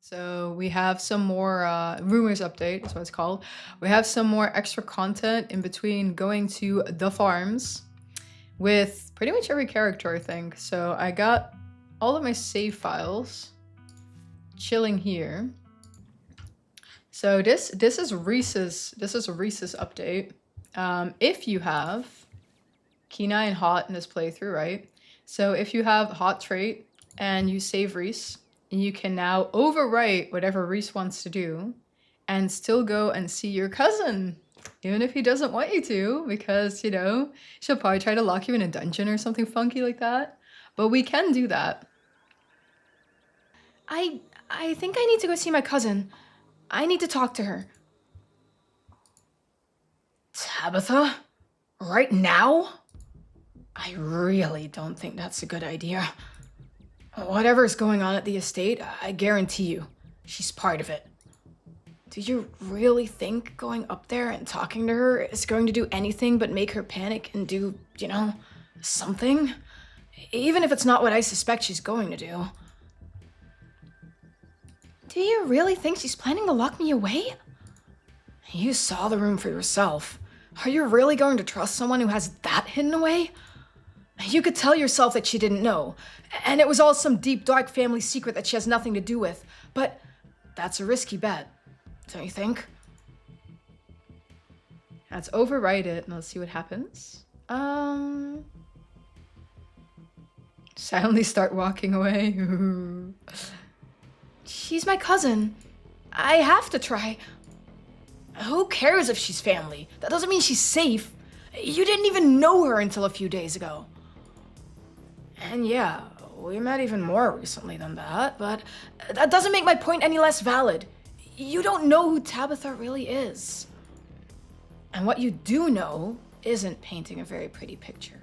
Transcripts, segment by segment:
So we have some more rumors update, that's what it's called. We have some more extra content in between going to the farms with pretty much every character, I think. So I got all of my save files chilling here. So this is Reese's update. If you have Kenai and Hot in this playthrough, right? So if you have Hot trait and you save Reese, you can now overwrite whatever Reese wants to do and still go and see your cousin, even if he doesn't want you to, because, you know, she'll probably try to lock you in a dungeon or something funky like that. But we can do that. I think I need to go see my cousin. I need to talk to her. Tabitha? Right now? I really don't think that's a good idea. Whatever's going on at the estate, I guarantee you, she's part of it. Do you really think going up there and talking to her is going to do anything but make her panic and do, you know, something? Even if it's not what I suspect she's going to do. Do you really think she's planning to lock me away? You saw the room for yourself. Are you really going to trust someone who has that hidden away? You could tell yourself that she didn't know, and it was all some deep, dark family secret that she has nothing to do with, but that's a risky bet, don't you think? Let's overwrite it, and let's see what happens. Silently start walking away. She's my cousin. I have to try. Who cares if she's family? That doesn't mean she's safe. You didn't even know her until a few days ago. And yeah, we met even more recently than that, but that doesn't make my point any less valid. You don't know who Tabitha really is. And what you do know isn't painting a very pretty picture.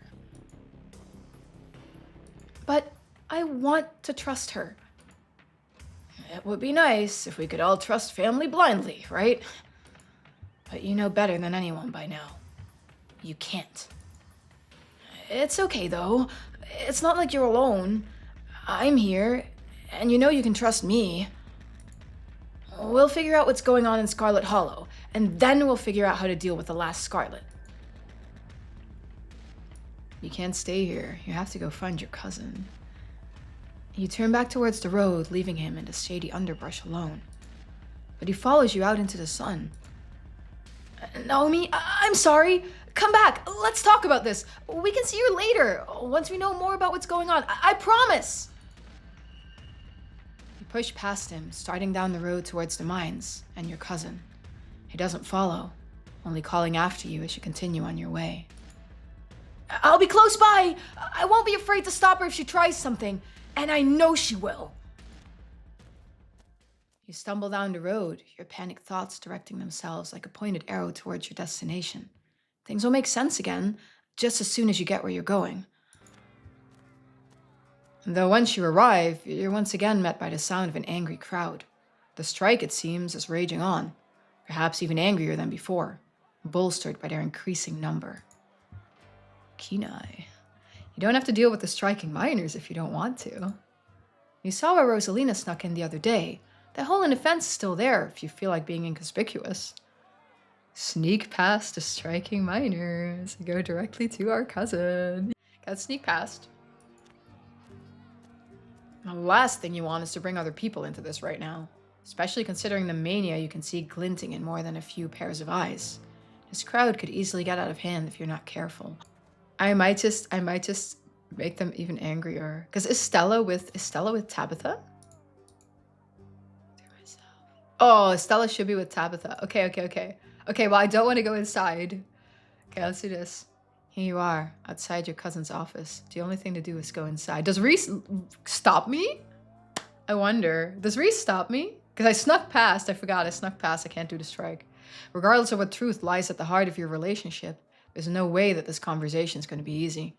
But I want to trust her. It would be nice if we could all trust family blindly, right? But you know better than anyone by now. You can't. It's okay, though. It's not like you're alone. I'm here, and you know you can trust me. We'll figure out what's going on in Scarlet Hollow, and then we'll figure out how to deal with the last Scarlet. You can't stay here. You have to go find your cousin. You turn back towards the road, leaving him in the shady underbrush alone. But he follows you out into the sun. Naomi, I'm sorry. Come back. Let's talk about this. We can see you later, once we know more about what's going on. I promise. You push past him, starting down the road towards the mines, and your cousin. He doesn't follow, only calling after you as you continue on your way. I'll be close by. I won't be afraid to stop her if she tries something, and I know she will. You stumble down the road, your panicked thoughts directing themselves like a pointed arrow towards your destination. Things will make sense again, just as soon as you get where you're going. Though once you arrive, you're once again met by the sound of an angry crowd. The strike, it seems, is raging on, perhaps even angrier than before, bolstered by their increasing number. Kenai. You don't have to deal with the striking miners if you don't want to. You saw where Rosalina snuck in the other day. That hole in the fence is still there if you feel like being inconspicuous. Sneak past the striking miners. Go directly to our cousin. Gotta sneak past. The last thing you want is to bring other people into this right now. Especially considering the mania you can see glinting in more than a few pairs of eyes. This crowd could easily get out of hand if you're not careful. I might just make them even angrier. Because is Stella with Tabitha? Oh, Stella should be with Tabitha. Okay. Okay, well, I don't want to go inside. Okay, let's do this. Here you are, outside your cousin's office. The only thing to do is go inside. Does Reese stop me? I wonder. Does Reese stop me? Because I snuck past. I forgot I snuck past. I can't do the strike. Regardless of what truth lies at the heart of your relationship, there's no way that this conversation is going to be easy.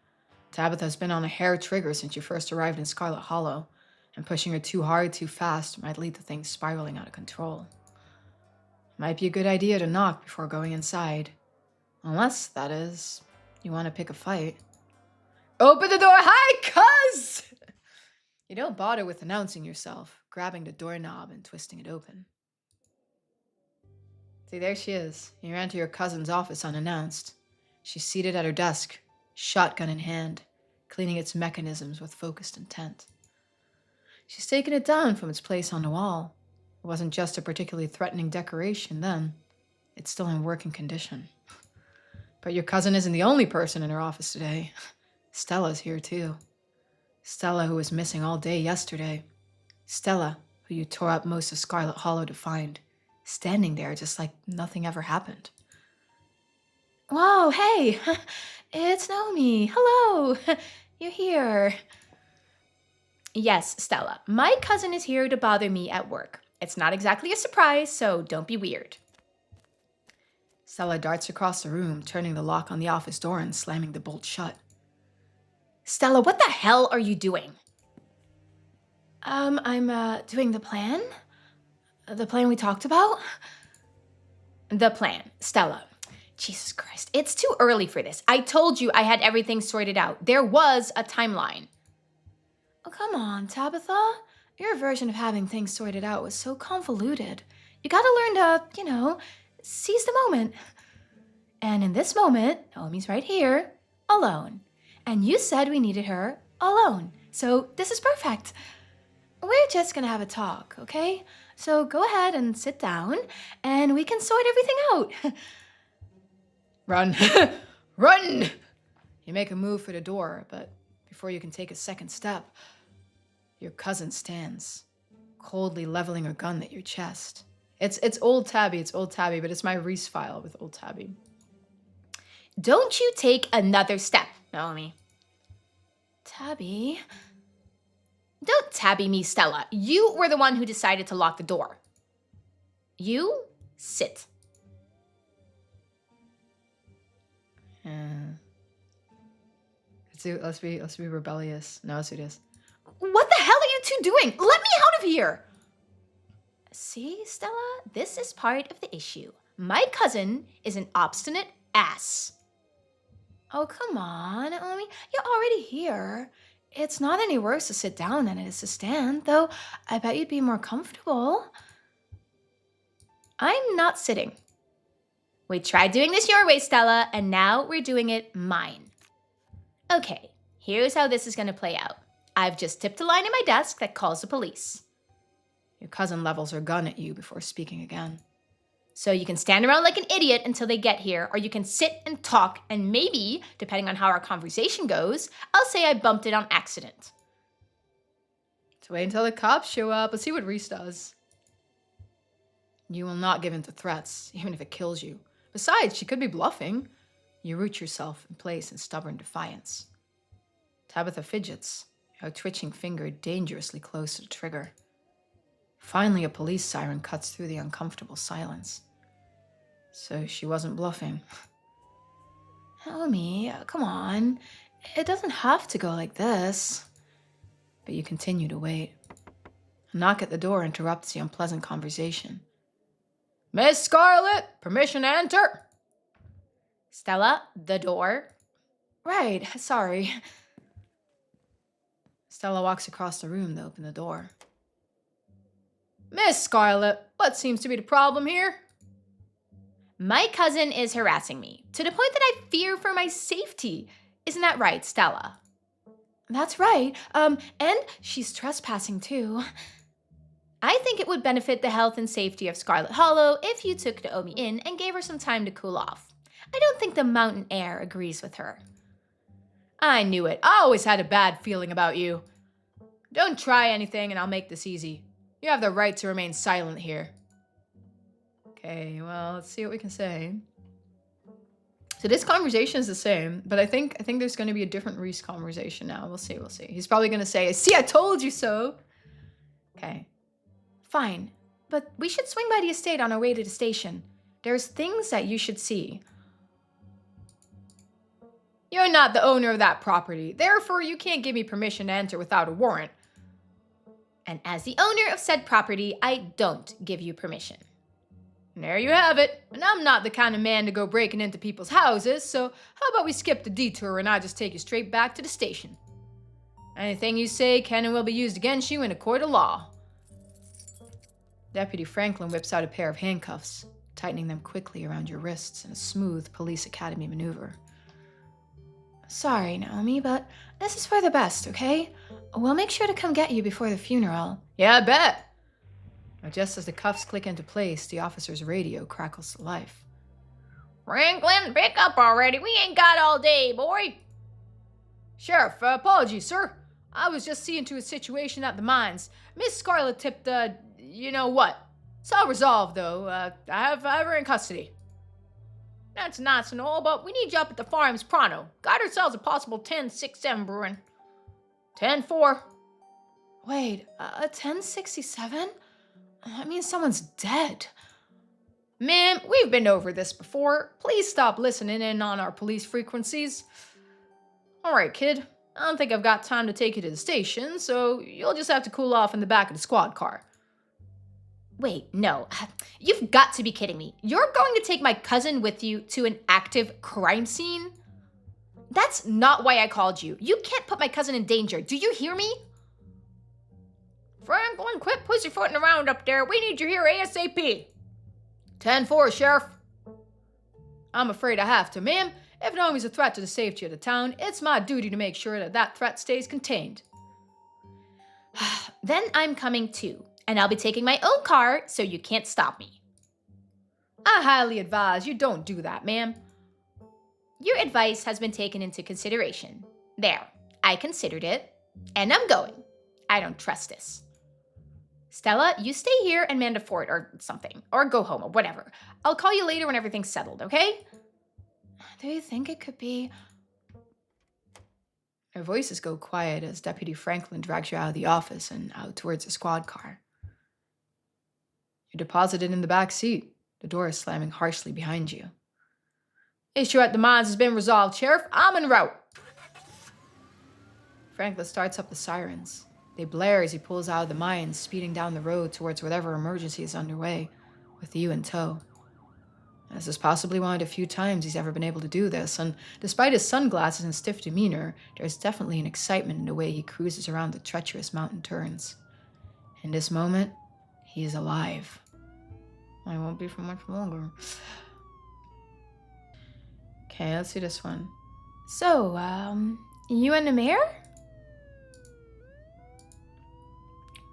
Tabitha has been on a hair trigger since you first arrived in Scarlet Hollow, and pushing her too hard, too fast might lead to things spiraling out of control. Might be a good idea to knock before going inside. Unless, that is, you want to pick a fight. Open the door! Hi, cuz! You don't bother with announcing yourself, grabbing the doorknob and twisting it open. See, there she is. You ran to your cousin's office unannounced. She's seated at her desk, shotgun in hand, cleaning its mechanisms with focused intent. She's taken it down from its place on the wall. It wasn't just a particularly threatening decoration then. It's still in working condition. But your cousin isn't the only person in her office today. Stella's here too. Stella, who was missing all day yesterday. Stella, who you tore up most of Scarlet Hollow to find, standing there just like nothing ever happened. Whoa, hey, it's Naomi. Hello, you're here. Yes, Stella, my cousin is here to bother me at work. It's not exactly a surprise, so don't be weird. Stella darts across the room, turning the lock on the office door and slamming the bolt shut. Stella, what the hell are you doing? I'm doing the plan. The plan we talked about? The plan, Stella. Jesus Christ, it's too early for this. I told you I had everything sorted out. There was a timeline. Oh, come on, Tabitha. Your version of having things sorted out was so convoluted. You gotta learn to, seize the moment. And in this moment, Naomi's right here, alone. And you said we needed her alone. So this is perfect. We're just gonna have a talk, okay? So go ahead and sit down, and we can sort everything out. Run. Run! You make a move for the door, but before you can take a second step, your cousin stands, coldly leveling her gun at your chest. It's old Tabby, but it's my Reese file with old Tabby. Don't you take another step, Naomi. Tabby? Don't Tabby me, Stella. You were the one who decided to lock the door. You sit. Let's be rebellious. No, let's do this. What the hell are you two doing? Let me out of here! See, Stella, this is part of the issue. My cousin is an obstinate ass. Oh, come on, Naomi. You're already here. It's not any worse to sit down than it is to stand, though I bet you'd be more comfortable. I'm not sitting. We tried doing this your way, Stella, and now we're doing it mine. Okay, here's how this is going to play out. I've just tipped a line in my desk that calls the police. Your cousin levels her gun at you before speaking again. So you can stand around like an idiot until they get here, or you can sit and talk, and maybe, depending on how our conversation goes, I'll say I bumped it on accident. So wait until the cops show up. Let's see what Reese does. You will not give in to threats, even if it kills you. Besides, she could be bluffing. You root yourself in place in stubborn defiance. Tabitha fidgets, her twitching finger dangerously close to the trigger. Finally, a police siren cuts through the uncomfortable silence. So she wasn't bluffing. Naomi, come on. It doesn't have to go like this. But you continue to wait. A knock at the door interrupts the unpleasant conversation. Miss Scarlet, permission to enter? Stella, the door. Right, sorry. Stella walks across the room to open the door. Miss Scarlet, what seems to be the problem here? My cousin is harassing me, to the point that I fear for my safety. Isn't that right, Stella? That's right. And she's trespassing too. I think it would benefit the health and safety of Scarlet Hollow if you took Naomi in and gave her some time to cool off. I don't think the mountain air agrees with her. I knew it. I always had a bad feeling about you. Don't try anything and I'll make this easy. You have the right to remain silent here. Okay, well, let's see what we can say. So this conversation is the same, but I think there's going to be a different Reese conversation now. We'll see. He's probably going to say, see, I told you so. Okay. Fine, but we should swing by the estate on our way to the station. There's things that you should see. You're not the owner of that property. Therefore, you can't give me permission to enter without a warrant. And as the owner of said property, I don't give you permission. And there you have it. And I'm not the kind of man to go breaking into people's houses, so how about we skip the detour and I just take you straight back to the station? Anything you say can and will be used against you in a court of law. Deputy Franklin whips out a pair of handcuffs, tightening them quickly around your wrists in a smooth police academy maneuver. Sorry, Naomi, but this is for the best, okay? We'll make sure to come get you before the funeral. Yeah, I bet. Now, just as the cuffs click into place, the officer's radio crackles to life. Franklin, pick up already. We ain't got all day, boy. Sheriff, apologies, sir. I was just seeing to a situation at the mines. Miss Scarlet tipped, you know what. It's all resolved, though. I have her in custody. That's nice and all, but we need you up at the farms pronto. Got ourselves a possible 10-6-7 brewing. 10-4. Wait, a 1067? That means someone's dead. Ma'am, we've been over this before. Please stop listening in on our police frequencies. Alright, kid. I don't think I've got time to take you to the station, so you'll just have to cool off in the back of the squad car. Wait, no. You've got to be kidding me. You're going to take my cousin with you to an active crime scene? That's not why I called you. You can't put my cousin in danger. Do you hear me? Franklin, quit pussyfooting around up there. We need you here ASAP. 10-4, Sheriff. I'm afraid I have to, ma'am. If Naomi's a threat to the safety of the town, it's my duty to make sure that that threat stays contained. Then I'm coming too, and I'll be taking my own car, so you can't stop me. I highly advise you don't do that, ma'am. Your advice has been taken into consideration. There, I considered it, and I'm going. I don't trust this. Stella, you stay here and man the fort or something, or go home or whatever. I'll call you later when everything's settled, okay? Do you think it could be... Their voices go quiet as Deputy Franklin drags you out of the office and out towards the squad car. You're deposited in the back seat. The door is slamming harshly behind you. Issue at the mines has been resolved, Sheriff. I'm en route. Franklin starts up the sirens. They blare as he pulls out of the mines, speeding down the road towards whatever emergency is underway, with you in tow. This is possibly one of the few times he's ever been able to do this, and despite his sunglasses and stiff demeanor, there's definitely an excitement in the way he cruises around the treacherous mountain turns. In this moment, he is alive. I won't be for much longer. Okay, let's see this one. So, you and the mayor?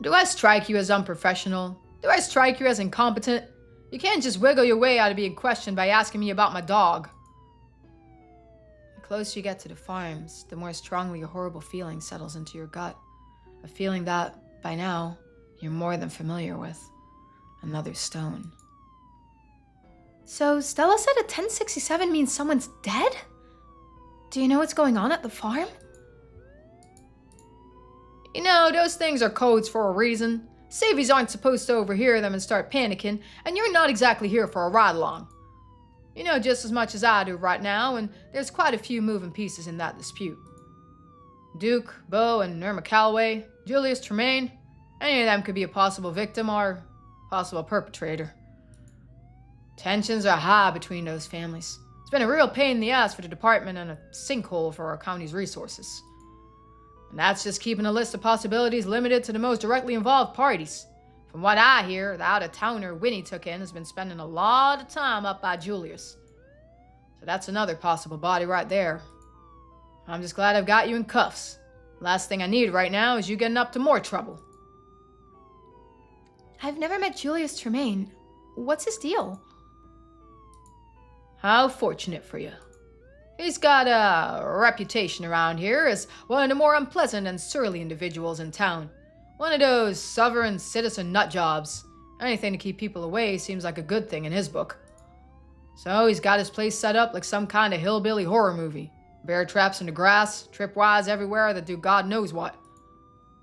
Do I strike you as unprofessional? Do I strike you as incompetent? You can't just wiggle your way out of being questioned by asking me about my dog. The closer you get to the farms, the more strongly a horrible feeling settles into your gut. A feeling that, by now, you're more than familiar with. Another stone. So Stella said a 1067 means someone's dead? Do you know what's going on at the farm? You know, those things are codes for a reason. Savies aren't supposed to overhear them and start panicking, and you're not exactly here for a ride-along. You know just as much as I do right now, and there's quite a few moving pieces in that dispute. Duke, Bo, and Irma Calloway, Julius Tremaine, any of them could be a possible victim or possible perpetrator. Tensions are high between those families. It's been a real pain in the ass for the department and a sinkhole for our county's resources. And that's just keeping the list of possibilities limited to the most directly involved parties. From what I hear, the out-of-towner Winnie took in has been spending a lot of time up by Julius. So that's another possible body right there. I'm just glad I've got you in cuffs. Last thing I need right now is you getting up to more trouble. I've never met Julius Tremaine. What's his deal? How fortunate for you. He's got a reputation around here as one of the more unpleasant and surly individuals in town. One of those sovereign citizen nutjobs. Anything to keep people away seems like a good thing in his book. So he's got his place set up like some kind of hillbilly horror movie. Bear traps in the grass, tripwires everywhere that do God knows what.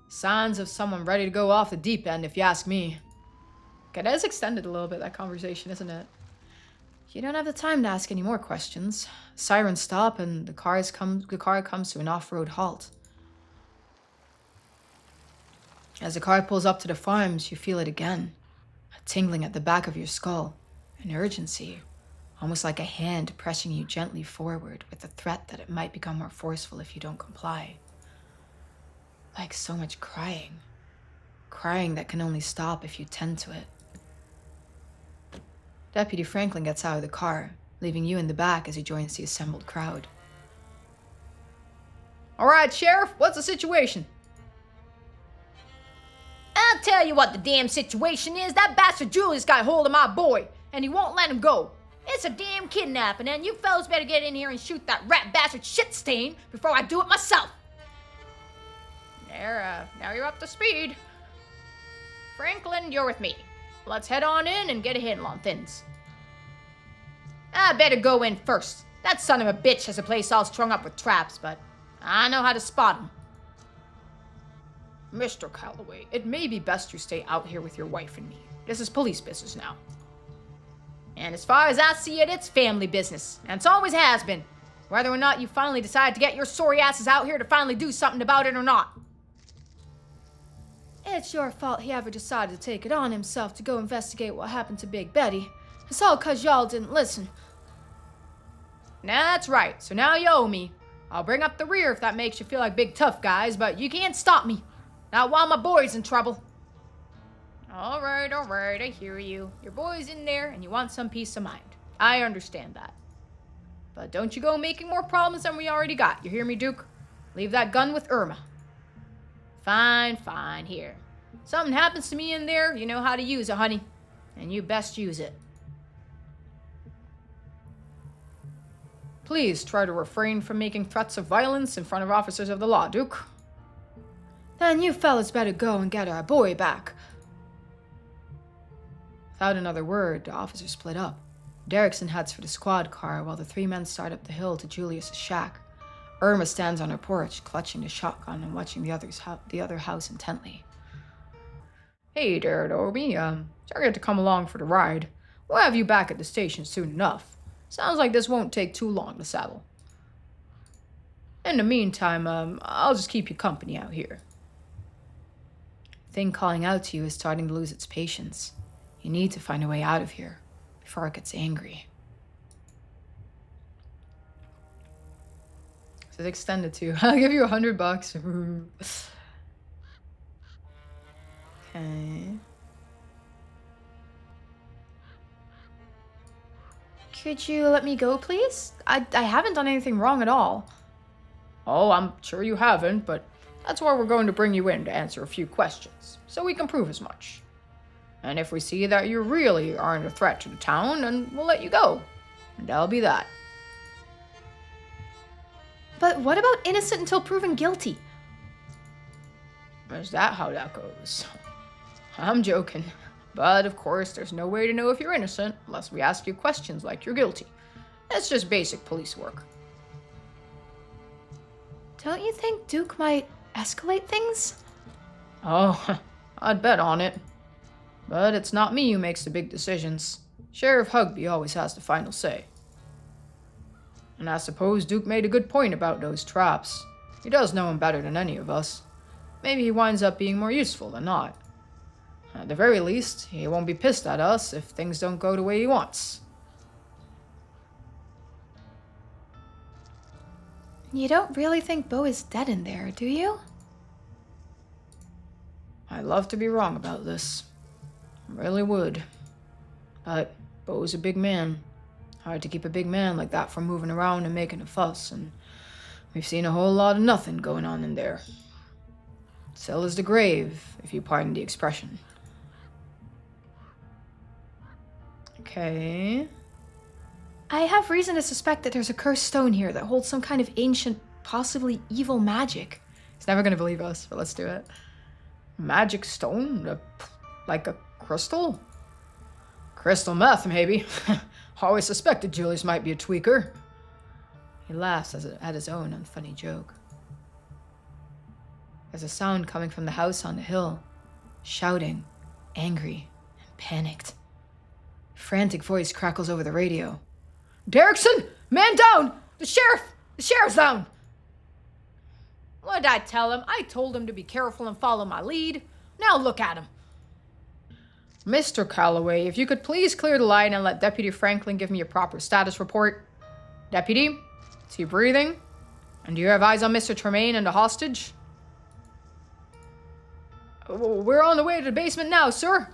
Signs of someone ready to go off the deep end, if you ask me. Okay, that is extended a little bit, that conversation, isn't it? You don't have the time to ask any more questions. Sirens stop and the car comes to an off-road halt. As the car pulls up to the farms, you feel it again. A tingling at the back of your skull. An urgency. Almost like a hand pressing you gently forward with the threat that it might become more forceful if you don't comply. Like so much crying. Crying that can only stop if you tend to it. Deputy Franklin gets out of the car, leaving you in the back as he joins the assembled crowd. All right, Sheriff, what's the situation? I'll tell you what the damn situation is. That bastard Julius got hold of my boy, and he won't let him go. It's a damn kidnapping, and you fellas better get in here and shoot that rat bastard shit stain before I do it myself. There, now you're up to speed. Franklin, you're with me. Let's head on in and get a handle on things. I better go in first. That son of a bitch has a place all strung up with traps, but I know how to spot him. Mr. Calloway, it may be best you stay out here with your wife and me. This is police business now. And as far as I see it, it's family business. And it always has been. Whether or not you finally decide to get your sorry asses out here to finally do something about it or not. It's your fault he ever decided to take it on himself to go investigate what happened to Big Betty. It's all 'cause y'all didn't listen. That's right. So now you owe me. I'll bring up the rear if that makes you feel like big tough guys, but you can't stop me. Not while my boy's in trouble. All right, I hear you. Your boy's in there and you want some peace of mind. I understand that. But don't you go making more problems than we already got. You hear me, Duke? Leave that gun with Irma. Fine, here. Something happens to me in there, you know how to use it, honey. And you best use it. Please try to refrain from making threats of violence in front of officers of the law, Duke. Then you fellas better go and get our boy back. Without another word, the officers split up. Derrickson heads for the squad car while the three men start up the hill to Julius's shack. Irma stands on her porch, clutching the shotgun and watching the other house intently. Hey there, Dobie. Sorry you had to come along for the ride. We'll have you back at the station soon enough. Sounds like this won't take too long to saddle. In the meantime, I'll just keep you company out here. The thing calling out to you is starting to lose its patience. You need to find a way out of here before it gets angry. So it's extended to, I'll give you $100. Okay. Could you let me go, please? I haven't done anything wrong at all. Oh, I'm sure you haven't, but that's why we're going to bring you in to answer a few questions, so we can prove as much. And if we see that you really aren't a threat to the town, then we'll let you go. And that'll be that. But what about innocent until proven guilty? Is that how that goes? I'm joking. But of course, there's no way to know if you're innocent unless we ask you questions like you're guilty. It's just basic police work. Don't you think Duke might escalate things? Oh, I'd bet on it. But it's not me who makes the big decisions. Sheriff Hugby always has the final say. And I suppose Duke made a good point about those traps. He does know him better than any of us. Maybe he winds up being more useful than not. At the very least, he won't be pissed at us if things don't go the way he wants. You don't really think Bo is dead in there, do you? I'd love to be wrong about this. I really would. But Bo's a big man. Hard to keep a big man like that from moving around and making a fuss, and we've seen a whole lot of nothing going on in there. Still as the grave, if you pardon the expression. Okay. I have reason to suspect that there's a cursed stone here that holds some kind of ancient, possibly evil magic. He's never gonna believe us, but let's do it. Magic stone? Like a crystal? Crystal meth, maybe. Always suspected Julius might be a tweaker. He laughs at his own unfunny joke. There's a sound coming from the house on the hill. Shouting, angry, and panicked. A frantic voice crackles over the radio. Derrickson! Man down! The sheriff's down! What did I tell him? I told him to be careful and follow my lead. Now look at him. Mr. Calloway, if you could please clear the line and let Deputy Franklin give me a proper status report. Deputy, is he breathing? And do you have eyes on Mr. Tremaine and the hostage? We're on the way to the basement now, sir.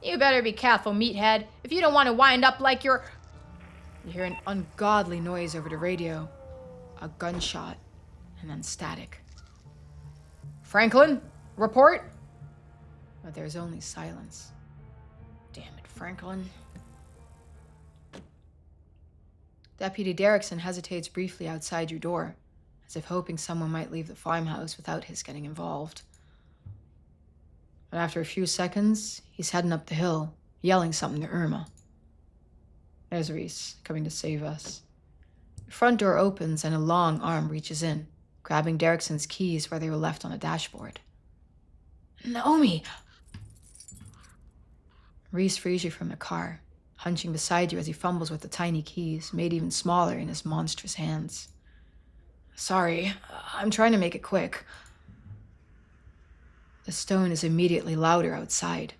You better be careful, meathead, if you don't want to wind up like you're... You hear an ungodly noise over the radio. A gunshot, and then static. Franklin, report? But there's only silence. Damn it, Franklin. Deputy Derrickson hesitates briefly outside your door, as if hoping someone might leave the farmhouse without his getting involved. But after a few seconds, he's heading up the hill, yelling something to Irma. There's Reese, coming to save us. The front door opens and a long arm reaches in, grabbing Derrickson's keys where they were left on a dashboard. Naomi! Reese frees you from the car, hunching beside you as he fumbles with the tiny keys, made even smaller in his monstrous hands. Sorry, I'm trying to make it quick. The stone is immediately louder outside,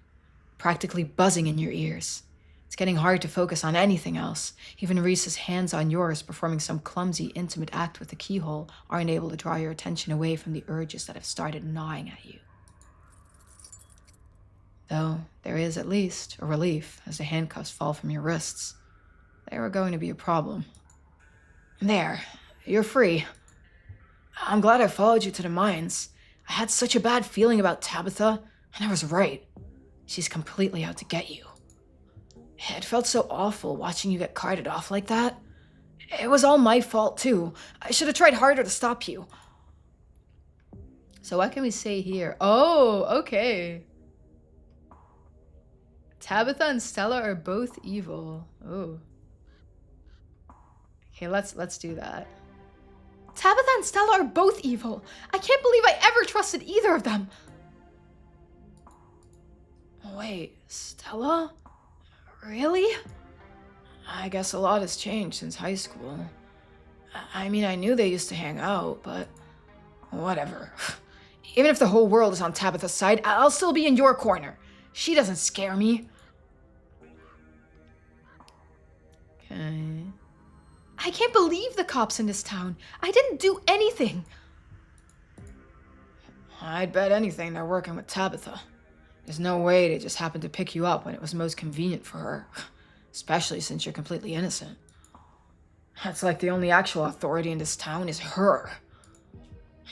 practically buzzing in your ears. It's getting hard to focus on anything else. Even Reese's hands on yours performing some clumsy, intimate act with the keyhole aren't able to draw your attention away from the urges that have started gnawing at you. Though there is at least a relief as the handcuffs fall from your wrists. They were going to be a problem. There, you're free. I'm glad I followed you to the mines. I had such a bad feeling about Tabitha, and I was right. She's completely out to get you. It felt so awful watching you get carted off like that. It was all my fault, too. I should have tried harder to stop you. So what can we say here? Oh, okay. Tabitha and Stella are both evil. Oh. Okay, let's do that. Tabitha and Stella are both evil. I can't believe I ever trusted either of them. Wait, Stella? Really? I guess a lot has changed since high school. I mean, I knew they used to hang out, but whatever. Even if the whole world is on Tabitha's side, I'll still be in your corner. She doesn't scare me. Okay. I can't believe the cops in this town. I didn't do anything. I'd bet anything they're working with Tabitha. There's no way they just happened to pick you up when it was most convenient for her. Especially since you're completely innocent. That's like the only actual authority in this town is her.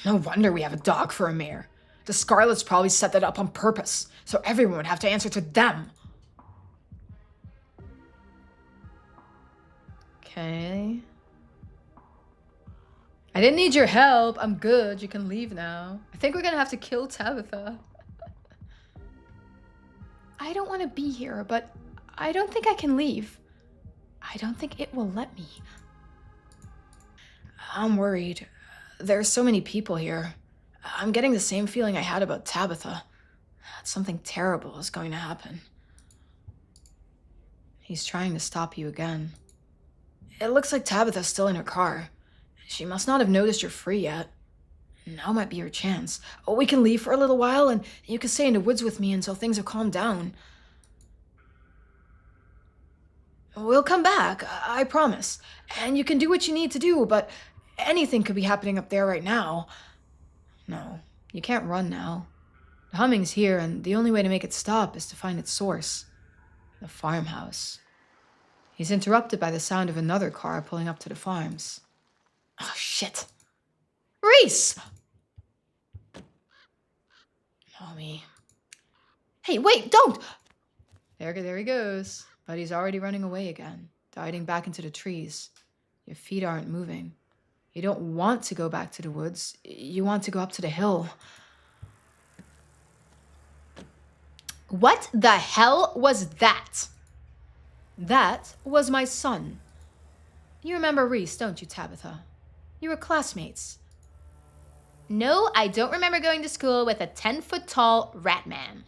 No wonder we have a dog for a mayor. The Scarlets probably set that up on purpose, so everyone would have to answer to them. Okay. I didn't need your help. I'm good. You can leave now. I think we're gonna have to kill Tabitha. I don't want to be here, but I don't think I can leave. I don't think it will let me. I'm worried. There's so many people here. I'm getting the same feeling I had about Tabitha. That something terrible is going to happen. He's trying to stop you again. It looks like Tabitha's still in her car. She must not have noticed you're free yet. Now might be your chance. We can leave for a little while, and you can stay in the woods with me until things have calmed down. We'll come back, I promise. And you can do what you need to do, but anything could be happening up there right now. No, you can't run now. The humming's here, and the only way to make it stop is to find its source. The farmhouse. He's interrupted by the sound of another car pulling up to the farms. Oh, shit. Reese! Oh, me. Hey, wait, don't! There he goes. But he's already running away again, diving back into the trees. Your feet aren't moving. You don't want to go back to the woods. You want to go up to the hill. What the hell was that? That was my son. You remember Reese, don't you, Tabitha? You were classmates. No, I don't remember going to school with a 10-foot-tall rat man.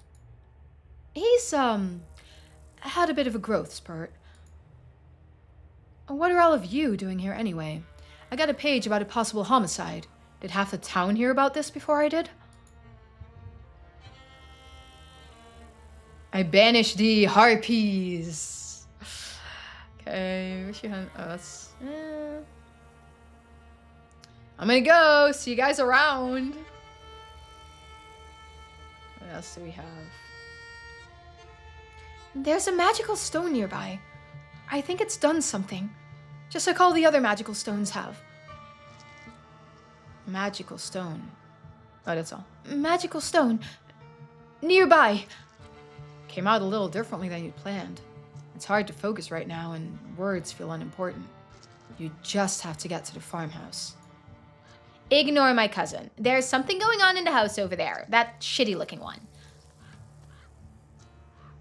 He's, had a bit of a growth spurt. What are all of you doing here anyway? I got a page about a possible homicide. Did half the town hear about this before I did? I banish the harpies. Okay, wish you hadn't. Oh, that's. I'm gonna go. See you guys around. else do we have? There's a magical stone nearby. I think it's done something. Just like all the other magical stones have. Magical stone. Oh, that's all. Magical stone. Nearby. Came out a little differently than you'd planned. It's hard to focus right now, and words feel unimportant. You just have to get to the farmhouse. Ignore my cousin. There's something going on in the house over there. That shitty-looking one.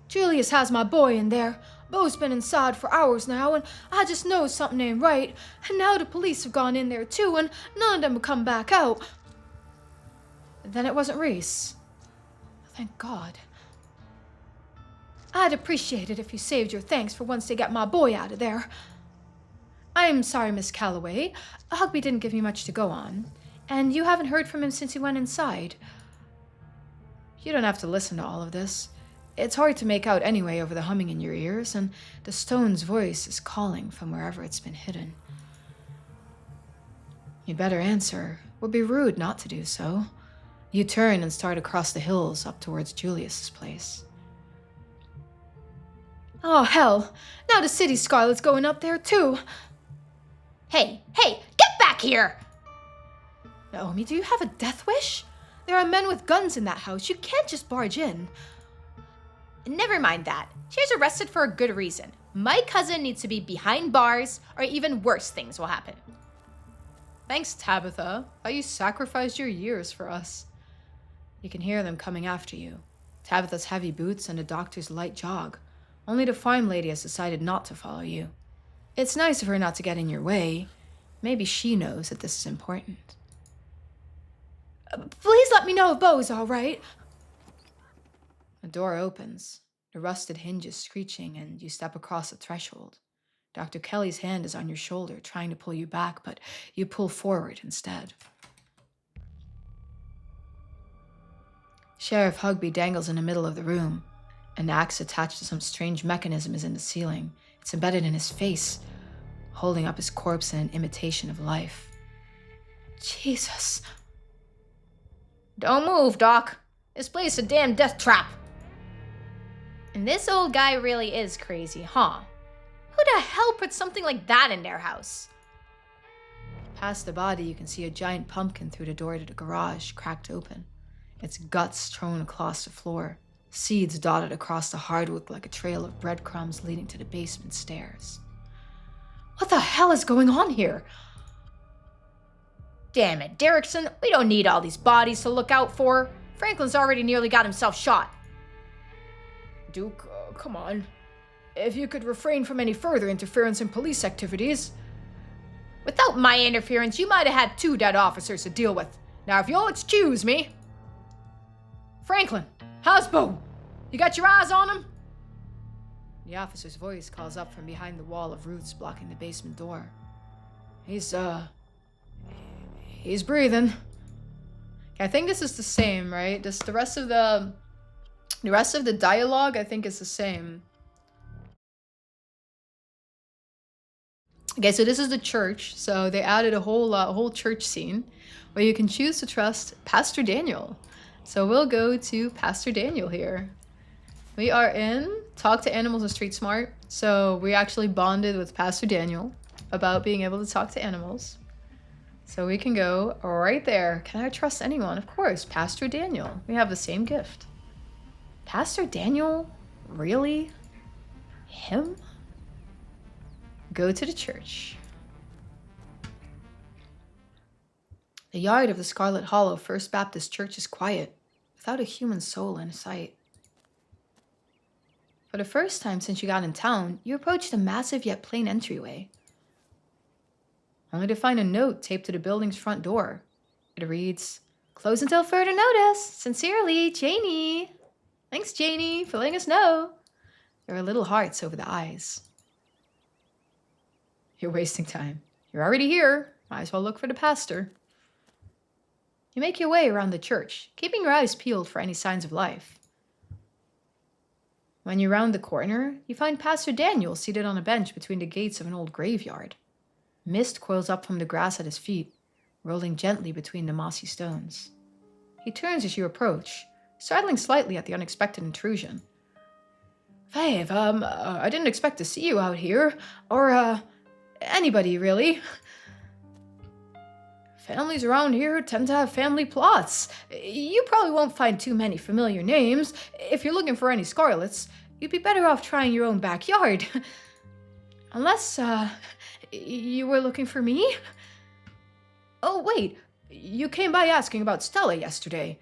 Julius has my boy in there. Bo's been inside for hours now, and I just know something ain't right. And now the police have gone in there too, and none of them have come back out. Then it wasn't Reese. Thank God. I'd appreciate it if you saved your thanks for once to get my boy out of there. I'm sorry, Miss Calloway. Hugby didn't give me much to go on. And you haven't heard from him since he went inside. You don't have to listen to all of this. It's hard to make out anyway over the humming in your ears, and the stone's voice is calling from wherever it's been hidden. You'd better answer. It would be rude not to do so. You turn and start across the hills up towards Julius's place. Oh, hell. Now the city Scarlet's going up there, too. Hey, get back here! Naomi, do you have a death wish? There are men with guns in that house. You can't just barge in. Never mind that. She's arrested for a good reason. My cousin needs to be behind bars, or even worse things will happen. Thanks, Tabitha. How you sacrificed your years for us. You can hear them coming after you. Tabitha's heavy boots and the doctor's light jog. Only the farm lady has decided not to follow you. It's nice of her not to get in your way. Maybe she knows that this is important. Please let me know if Bo's all right. The door opens, the rusted hinges screeching, and you step across the threshold. Dr. Kelly's hand is on your shoulder, trying to pull you back, but you pull forward instead. Sheriff Hugby dangles in the middle of the room. An axe attached to some strange mechanism is in the ceiling. It's embedded in his face, holding up his corpse in an imitation of life. Jesus. Don't move, Doc. This place is a damn death trap. And this old guy really is crazy, huh? Who the hell put something like that in their house? Past the body, you can see a giant pumpkin through the door to the garage, cracked open. Its guts strewn across the floor. Seeds dotted across the hardwood like a trail of breadcrumbs leading to the basement stairs. What the hell is going on here? Damn it, Derrickson, we don't need all these bodies to look out for. Franklin's already nearly got himself shot. Duke, come on. If you could refrain from any further interference in police activities. Without my interference, you might have had 2 dead officers to deal with. Now, if you'll excuse me. Franklin, how's Bo? You got your eyes on him? The officer's voice calls up from behind the wall of roots blocking the basement door. He's breathing. I think this is the same, right? The rest of the dialogue, I think, is the same. Okay, so this is the church. So they added a whole church scene where you can choose to trust Pastor Daniel. So we'll go to Pastor Daniel here. We are in Talk to Animals and Street Smart. So we actually bonded with Pastor Daniel about being able to talk to animals. So we can go right there. Can I trust anyone? Of course, Pastor Daniel. We have the same gift. Pastor Daniel? Really? Him? Go to the church. The yard of the Scarlet Hollow First Baptist Church is quiet, without a human soul in sight. For the first time since you got in town, you approached a massive yet plain entryway, only to find a note taped to the building's front door. It reads, "Close until further notice. Sincerely, Janie." Thanks, Janie, for letting us know. There are little hearts over the eyes. You're wasting time. You're already here. Might as well look for the pastor. You make your way around the church, keeping your eyes peeled for any signs of life. When you round the corner, you find Pastor Daniel seated on a bench between the gates of an old graveyard. Mist coils up from the grass at his feet, rolling gently between the mossy stones. He turns as you approach, startling slightly at the unexpected intrusion. Fave, I didn't expect to see you out here, or, anybody, really. Families around here tend to have family plots. You probably won't find too many familiar names. If you're looking for any Scarlets, you'd be better off trying your own backyard. Unless, you were looking for me? Oh, wait. You came by asking about Stella yesterday.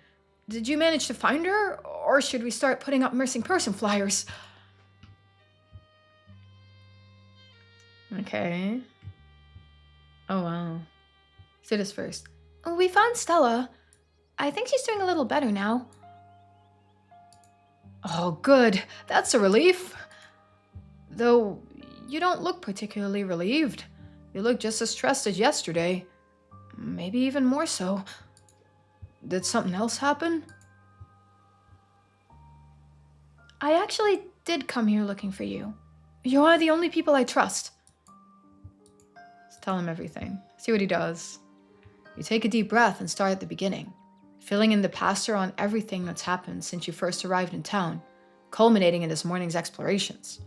Did you manage to find her, or should we start putting up missing person flyers? Okay. Oh, wow. Say this first. We found Stella. I think she's doing a little better now. Oh, good. That's a relief. Though, you don't look particularly relieved. You look just as stressed as yesterday. Maybe even more so. Did something else happen? I actually did come here looking for you. You are the only people I trust. Just tell him everything. See what he does. You take a deep breath and start at the beginning, filling in the pastor on everything that's happened since you first arrived in town, culminating in this morning's explorations.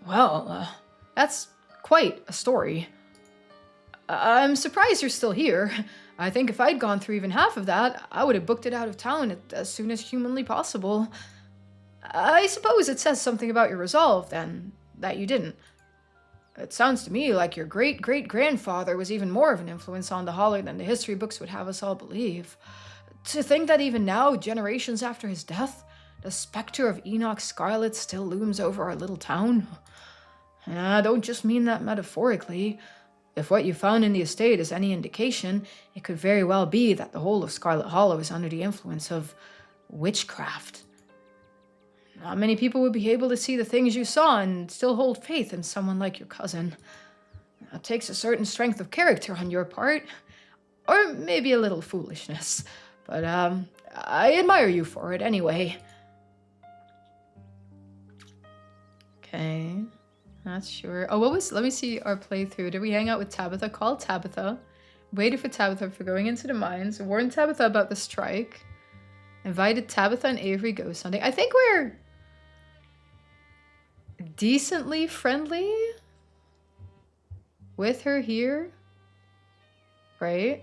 Well, that's quite a story. I'm surprised you're still here. I think if I'd gone through even half of that, I would have booked it out of town as soon as humanly possible. I suppose it says something about your resolve, then, that you didn't. It sounds to me like your great-great-grandfather was even more of an influence on the Hollow than the history books would have us all believe. To think that even now, generations after his death, the specter of Enoch Scarlet still looms over our little town. And I don't just mean that metaphorically. If what you found in the estate is any indication, it could very well be that the whole of Scarlet Hollow is under the influence of witchcraft. Not many people would be able to see the things you saw and still hold faith in someone like your cousin. It takes a certain strength of character on your part, or maybe a little foolishness. But, I admire you for it anyway. Okay, not sure. Oh, let me see our playthrough. Did we hang out with Tabitha? Call Tabitha. Waited for Tabitha for going into the mines. Warned Tabitha about the strike. Invited Tabitha and Avery ghost hunting. I think we're decently friendly with her here, right?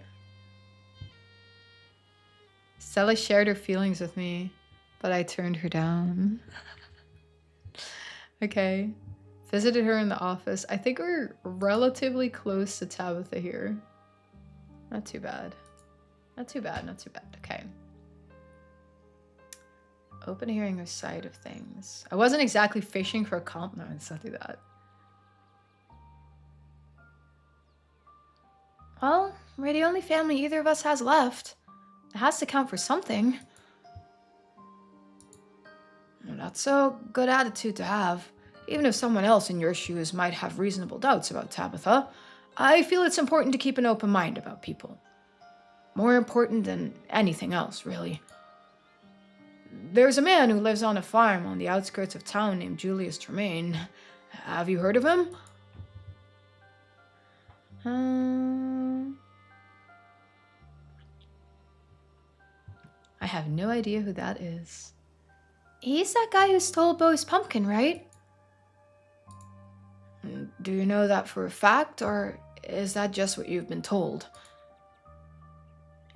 Stella shared her feelings with me, but I turned her down. Okay. Visited her in the office. I think we're relatively close to Tabitha here. Not too bad. Not too bad, not too bad. Okay. Open hearing her side of things. I wasn't exactly fishing for compliments. I'll do that. Well, we're the only family either of us has left. It has to count for something. Well, that's a good attitude to have. Even if someone else in your shoes might have reasonable doubts about Tabitha, I feel it's important to keep an open mind about people. More important than anything else, really. There's a man who lives on a farm on the outskirts of town named Julius Tremaine. Have you heard of him? I have no idea who that is. He's that guy who stole Bo's pumpkin, right? Do you know that for a fact, or is that just what you've been told?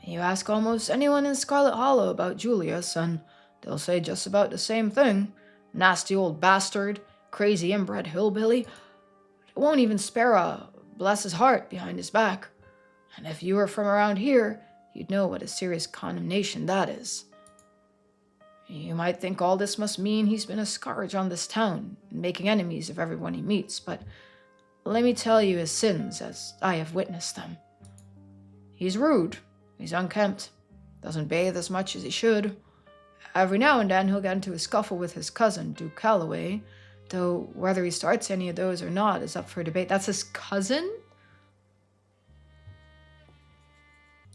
You ask almost anyone in Scarlet Hollow about Julius, and they'll say just about the same thing. Nasty old bastard, crazy inbred hillbilly. Won't even spare a bless his heart behind his back. And if you were from around here, you'd know what a serious condemnation that is. You might think all this must mean he's been a scourge on this town, making enemies of everyone he meets, but let me tell you his sins as I have witnessed them. He's rude, he's unkempt, doesn't bathe as much as he should. Every now and then he'll get into a scuffle with his cousin, Duke Calloway, though whether he starts any of those or not is up for debate. That's his cousin?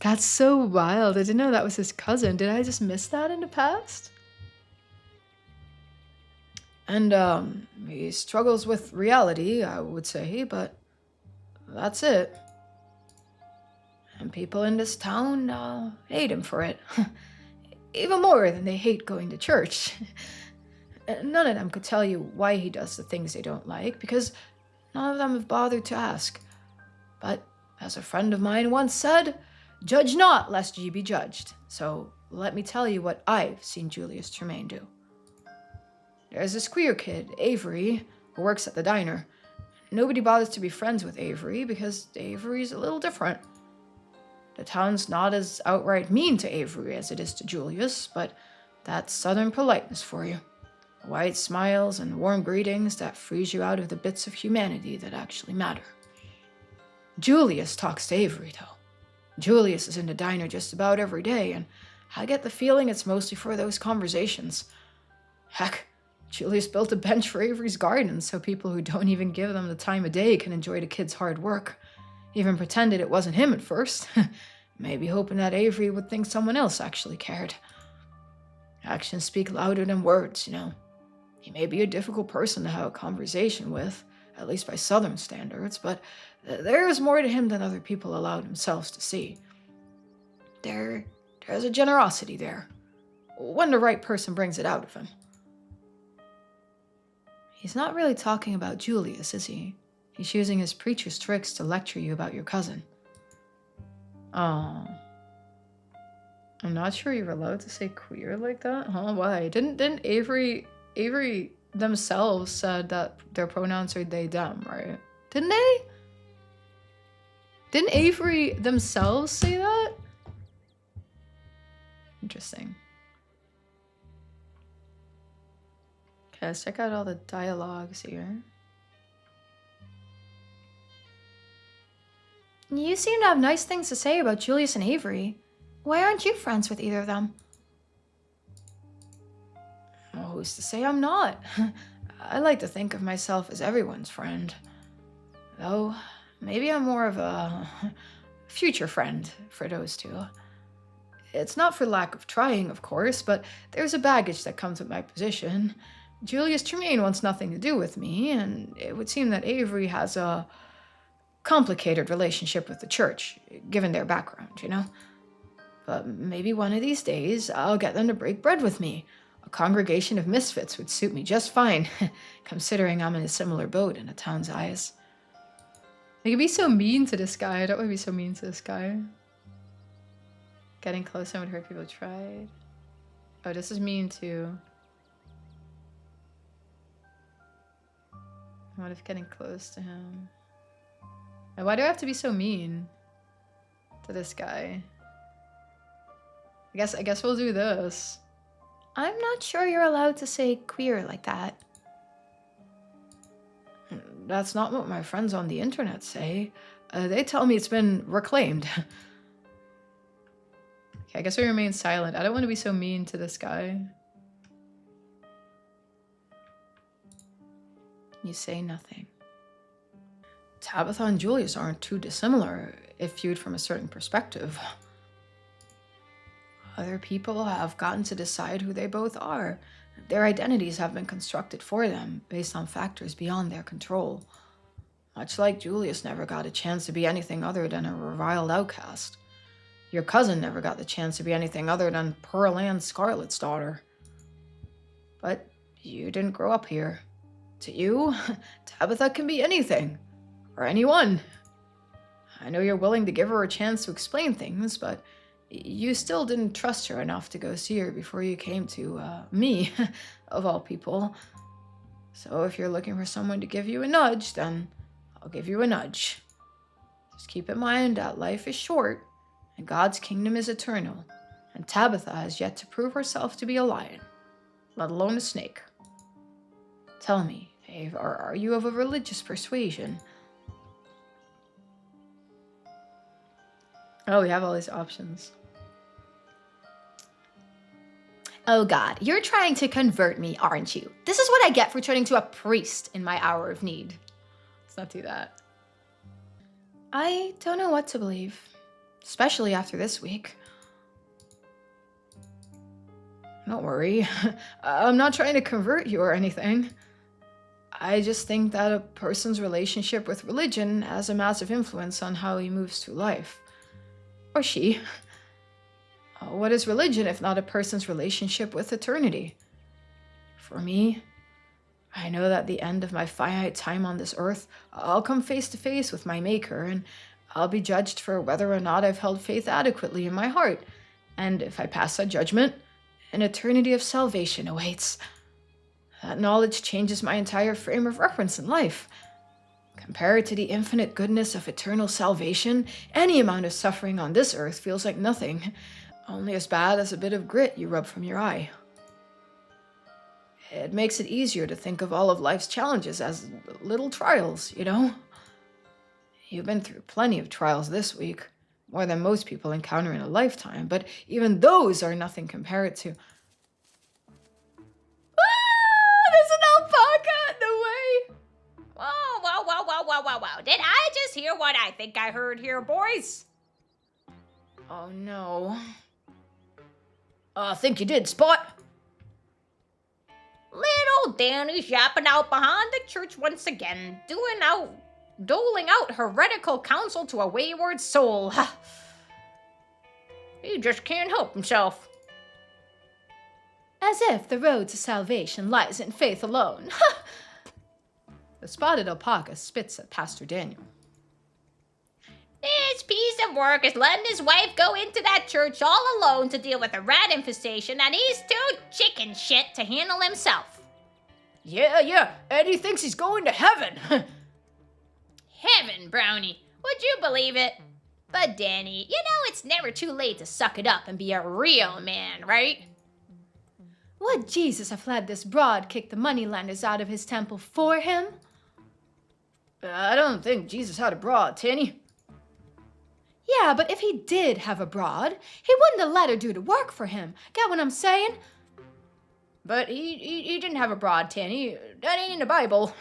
That's so wild. I didn't know that was his cousin. Did I just miss that in the past? And, he struggles with reality, I would say, but that's it. And people in this town hate him for it. Even more than they hate going to church. None of them could tell you why he does the things they don't like, because none of them have bothered to ask. But, as a friend of mine once said, judge not, lest ye be judged. So, let me tell you what I've seen Julius Tremaine do. There's this queer kid, Avery, who works at the diner. Nobody bothers to be friends with Avery because Avery's a little different. The town's not as outright mean to Avery as it is to Julius, but that's southern politeness for you. Wide smiles and warm greetings that freeze you out of the bits of humanity that actually matter. Julius talks to Avery, though. Julius is in the diner just about every day, and I get the feeling it's mostly for those conversations. Heck, Julius built a bench for Avery's garden so people who don't even give them the time of day can enjoy the kid's hard work. Even pretended it wasn't him at first. Maybe hoping that Avery would think someone else actually cared. Actions speak louder than words, you know. He may be a difficult person to have a conversation with, at least by southern standards, but there is more to him than other people allow themselves to see. There's a generosity there, when the right person brings it out of him. He's not really talking about Julius, is he? He's using his preacher's tricks to lecture you about your cousin. Oh. I'm not sure you're allowed to say queer like that. Huh? Why? Didn't Avery themselves said that their pronouns are they, them, right? Didn't they? Didn't Avery themselves say that? Interesting. Okay, let's check out all the dialogues here. You seem to have nice things to say about Julius and Avery. Why aren't you friends with either of them? Well, who's to say I'm not? I like to think of myself as everyone's friend. Though, maybe I'm more of a future friend for those two. It's not for lack of trying, of course, but there's a baggage that comes with my position. Julius Tremaine wants nothing to do with me, and it would seem that Avery has a complicated relationship with the church, given their background, you know? But maybe one of these days, I'll get them to break bread with me. A congregation of misfits would suit me just fine, considering I'm in a similar boat in the town's eyes. They could be so mean to this guy. I don't want to be so mean to this guy. Getting closer would hurt people tried. Oh, this is mean too. What if getting close to him? And why do I have to be so mean to this guy? I guess we'll do this. I'm not sure you're allowed to say queer like that. That's not what my friends on the internet say. They tell me it's been reclaimed. Okay, I guess we remain silent. I don't want to be so mean to this guy. You say nothing. Tabitha and Julius aren't too dissimilar, if viewed from a certain perspective. Other people have gotten to decide who they both are. Their identities have been constructed for them, based on factors beyond their control. Much like Julius never got a chance to be anything other than a reviled outcast. Your cousin never got the chance to be anything other than Pearl Ann Scarlet's daughter. But you didn't grow up here. To you, Tabitha can be anything. Or anyone. I know you're willing to give her a chance to explain things, but you still didn't trust her enough to go see her before you came to me, of all people. So if you're looking for someone to give you a nudge, then I'll give you a nudge. Just keep in mind that life is short, and God's kingdom is eternal, and Tabitha has yet to prove herself to be a lion, let alone a snake. Tell me, Ave, are you of a religious persuasion? Oh, we have all these options. Oh God, you're trying to convert me, aren't you? This is what I get for turning to a priest in my hour of need. Let's not do that. I don't know what to believe, especially after this week. Don't worry, I'm not trying to convert you or anything. I just think that a person's relationship with religion has a massive influence on how he moves through life. or she. What is religion if not a person's relationship with eternity? For me, I know that at the end of my finite time on this earth, I'll come face to face with my Maker, and I'll be judged for whether or not I've held faith adequately in my heart. And if I pass that judgment, an eternity of salvation awaits. That knowledge changes my entire frame of reference in life. Compared to the infinite goodness of eternal salvation, any amount of suffering on this earth feels like nothing, only as bad as a bit of grit you rub from your eye. It makes it easier to think of all of life's challenges as little trials, you know? You've been through plenty of trials this week, more than most people encounter in a lifetime, but even those are nothing compared to... There's an alpaca in the way! Whoa. Did I just hear what I think I heard here, boys? Oh no. I think you did, Spot. Little Danny's yapping out behind the church once again, doling out heretical counsel to a wayward soul. He just can't help himself. As if the road to salvation lies in faith alone. The spotted alpaca spits at Pastor Daniel. This piece of work is letting his wife go into that church all alone to deal with a rat infestation, and he's too chicken shit to handle himself. Yeah, Eddie thinks he's going to heaven. Heaven, Brownie. Would you believe it? But Danny, you know it's never too late to suck it up and be a real man, right? Would Jesus have let this broad kick the moneylenders out of his temple for him? I don't think Jesus had a broad, Tanny. Yeah, but if he did have a broad, he wouldn't have let her do the work for him. Get what I'm saying? But he didn't have a broad, Tanny. That ain't in the Bible.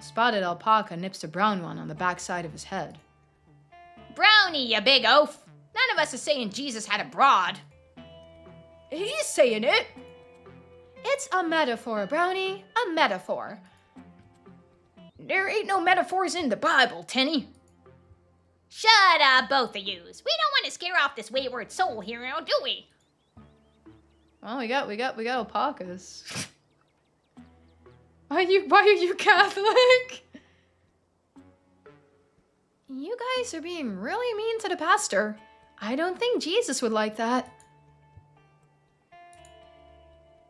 Spotted alpaca nips the brown one on the backside of his head. Brownie, you big oaf. None of us is saying Jesus had a broad. He's saying it. It's a metaphor, Brownie. A metaphor. There ain't no metaphors in the Bible, Tenny. Shut up, both of yous. We don't want to scare off this wayward soul here now, do we? Well, we got alpacas. Why are you Catholic? You guys are being really mean to the pastor. I don't think Jesus would like that.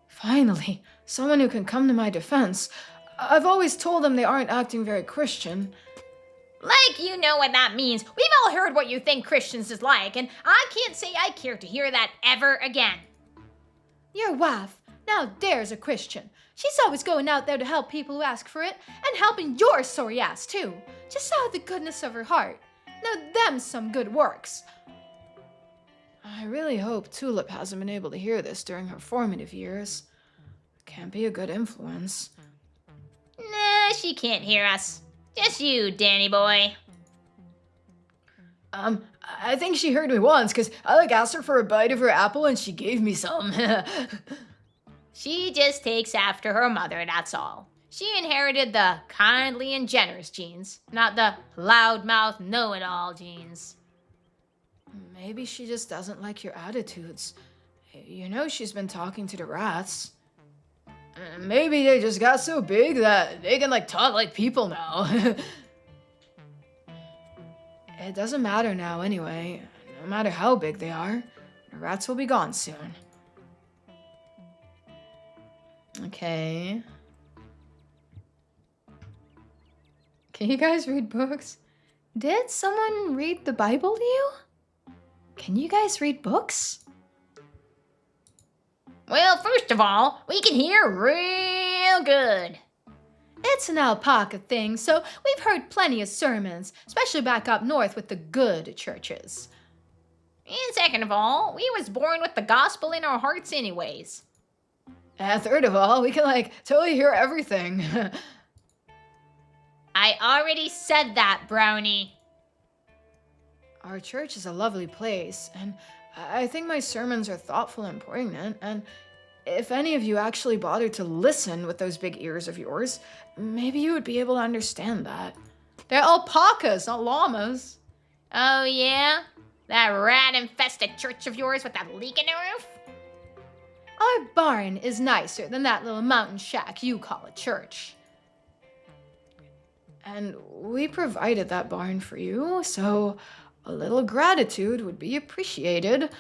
Finally, someone who can come to my defense. I've always told them they aren't acting very Christian. Like you know what that means. We've all heard what you think Christians is like, and I can't say I care to hear that ever again. Your wife, now there's a Christian. She's always going out there to help people who ask for it, and helping your sorry ass too. Just out of the goodness of her heart. Now them's some good works. I really hope Tulip hasn't been able to hear this during her formative years. Can't be a good influence. Nah, she can't hear us. Just you, Danny boy. I think she heard me once, because I asked her for a bite of her apple and she gave me some. She just takes after her mother, that's all. She inherited the kindly and generous genes, not the loudmouth know-it-all genes. Maybe she just doesn't like your attitudes. You know she's been talking to the rats. Maybe they just got so big that they can talk like people now. It doesn't matter now anyway. No matter how big they are, the rats will be gone soon. Okay. Can you guys read books? Did someone read the Bible to you? Can you guys read books? Well, first of all, we can hear real good. It's an alpaca thing, so we've heard plenty of sermons, especially back up north with the good churches. And second of all, we was born with the gospel in our hearts anyways. And third of all, we can totally hear everything. I already said that, Brownie. Our church is a lovely place, and I think my sermons are thoughtful and poignant, and if any of you actually bothered to listen with those big ears of yours, maybe you would be able to understand that. They're alpacas, not llamas. Oh, yeah? That rat-infested church of yours with that leak in the roof? Our barn is nicer than that little mountain shack you call a church. And we provided that barn for you, so a little gratitude would be appreciated.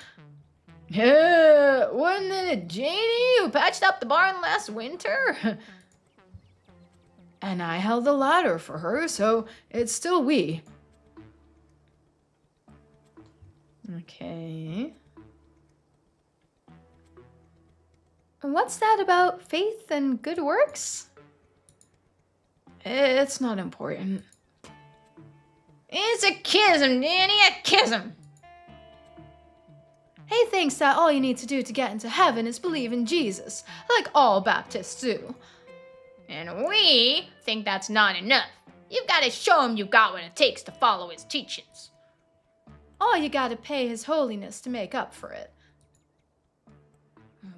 Yeah, wasn't it Janie who patched up the barn last winter? And I held the ladder for her, so it's still we. Okay. What's that about faith and good works? It's not important. It's a schism, Danny, a schism. He thinks that all you need to do to get into heaven is believe in Jesus, like all Baptists do. And we think that's not enough. You've got to show him you got what it takes to follow his teachings. All you gotta pay His Holiness to make up for it.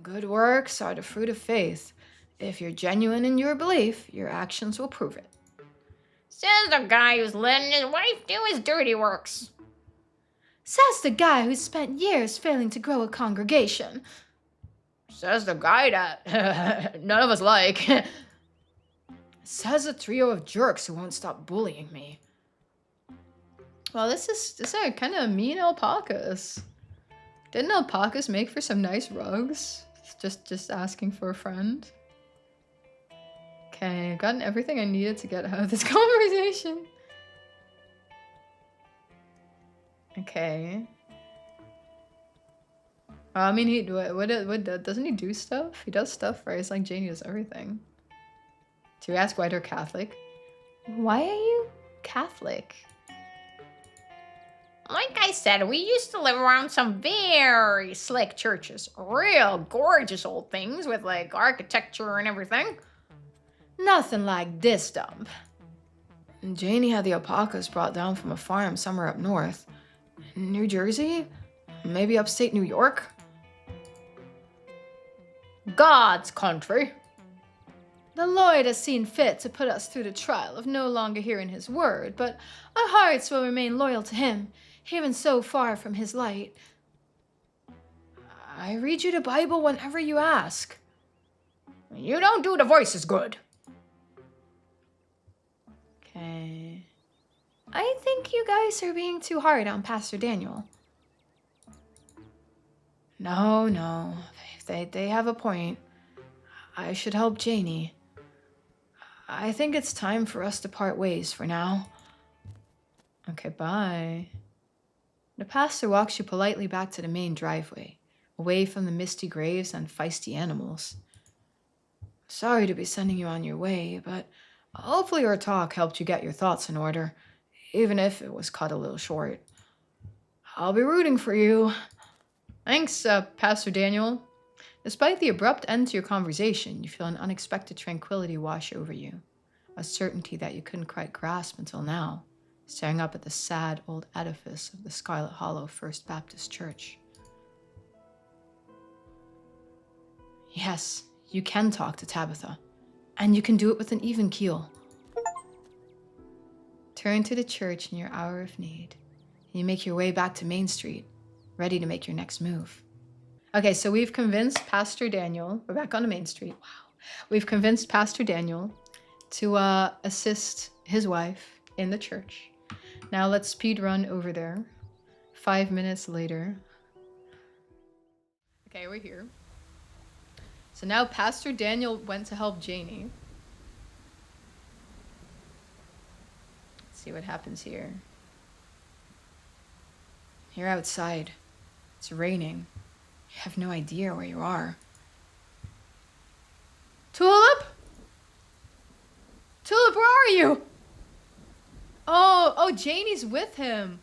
Good works are the fruit of faith. If you're genuine in your belief, your actions will prove it. Says the guy who's letting his wife do his dirty works. Says the guy who's spent years failing to grow a congregation. Says the guy that none of us like. Says a trio of jerks who won't stop bullying me. Well, this are kind of mean alpacas. Didn't alpacas make for some nice rugs? Just asking for a friend. Okay, I've gotten everything I needed to get out of this conversation. Okay. I mean, doesn't he do stuff? He does stuff, right? It's like Janie does everything. Do you ask why they're Catholic? Why are you Catholic? Like I said, we used to live around some very slick churches. Real gorgeous old things with like architecture and everything. Nothing like this dump. Janie had the alpacas brought down from a farm somewhere up north. New Jersey? Maybe upstate New York? God's country. The Lord has seen fit to put us through the trial of no longer hearing His word, but our hearts will remain loyal to Him, even so far from His light. I read you the Bible whenever you ask. You don't do the voices good. Okay. I think you guys are being too hard on Pastor Daniel. No. They have a point. I should help Janie. I think it's time for us to part ways for now. Okay, bye. The pastor walks you politely back to the main driveway, away from the misty graves and feisty animals. Sorry to be sending you on your way, but hopefully our talk helped you get your thoughts in order, even if it was cut a little short. I'll be rooting for you. Thanks, Pastor Daniel. Despite the abrupt end to your conversation, you feel an unexpected tranquility wash over you, a certainty that you couldn't quite grasp until now, staring up at the sad old edifice of the Scarlet Hollow First Baptist Church. Yes, you can talk to Tabitha, and you can do it with an even keel. Turn to the church in your hour of need, and you make your way back to Main Street, ready to make your next move. Okay, so we've convinced Pastor Daniel, we're back on the Main Street, wow. We've convinced Pastor Daniel to assist his wife in the church. Now let's speed run over there. 5 minutes later. Okay, we're here. So now Pastor Daniel went to help Janie. Let's see what happens here. You're outside. It's raining. You have no idea where you are. Tulip? Tulip, where are you? Oh, Janie's with him.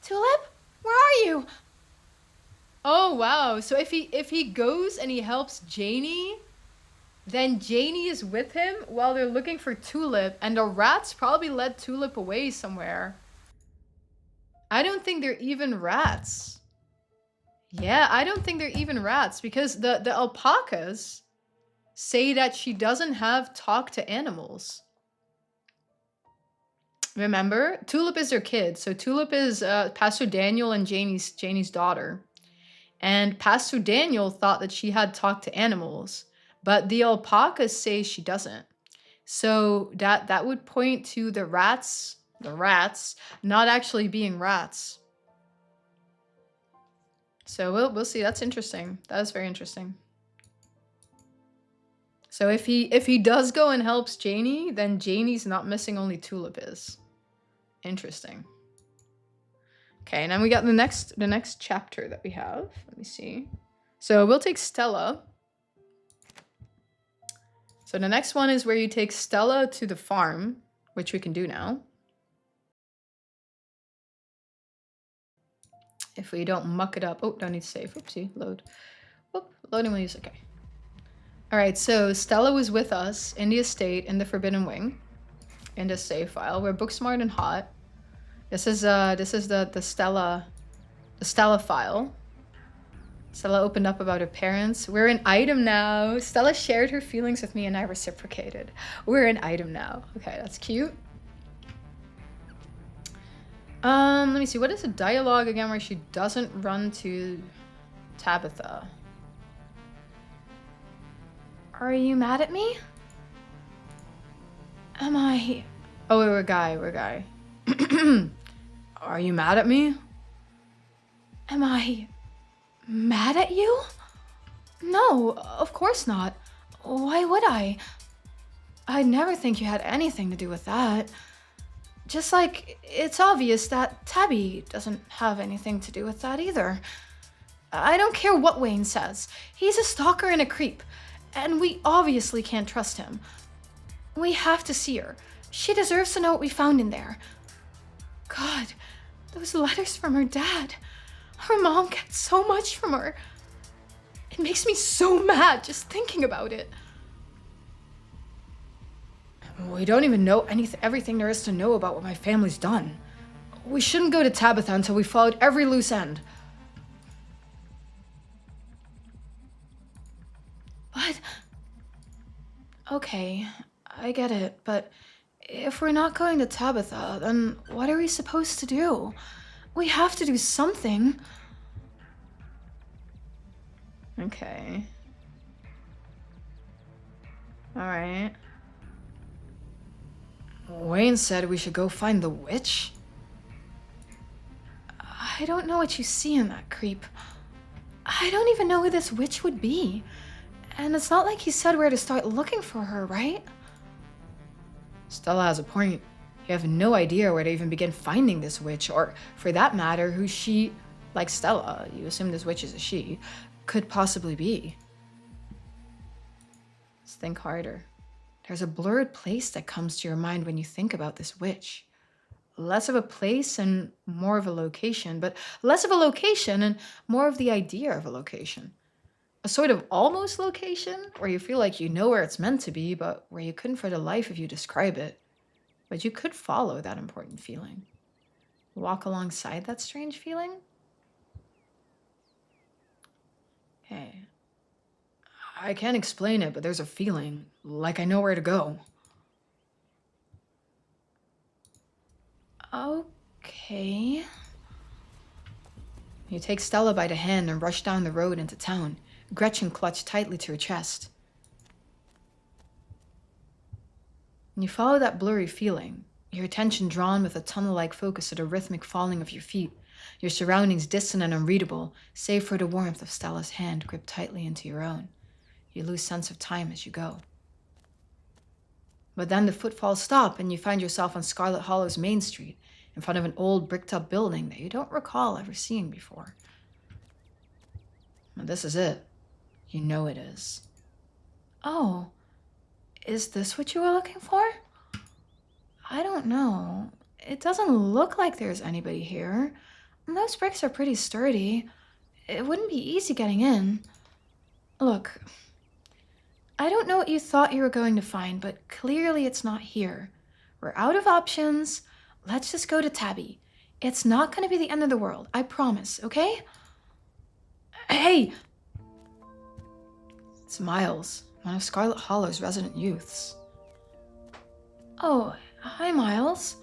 Tulip, where are you? Oh, wow. So if he goes and he helps Janie, then Janie is with him while they're looking for Tulip, and the rats probably led Tulip away somewhere. I don't think they're even rats. Yeah, I don't think they're even rats because the alpacas say that she doesn't have talk to animals. Remember? Tulip is their kid. So Tulip is Pastor Daniel and Janie's daughter. And Pastor Daniel thought that she had talked to animals, but the alpacas say she doesn't. So that would point to the rats not actually being rats. So we'll see. That's interesting. That is very interesting. So if he does go and helps Janie, then Janie's not missing, only Tulip is. Interesting. Okay, and then we got the next chapter that we have. Let me see. So we'll take Stella. So the next one is where you take Stella to the farm, which we can do now. If we don't muck it up. Oh, don't need to save. Oopsie, load. Oop, loading will use, okay. All right, so Stella was with us in the estate in the Forbidden Wing, in the save file. We're book smart and hot. This is the Stella file. Stella opened up about her parents. We're an item now. Stella shared her feelings with me and I reciprocated. We're an item now. Okay, that's cute. Let me see. What is the dialogue again where she doesn't run to Tabitha? Are you mad at me? Am I... Oh, we're a guy. Are you mad at me? Am I mad at you? No, of course not. Why would I? I'd never think you had anything to do with that. Just like it's obvious that Tabby doesn't have anything to do with that either. I don't care what Wayne says. He's a stalker and a creep, and we obviously can't trust him. We have to see her. She deserves to know what we found in there. God, those letters from her dad. Her mom gets so much from her. It makes me so mad just thinking about it. We don't even know everything there is to know about what my family's done. We shouldn't go to Tabitha until we followed every loose end. But... Okay, I get it, but if we're not going to Tabitha, then what are we supposed to do? We have to do something. Okay. Alright. Wayne said we should go find the witch? I don't know what you see in that creep. I don't even know who this witch would be. And it's not like he said where to start looking for her, right? Stella has a point. You have no idea where to even begin finding this witch, or for that matter, who she, like Stella, you assume this witch is a she, could possibly be. Let's think harder. There's a blurred place that comes to your mind when you think about this witch. Less of a place and more of a location, but less of a location and more of the idea of a location. A sort of almost location where you feel like you know where it's meant to be, but where you couldn't for the life of you describe it. But you could follow that important feeling. Walk alongside that strange feeling. Okay. I can't explain it, but there's a feeling, like I know where to go. Okay. You take Stella by the hand and rush down the road into town, Gretchen clutched tightly to her chest. And you follow that blurry feeling, your attention drawn with a tunnel-like focus to the rhythmic falling of your feet, your surroundings distant and unreadable, save for the warmth of Stella's hand gripped tightly into your own. You lose sense of time as you go. But then the footfalls stop and you find yourself on Scarlet Hollow's main street, in front of an old bricked-up building that you don't recall ever seeing before. And this is it. You know it is. Oh, is this what you were looking for? I don't know. It doesn't look like there's anybody here. Those bricks are pretty sturdy. It wouldn't be easy getting in. Look, I don't know what you thought you were going to find, but clearly it's not here. We're out of options. Let's just go to Tabby. It's not going to be the end of the world, I promise, okay? Hey! It's Miles, one of Scarlet Hollow's resident youths. Oh, hi, Miles.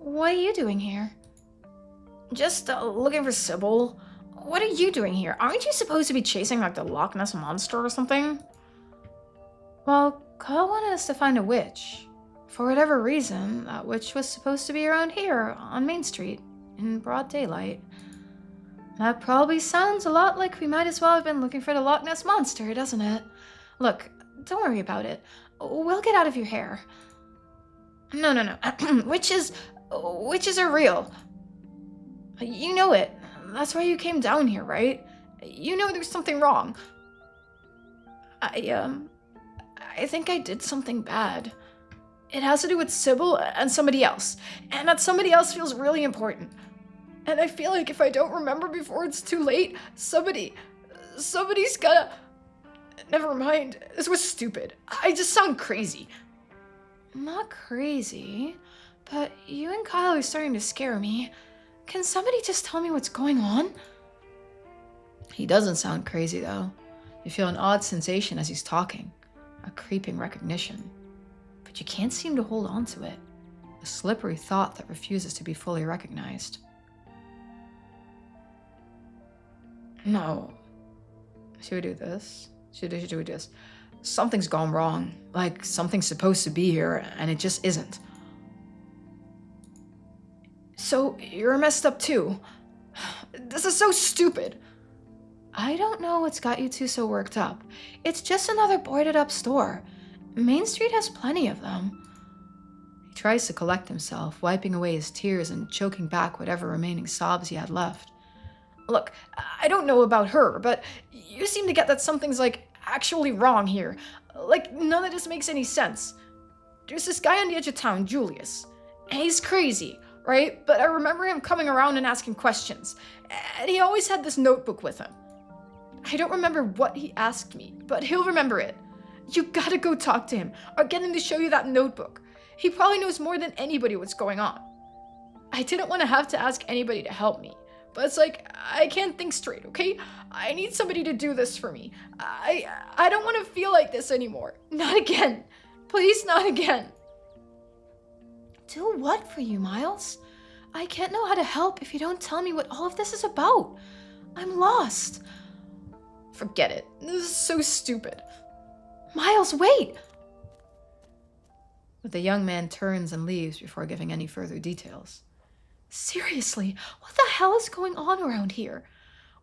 What are you doing here? Just looking for Sybil. What are you doing here? Aren't you supposed to be chasing like the Loch Ness Monster or something? Well, Kyle wanted us to find a witch. For whatever reason, that witch was supposed to be around here on Main Street in broad daylight. That probably sounds a lot like we might as well have been looking for the Loch Ness Monster, doesn't it? Look, don't worry about it. We'll get out of your hair. No. Witches are real. You know it. That's why you came down here, right? You know there's something wrong. I think I did something bad. It has to do with Sybil and somebody else. And that somebody else feels really important. And I feel like if I don't remember before it's too late, somebody's gotta... Never mind. This was stupid. I just sound crazy. Not crazy, but you and Kyle are starting to scare me. Can somebody just tell me what's going on? He doesn't sound crazy, though. You feel an odd sensation as he's talking. A creeping recognition. But you can't seem to hold on to it. A slippery thought that refuses to be fully recognized. No. Should we do this? Should we do this? Something's gone wrong. Like, something's supposed to be here, and it just isn't. So, you're messed up too. This is so stupid. I don't know what's got you two so worked up. It's just another boarded up store. Main Street has plenty of them. He tries to collect himself, wiping away his tears and choking back whatever remaining sobs he had left. Look, I don't know about her, but you seem to get that something's like actually wrong here. Like none of this makes any sense. There's this guy on the edge of town, Julius. And he's crazy, right? But I remember him coming around and asking questions. And he always had this notebook with him. I don't remember what he asked me, but he'll remember it. You gotta go talk to him, or get him to show you that notebook. He probably knows more than anybody what's going on. I didn't want to have to ask anybody to help me, but it's like, I can't think straight, okay? I need somebody to do this for me. I don't want to feel like this anymore. Not again. Please, not again. Do what for you, Miles? I can't know how to help if you don't tell me what all of this is about. I'm lost. Forget it. This is so stupid. Miles, wait! But the young man turns and leaves before giving any further details. Seriously, what the hell is going on around here?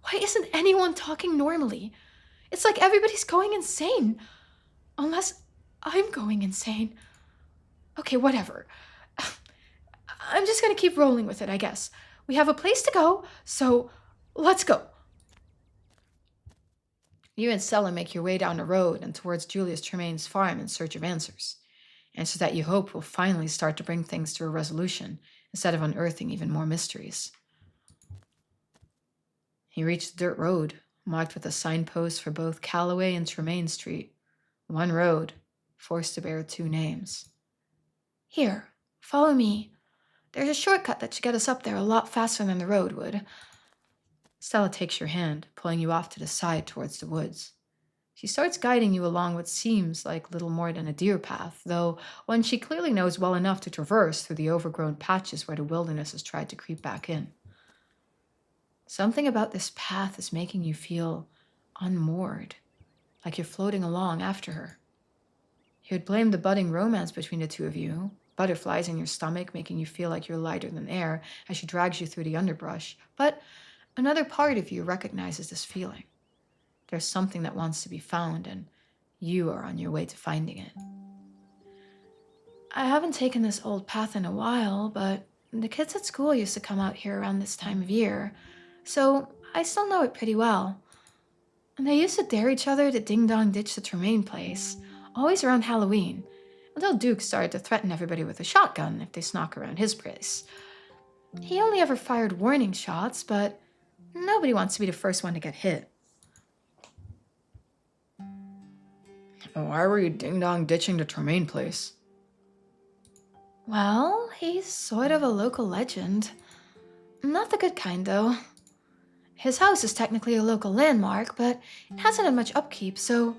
Why isn't anyone talking normally? It's like everybody's going insane. Unless I'm going insane. Okay, whatever. I'm just gonna keep rolling with it, I guess. We have a place to go, so let's go. You and Stella make your way down the road and towards Julius Tremaine's farm in search of answers. Answers that you hope will finally start to bring things to a resolution instead of unearthing even more mysteries. He reached the dirt road, marked with a signpost for both Calloway and Tremaine Street. One road, forced to bear two names. Here, follow me. There's a shortcut that should get us up there a lot faster than the road would. Stella takes your hand, pulling you off to the side towards the woods. She starts guiding you along what seems like little more than a deer path, though one she clearly knows well enough to traverse through the overgrown patches where the wilderness has tried to creep back in. Something about this path is making you feel unmoored, like you're floating along after her. You would blame the budding romance between the two of you, butterflies in your stomach making you feel like you're lighter than air as she drags you through the underbrush, but another part of you recognizes this feeling. There's something that wants to be found, and you are on your way to finding it. I haven't taken this old path in a while, but the kids at school used to come out here around this time of year, so I still know it pretty well. And they used to dare each other to ding-dong ditch the Tremaine place, always around Halloween, until Duke started to threaten everybody with a shotgun if they snuck around his place. He only ever fired warning shots, but nobody wants to be the first one to get hit. Why were you ding-dong ditching the Tremaine place? Well, he's sort of a local legend. Not the good kind, though. His house is technically a local landmark, but it hasn't had much upkeep, so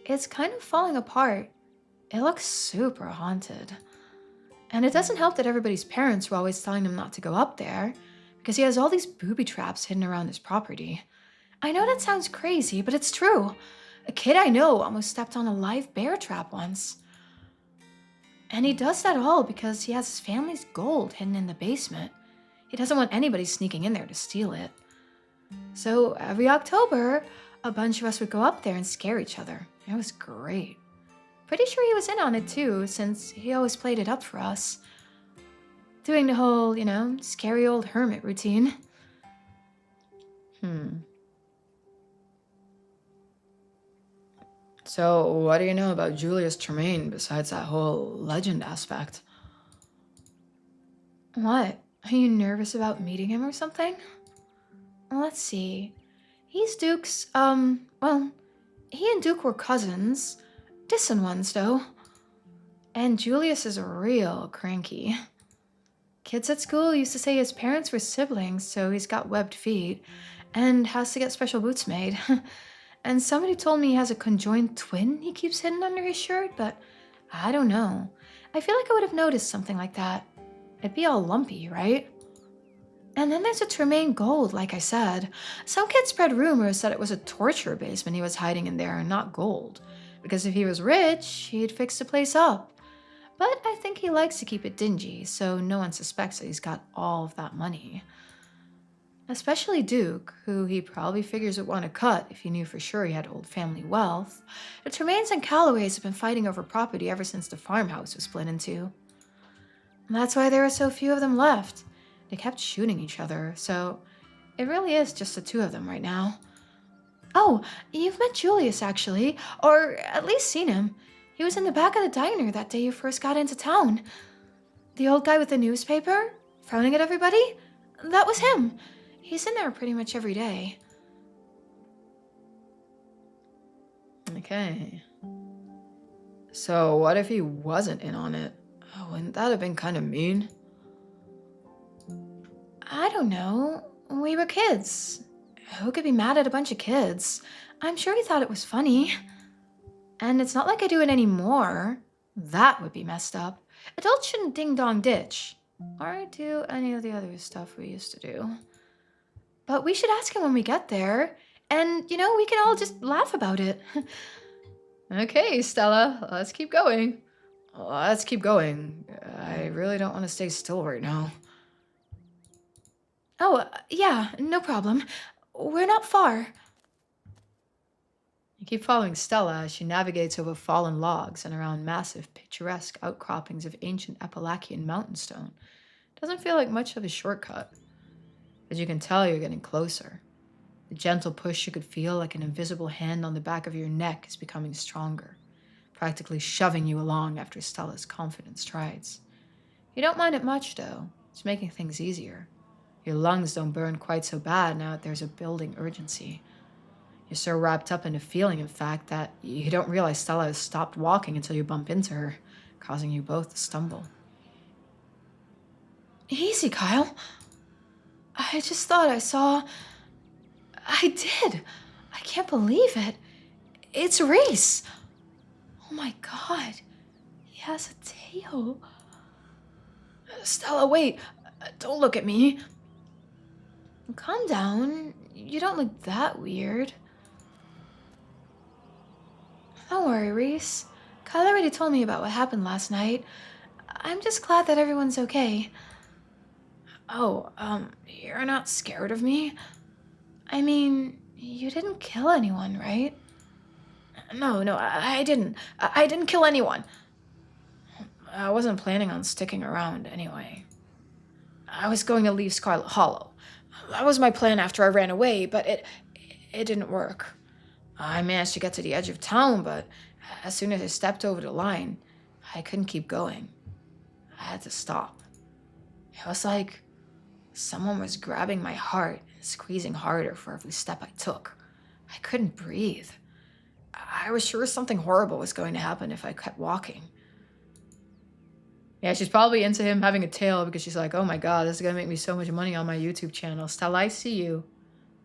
it's kind of falling apart. It looks super haunted. And it doesn't help that everybody's parents were always telling him not to go up there, because he has all these booby traps hidden around his property. I know that sounds crazy, but it's true. A kid I know almost stepped on a live bear trap once. And he does that all because he has his family's gold hidden in the basement. He doesn't want anybody sneaking in there to steal it. So every October, a bunch of us would go up there and scare each other. It was great. Pretty sure he was in on it too, since he always played it up for us. Doing the whole, scary old hermit routine. So, what do you know about Julius Tremaine besides that whole legend aspect? What? Are you nervous about meeting him or something? Let's see. He's Duke's, he and Duke were cousins. Distant ones, though. And Julius is real cranky. Kids at school used to say his parents were siblings, so he's got webbed feet and has to get special boots made. And somebody told me he has a conjoined twin he keeps hidden under his shirt, but I don't know. I feel like I would have noticed something like that. It'd be all lumpy, right? And then there's a Tremaine gold, like I said. Some kids spread rumors that it was a torture basement he was hiding in there and not gold. Because if he was rich, he'd fix the place up. But I think he likes to keep it dingy, so no one suspects that he's got all of that money. Especially Duke, who he probably figures would want to cut if he knew for sure he had old family wealth. The Tremaines and Callaways have been fighting over property ever since the farmhouse was split in two. And that's why there are so few of them left. They kept shooting each other, so it really is just the two of them right now. Oh, you've met Julius, actually, or at least seen him. He was in the back of the diner that day you first got into town. The old guy with the newspaper, frowning at everybody? That was him. He's in there pretty much every day. Okay. So what if he wasn't in on it? Wouldn't that have been kind of mean? I don't know. We were kids. Who could be mad at a bunch of kids? I'm sure he thought it was funny. And it's not like I do it anymore. That would be messed up. Adults shouldn't ding-dong ditch. Or do any of the other stuff we used to do. But we should ask him when we get there. And, we can all just laugh about it. Okay, Stella, let's keep going. Let's keep going. I really don't want to stay still right now. Oh, yeah, no problem. We're not far. You keep following Stella as she navigates over fallen logs and around massive, picturesque outcroppings of ancient Appalachian mountainstone. Doesn't feel like much of a shortcut. As you can tell, you're getting closer. The gentle push you could feel like an invisible hand on the back of your neck is becoming stronger, practically shoving you along after Stella's confident strides. You don't mind it much, though. It's making things easier. Your lungs don't burn quite so bad now that there's a building urgency. You're so wrapped up in the feeling, in fact, that you don't realize Stella has stopped walking until you bump into her, causing you both to stumble. Easy, Kyle. I just thought I saw... I did. I can't believe it. It's Reese. Oh my god. He has a tail. Stella, wait. Don't look at me. Calm down. You don't look that weird. Don't worry, Reese. Kyle already told me about what happened last night. I'm just glad that everyone's okay. Oh, you're not scared of me? I mean, you didn't kill anyone, right? No, I didn't. I didn't kill anyone. I wasn't planning on sticking around anyway. I was going to leave Scarlet Hollow. That was my plan after I ran away, but it didn't work. I managed to get to the edge of town, but as soon as I stepped over the line, I couldn't keep going. I had to stop. It was like someone was grabbing my heart and squeezing harder for every step I took. I couldn't breathe. I was sure something horrible was going to happen if I kept walking. Yeah, she's probably into him having a tail because she's like, oh my god, this is going to make me so much money on my YouTube channel. Stella, I see you.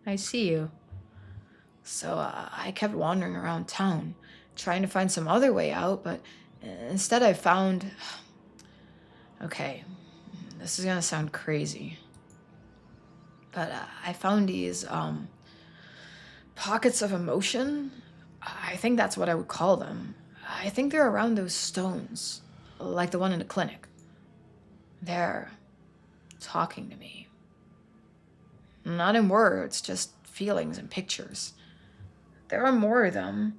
I see you. So I kept wandering around town, trying to find some other way out, but instead I found Okay, this is gonna sound crazy, but I found these pockets of emotion. I think that's what I would call them. I think they're around those stones, like the one in the clinic. They're talking to me. Not in words, just feelings and pictures. There are more of them.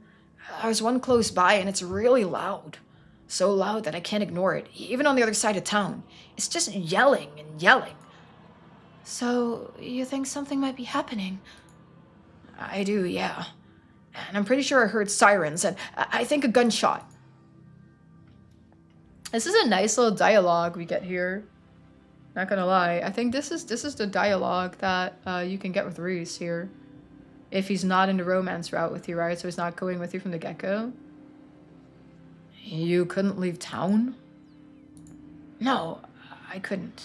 There's one close by and it's really loud. So loud that I can't ignore it, even on the other side of town. It's just yelling and yelling. So, you think something might be happening? I do, yeah. And I'm pretty sure I heard sirens and I think a gunshot. This is a nice little dialogue we get here. Not gonna lie. I think this is the dialogue that you can get with Reese here. If he's not in the romance route with you, right? So he's not going with you from the get-go. You couldn't leave town? No, I couldn't.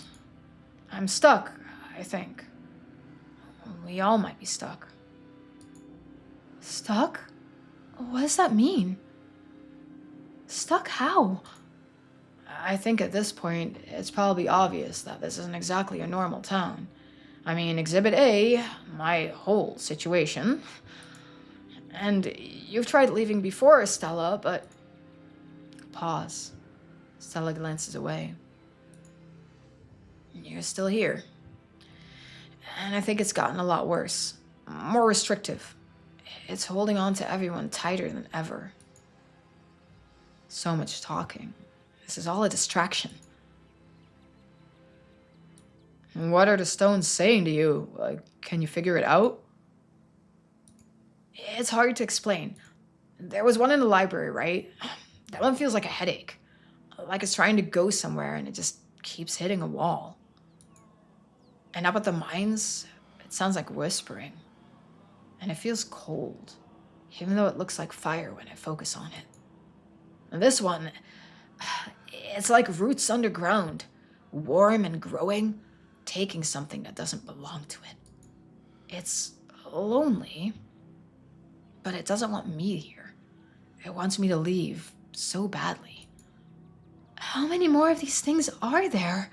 I'm stuck, I think. We all might be stuck. Stuck? What does that mean? Stuck how? I think at this point, it's probably obvious that this isn't exactly a normal town. I mean, Exhibit A, my whole situation. And you've tried leaving before, Stella, but... Pause. Stella glances away. You're still here. And I think it's gotten a lot worse. More restrictive. It's holding on to everyone tighter than ever. So much talking. This is all a distraction. What are the stones saying to you? Can you figure it out? It's hard to explain. There was one in the library, right? That one feels like a headache. Like it's trying to go somewhere and it just keeps hitting a wall. And up at the mines, it sounds like whispering. And it feels cold, even though it looks like fire when I focus on it. And this one, it's like roots underground, warm and growing, taking something that doesn't belong to it. It's lonely, but it doesn't want me here. It wants me to leave so badly. How many more of these things are there?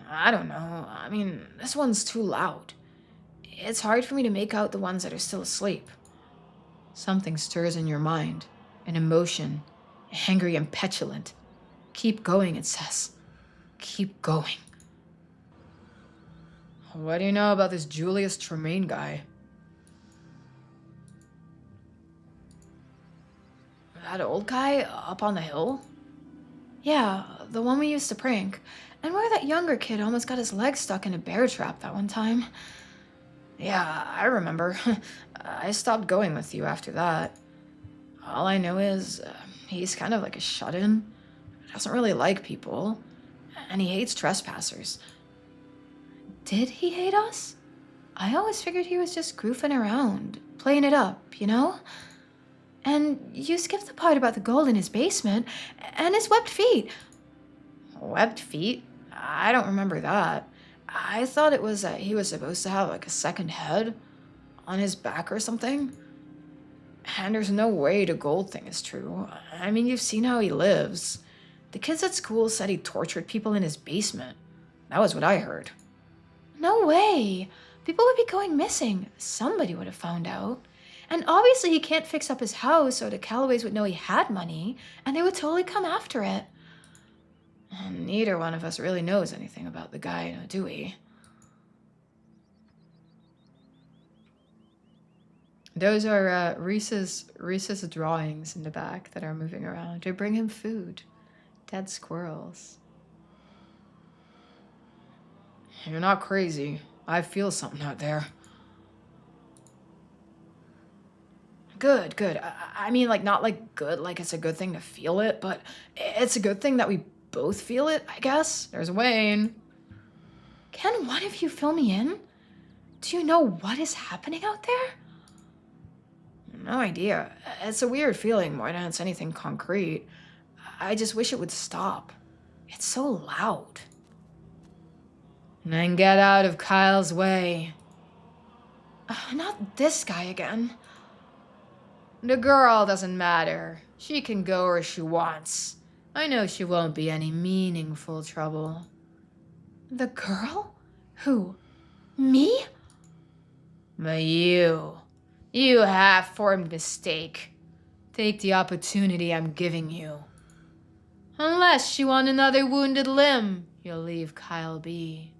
I don't know. I mean, this one's too loud. It's hard for me to make out the ones that are still asleep. Something stirs in your mind, an emotion, angry and petulant. Keep going, it says. Keep going. What do you know about this Julius Tremaine guy? That old guy up on the hill? Yeah, the one we used to prank. And where that younger kid almost got his leg stuck in a bear trap that one time. Yeah, I remember. I stopped going with you after that. All I know is he's kind of like a shut-in. Doesn't really like people. And he hates trespassers. Did he hate us? I always figured he was just goofing around, playing it up, you know? And you skipped the part about the gold in his basement and his webbed feet. Webbed feet? I don't remember that. I thought it was that he was supposed to have like a second head on his back or something. And there's no way the gold thing is true. I mean, you've seen how he lives. The kids at school said he tortured people in his basement. That was what I heard. No way. People would be going missing. Somebody would have found out. And obviously he can't fix up his house so the Callaways would know he had money, and they would totally come after it. And neither one of us really knows anything about the guy, do we? Those are Reese's drawings in the back that are moving around. They bring him food. Dead squirrels. You're not crazy. I feel something out there. Good, good. I mean, like, not like good, like it's a good thing to feel it, but it's a good thing that we both feel it, I guess. There's Wayne. Can one of you fill me in? Do you know what is happening out there? No idea. It's a weird feeling more than it's anything concrete. I just wish it would stop. It's so loud. And then get out of Kyle's way. Not this guy again. The girl doesn't matter. She can go where she wants. I know she won't be any meaningful trouble. The girl? Who? Me? But you have formed a mistake. Take the opportunity I'm giving you. Unless you want another wounded limb, you'll leave Kyle be.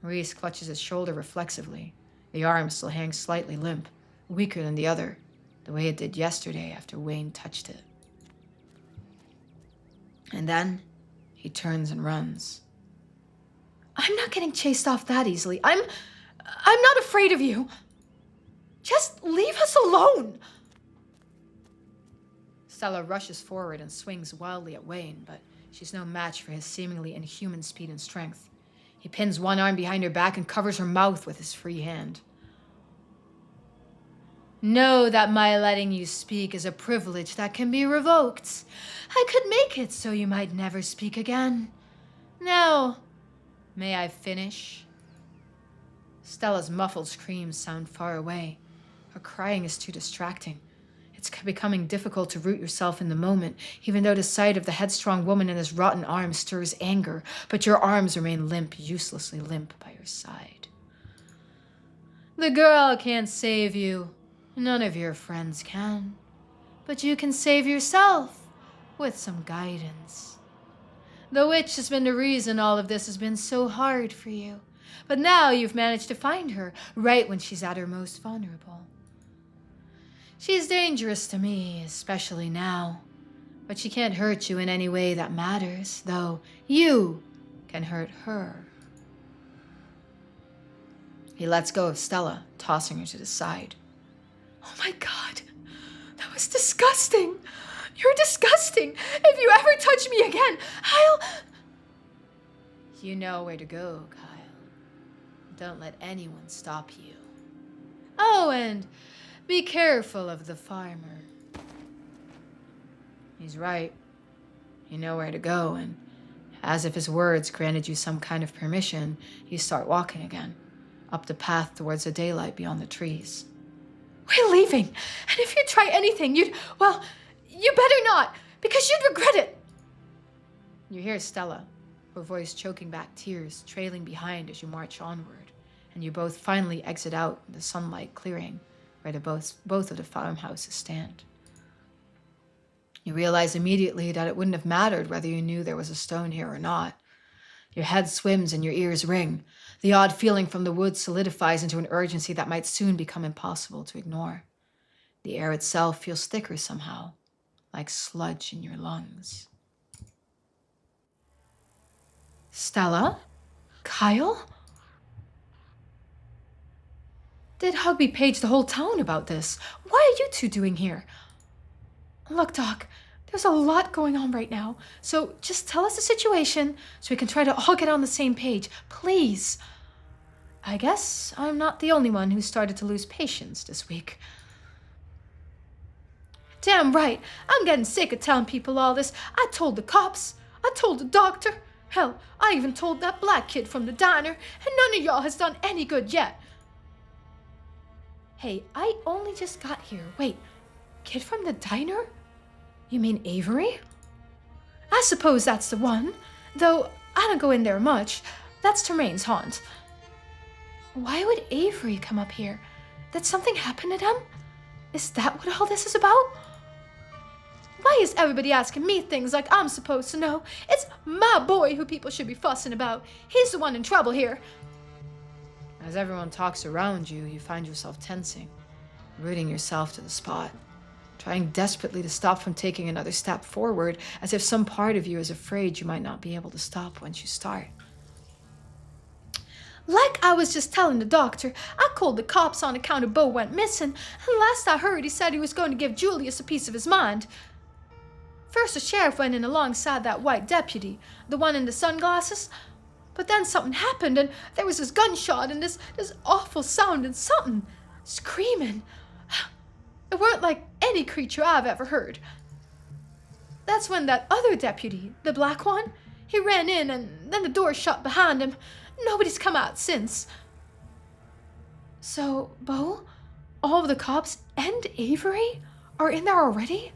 Reese clutches his shoulder reflexively. The arm still hangs slightly limp, weaker than the other, the way it did yesterday after Wayne touched it. And then he turns and runs. I'm not getting chased off that easily. I'm not afraid of you. Just leave us alone. Stella rushes forward and swings wildly at Wayne, but she's no match for his seemingly inhuman speed and strength. He pins one arm behind her back and covers her mouth with his free hand. Know that my letting you speak is a privilege that can be revoked. I could make it so you might never speak again. Now, may I finish? Stella's muffled screams sound far away. Her crying is too distracting. It's becoming difficult to root yourself in the moment, even though the sight of the headstrong woman in his rotten arms stirs anger, but your arms remain limp, uselessly limp by your side. The girl can't save you. None of your friends can. But you can save yourself with some guidance. The witch has been the reason all of this has been so hard for you. But now you've managed to find her right when she's at her most vulnerable. She's dangerous to me, especially now. But she can't hurt you in any way that matters, though you can hurt her. He lets go of Stella, tossing her to the side. Oh my God, that was disgusting. You're disgusting. If you ever touch me again, I'll... You know where to go, Kyle. Don't let anyone stop you. Oh, and be careful of the farmer. He's right. You know where to go, and as if his words granted you some kind of permission, you start walking again, up the path towards the daylight beyond the trees. We're leaving, and if you try anything, you better not, because you'd regret it. You hear Stella, her voice choking back tears, trailing behind as you march onward, and you both finally exit out in the sunlight clearing where both of the farmhouses stand. You realize immediately that it wouldn't have mattered whether you knew there was a stone here or not. Your head swims and your ears ring. The odd feeling from the woods solidifies into an urgency that might soon become impossible to ignore. The air itself feels thicker somehow, like sludge in your lungs. Stella? Kyle? Did Hugby page the whole town about this? What are you two doing here? Look, Doc, there's a lot going on right now, so just tell us the situation so we can try to all get on the same page, please. I guess I'm not the only one who started to lose patience this week. Damn right, I'm getting sick of telling people all this. I told the cops, I told the doctor, hell, I even told that black kid from the diner, and none of y'all has done any good yet. Hey, I only just got here. Wait, kid from the diner? You mean Avery? I suppose that's the one, though I don't go in there much. That's Tremaine's haunt. Why would Avery come up here? Did something happen to them? Is that what all this is about? Why is everybody asking me things like I'm supposed to know? It's my boy who people should be fussing about. He's the one in trouble here. As everyone talks around you, you find yourself tensing, rooting yourself to the spot, trying desperately to stop from taking another step forward, as if some part of you is afraid you might not be able to stop once you start. Like I was just telling the doctor, I called the cops on account of Bo went missing, and last I heard he said he was going to give Julius a piece of his mind. First the sheriff went in alongside that white deputy, the one in the sunglasses, but then something happened and there was this gunshot and this awful sound and something screaming. It weren't like any creature I've ever heard. That's when that other deputy, the black one, he ran in and then the door shut behind him. Nobody's come out since. So, Bo, all of the cops and Avery are in there already?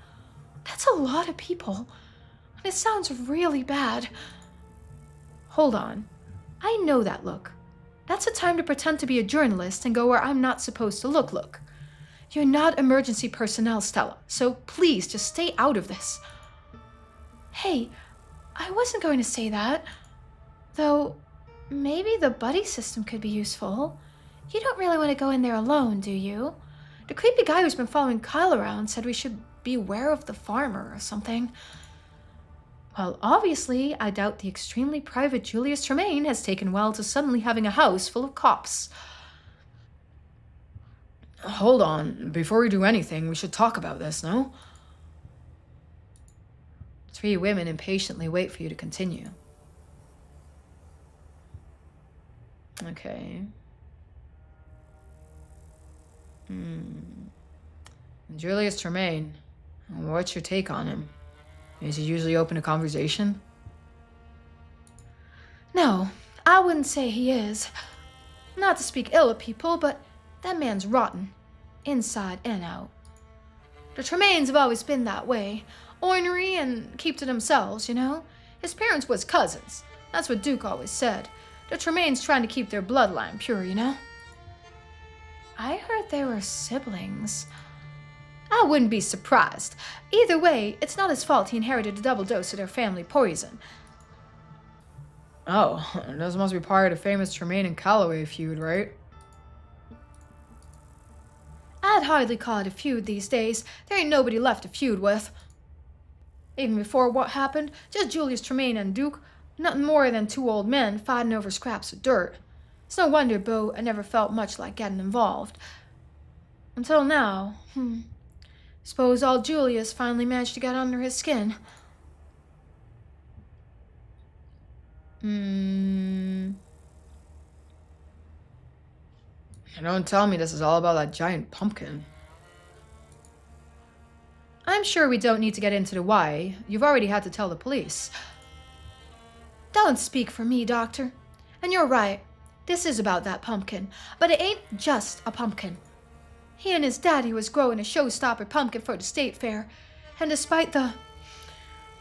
That's a lot of people. It sounds really bad. Hold on. I know that look. That's a time to pretend to be a journalist and go where I'm not supposed to look. You're not emergency personnel, Stella, so please just stay out of this. Hey, I wasn't going to say that. Though, maybe the buddy system could be useful. You don't really want to go in there alone, do you? The creepy guy who's been following Kyle around said we should beware of the farmer or something. Well, obviously, I doubt the extremely private Julius Tremaine has taken well to suddenly having a house full of cops. Hold on. Before we do anything, we should talk about this, no? 3 women impatiently wait for you to continue. Okay. Julius Tremaine, what's your take on him? Is he usually open to conversation? No, I wouldn't say he is. Not to speak ill of people, but that man's rotten, inside and out. The Tremaines have always been that way, ornery and keep to themselves, you know? His parents was cousins. That's what Duke always said. The Tremaines trying to keep their bloodline pure, you know? I heard they were siblings. I wouldn't be surprised. Either way, it's not his fault he inherited a double dose of their family poison. Oh, this must be part of the famous Tremaine and Calloway feud, right? I'd hardly call it a feud these days. There ain't nobody left to feud with. Even before what happened, just Julius Tremaine and Duke, nothing more than 2 old men fighting over scraps of dirt. It's no wonder Beau never felt much like getting involved. Until now, Suppose old Julius finally managed to get under his skin. Don't tell me this is all about that giant pumpkin. I'm sure we don't need to get into the why. You've already had to tell the police. Don't speak for me, Doctor. And you're right. This is about that pumpkin. But it ain't just a pumpkin. He and his daddy was growing a showstopper pumpkin for the state fair. And despite the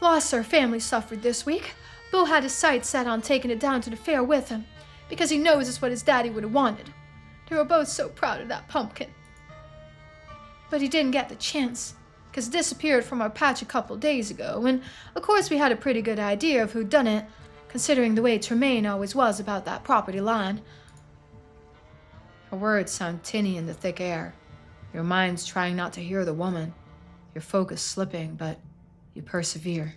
loss our family suffered this week, Beau had his sights set on taking it down to the fair with him. Because he knows it's what his daddy would have wanted. They were both so proud of that pumpkin. But he didn't get the chance. Because it disappeared from our patch a couple days ago. And of course we had a pretty good idea of who'd done it. Considering the way Tremaine always was about that property line. Her words sound tinny in the thick air. Your mind's trying not to hear the woman. Your focus slipping, but you persevere.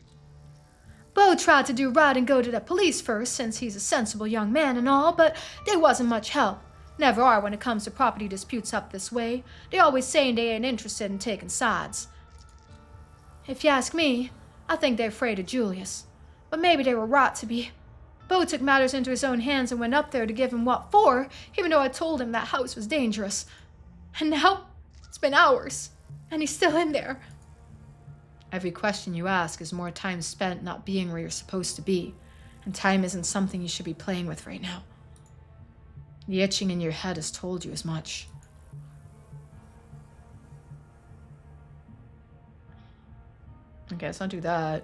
Beau tried to do right and go to the police first, since he's a sensible young man and all, but they wasn't much help. Never are when it comes to property disputes up this way. They always saying they ain't interested in taking sides. If you ask me, I think they're afraid of Julius. But maybe they were right to be. Beau took matters into his own hands and went up there to give him what for, even though I told him that house was dangerous. And now, it's been hours, and he's still in there. Every question you ask is more time spent not being where you're supposed to be, and time isn't something you should be playing with right now. The itching in your head has told you as much. Okay, let's not do that.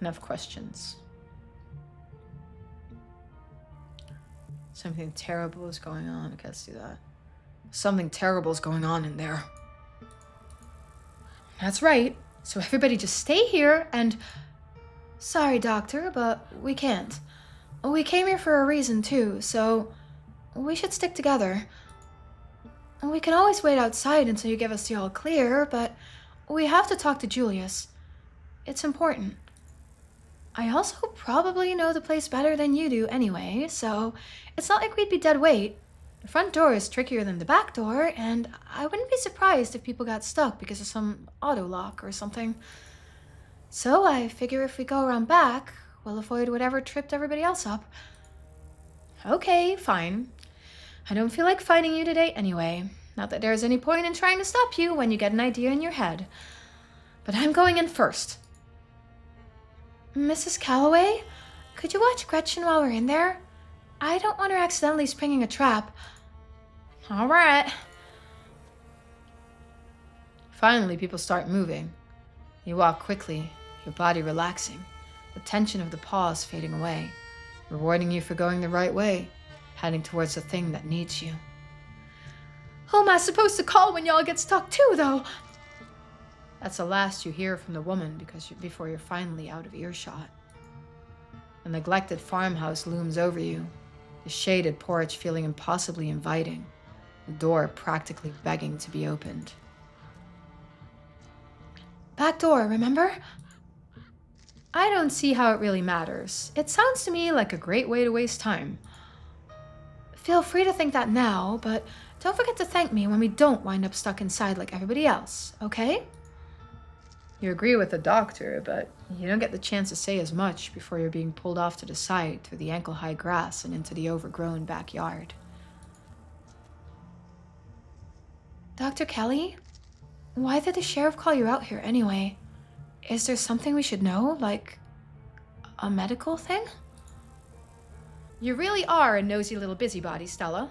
Enough questions. Something terrible is going on. Okay, let's do that. Something terrible is going on in there. That's right. So everybody just stay here and... Sorry, Doctor, but we can't. We came here for a reason, too, so we should stick together. We can always wait outside until you give us the all clear, but we have to talk to Julius. It's important. I also probably know the place better than you do anyway, so it's not like we'd be dead weight. The front door is trickier than the back door, and I wouldn't be surprised if people got stuck because of some auto lock or something. So I figure if we go around back, we'll avoid whatever tripped everybody else up. Okay, fine. I don't feel like fighting you today anyway. Not that there's any point in trying to stop you when you get an idea in your head. But I'm going in first. Mrs. Calloway, could you watch Gretchen while we're in there? I don't want her accidentally springing a trap. All right. Finally, people start moving. You walk quickly, your body relaxing, the tension of the pause fading away, rewarding you for going the right way, heading towards the thing that needs you. Who am I supposed to call when y'all get stuck too, though? That's the last you hear from the woman before you're finally out of earshot. A neglected farmhouse looms over you, the shaded porch feeling impossibly inviting, the door practically begging to be opened. Back door, remember? I don't see how it really matters. It sounds to me like a great way to waste time. Feel free to think that now, but don't forget to thank me when we don't wind up stuck inside like everybody else, okay? You agree with the doctor, but you don't get the chance to say as much before you're being pulled off to the side through the ankle-high grass and into the overgrown backyard. Dr. Kelly? Why did the sheriff call you out here anyway? Is there something we should know, like a medical thing? You really are a nosy little busybody, Stella.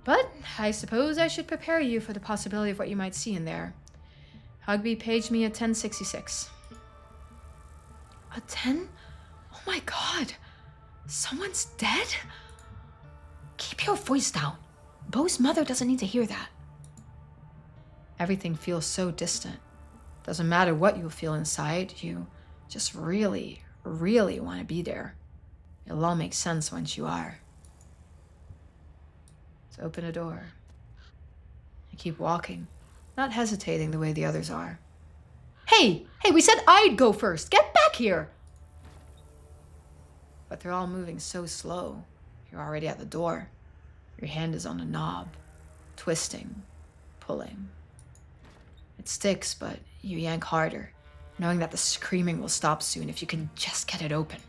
But I suppose I should prepare you for the possibility of what you might see in there. Hugby paged me at 1066. A 10? Oh my god. Someone's dead? Keep your voice down. Bo's mother doesn't need to hear that. Everything feels so distant. Doesn't matter what you feel inside, you just really, really want to be there. It'll all make sense once you are. So open a door. You keep walking, not hesitating the way the others are. Hey, we said I'd go first. Get back here. But they're all moving so slow. You're already at the door. Your hand is on the knob, twisting, pulling. It sticks, but you yank harder, knowing that the screaming will stop soon if you can just get it open.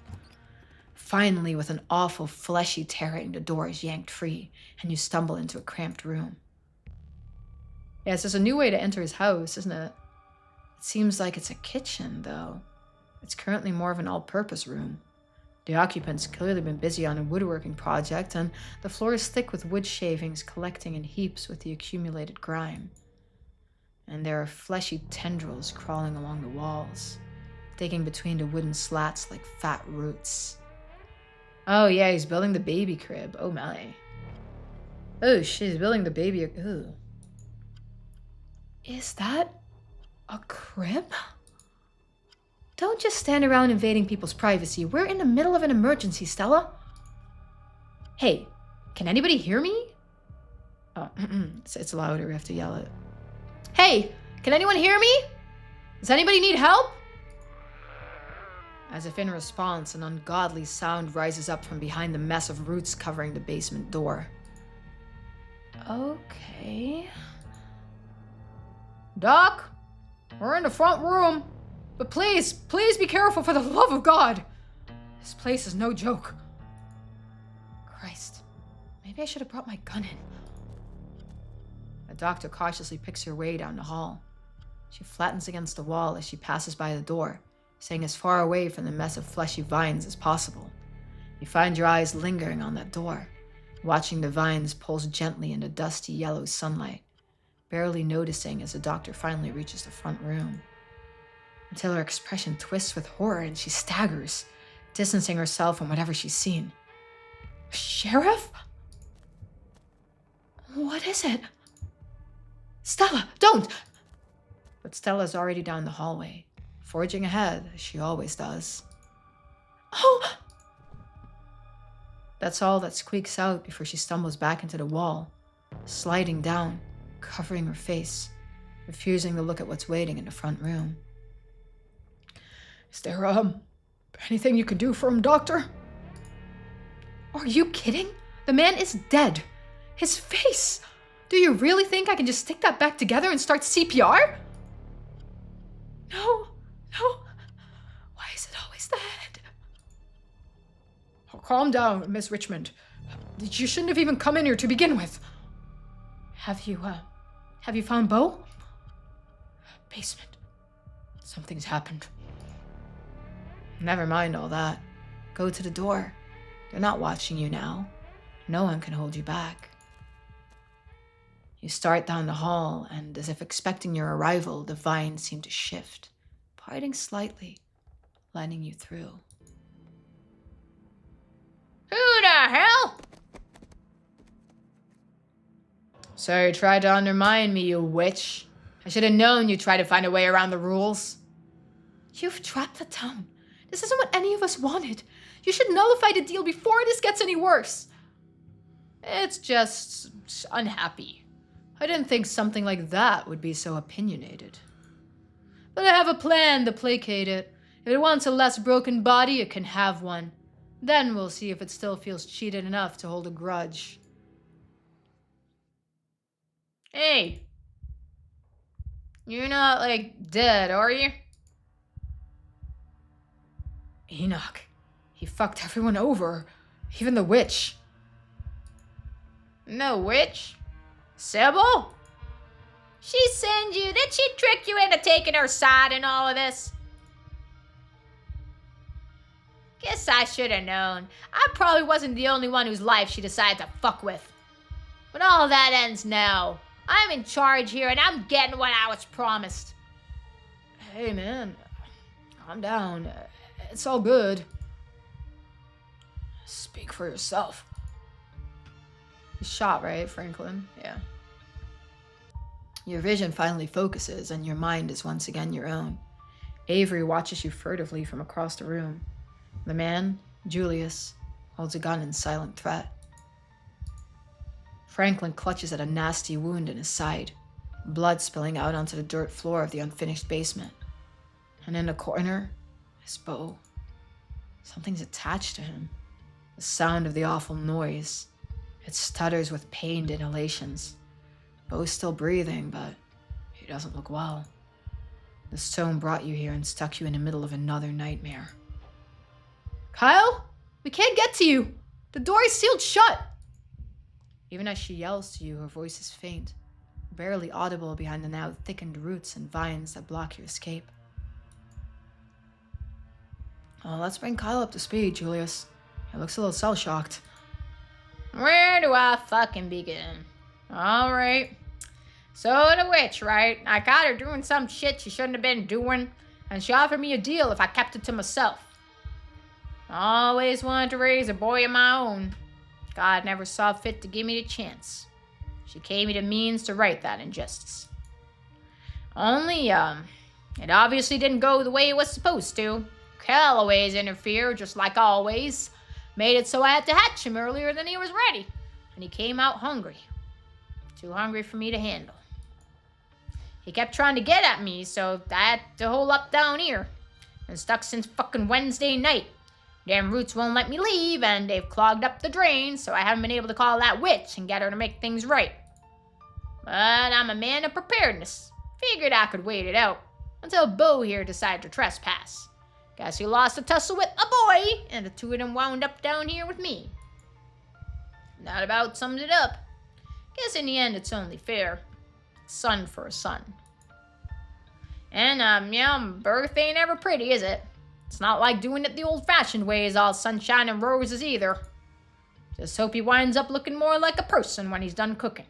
Finally, with an awful, fleshy tearing, the door is yanked free, and you stumble into a cramped room. Yes, there's a new way to enter his house, isn't it? It seems like it's a kitchen, though. It's currently more of an all-purpose room. The occupant's clearly been busy on a woodworking project, and the floor is thick with wood shavings collecting in heaps with the accumulated grime. And there are fleshy tendrils crawling along the walls, digging between the wooden slats like fat roots. Oh yeah, he's building the baby crib. Oh my. Oh shit, he's building the baby. Ooh. Is that a crib? Don't just stand around invading people's privacy. We're in the middle of an emergency, Stella. Hey, can anybody hear me? Oh, it's louder. We have to yell it. Hey, can anyone hear me? Does anybody need help? As if in response, an ungodly sound rises up from behind the mess of roots covering the basement door. Okay. Doc, we're in the front room. But please be careful for the love of God. This place is no joke. Christ, maybe I should have brought my gun in. The doctor cautiously picks her way down the hall. She flattens against the wall as she passes by the door, staying as far away from the mess of fleshy vines as possible. You find your eyes lingering on that door, watching the vines pulse gently in the dusty yellow sunlight, barely noticing as the doctor finally reaches the front room. Until her expression twists with horror and she staggers, distancing herself from whatever she's seen. Sheriff? What is it? Stella, don't! But Stella's already down the hallway, forging ahead as she always does. Oh! That's all that squeaks out before she stumbles back into the wall, sliding down, covering her face, refusing to look at what's waiting in the front room. Is there, anything you can do for him, doctor? Are you kidding? The man is dead. His face! Do you really think I can just stick that back together and start CPR? No. Why is it always the head? Oh, calm down, Miss Richmond. You shouldn't have even come in here to begin with. Have you found Bo? Basement. Something's happened. Never mind all that. Go to the door. They're not watching you now. No one can hold you back. You start down the hall, and as if expecting your arrival, the vines seem to shift, parting slightly, letting you through. Who the hell? So you tried to undermine me, you witch. I should have known you'd try to find a way around the rules. You've trapped the town. This isn't what any of us wanted. You should nullify the deal before this gets any worse. It's just unhappy. I didn't think something like that would be so opinionated. But I have a plan to placate it. If it wants a less broken body, it can have one. Then we'll see if it still feels cheated enough to hold a grudge. Hey. You're not, dead, are you? Enoch. He fucked everyone over. Even the witch. No witch? Sybil? She sent you? Did she trick you into taking her side in all of this? Guess I should have known. I probably wasn't the only one whose life she decided to fuck with. But all that ends now. I'm in charge here and I'm getting what I was promised. Hey, man. Calm down. It's all good. Speak for yourself. You shot, right, Franklin? Yeah. Your vision finally focuses and your mind is once again your own. Avery watches you furtively from across the room. The man, Julius, holds a gun in silent threat. Franklin clutches at a nasty wound in his side, blood spilling out onto the dirt floor of the unfinished basement. And in the corner, his bow. Something's attached to him. The sound of the awful noise. It stutters with pained inhalations. Bo's still breathing, but he doesn't look well. The stone brought you here and stuck you in the middle of another nightmare. Kyle? We can't get to you! The door is sealed shut! Even as she yells to you, her voice is faint, barely audible behind the now thickened roots and vines that block your escape. Let's bring Kyle up to speed, Julius. He looks a little cell-shocked. Where do I fucking begin? Alright. So the witch, right? I got her doing some shit she shouldn't have been doing, and she offered me a deal if I kept it to myself. Always wanted to raise a boy of my own. God never saw fit to give me the chance. She gave me the means to right that injustice. Only, it obviously didn't go the way it was supposed to. Calloway's interfered, just like always. Made it so I had to hatch him earlier than he was ready. And he came out hungry. Too hungry for me to handle. He kept trying to get at me, so I had to hole up down here. Been stuck since fucking Wednesday night. Damn roots won't let me leave, and they've clogged up the drain, so I haven't been able to call that witch and get her to make things right. But I'm a man of preparedness. Figured I could wait it out until Bo here decided to trespass. Guess he lost a tussle with a boy, and the two of them wound up down here with me. That about sums it up. Guess in the end it's only fair. Son for a son. And, birth ain't ever pretty, is it? It's not like doing it the old-fashioned ways, all sunshine and roses either. Just hope he winds up looking more like a person when he's done cooking.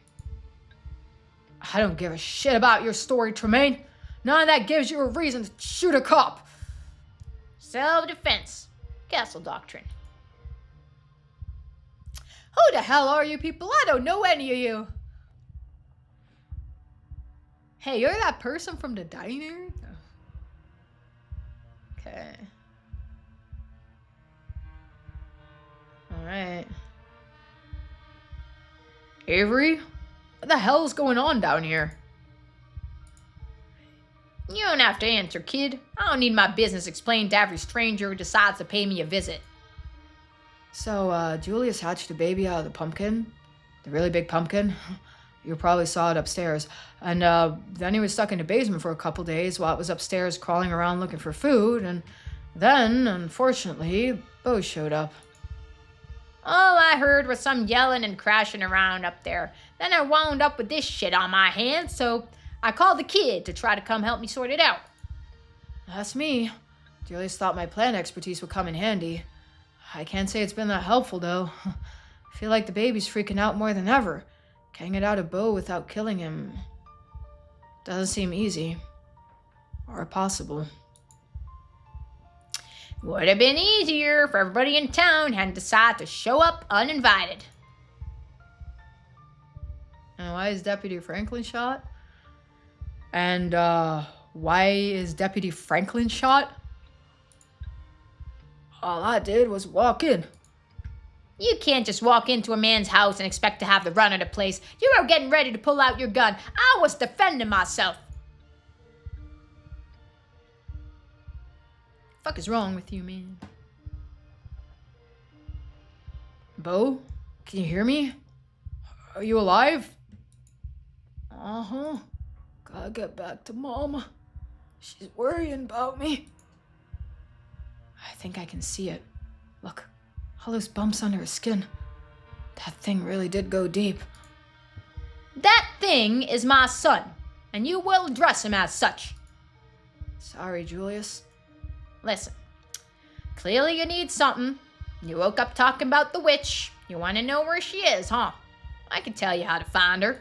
I don't give a shit about your story, Tremaine. None of that gives you a reason to shoot a cop. Self-defense. Castle doctrine. Who the hell are you people? I don't know any of you. Hey, you're that person from the diner? Okay. Alright. Avery? What the hell's going on down here? You don't have to answer, kid. I don't need my business explained to every stranger who decides to pay me a visit. So, Julius hatched a baby out of the pumpkin. The really big pumpkin. You probably saw it upstairs. And, then he was stuck in the basement for a couple days while it was upstairs crawling around looking for food. And then, unfortunately, Bo showed up. All I heard was some yelling and crashing around up there. Then I wound up with this shit on my hands, so I called the kid to try to come help me sort it out. That's me. Julius thought my plant expertise would come in handy. I can't say it's been that helpful, though. I feel like the baby's freaking out more than ever. Getting it out of Bo without killing him doesn't seem easy. Or possible. Would have been easier if everybody in town hadn't decided to show up uninvited. And why is Deputy Franklin shot? And why is Deputy Franklin shot? All I did was walk in. You can't just walk into a man's house and expect to have the run of the place. You were getting ready to pull out your gun. I was defending myself. Fuck is wrong with you, man? Bo, can you hear me? Are you alive? Uh-huh. Gotta get back to Mama. She's worrying about me. I think I can see it. Look, all those bumps under her skin. That thing really did go deep. That thing is my son, and you will address him as such. Sorry, Julius. Listen, clearly you need something. You woke up talking about the witch. You want to know where she is, huh? I can tell you how to find her.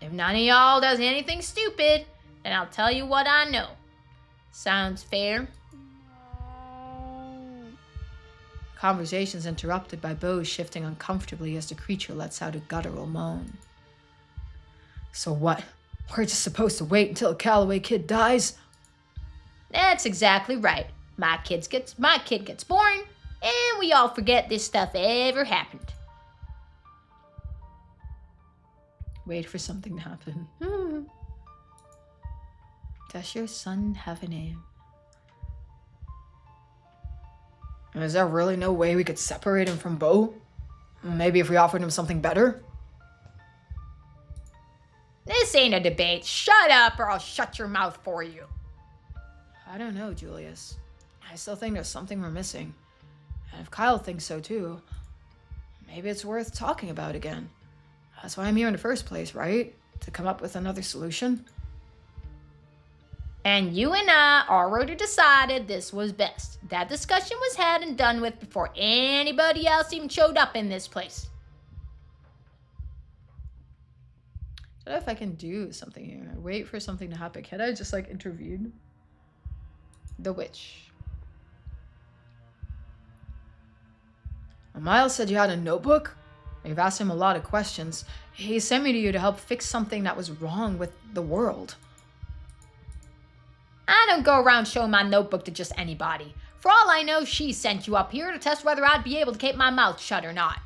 If none of y'all does anything stupid, then I'll tell you what I know. Sounds fair? Conversation's interrupted by Bo shifting uncomfortably as the creature lets out a guttural moan. So what? We're just supposed to wait until a Calloway kid dies? That's exactly right. My kid gets born, and we all forget this stuff ever happened. Wait for something to happen. Does your son have a name? Is there really no way we could separate him from Bo? Maybe if we offered him something better? This ain't a debate. Shut up or I'll shut your mouth for you. I don't know, Julius. I still think there's something we're missing. And if Kyle thinks so too, maybe it's worth talking about again. That's why I'm here in the first place, right? To come up with another solution. And you and I already decided this was best. That discussion was had and done with before anybody else even showed up in this place. What if I can do something here? Wait for something to happen. Can I just intervene? The witch. Miles said you had a notebook? You've asked him a lot of questions. He sent me to you to help fix something that was wrong with the world. I don't go around showing my notebook to just anybody. For all I know, she sent you up here to test whether I'd be able to keep my mouth shut or not.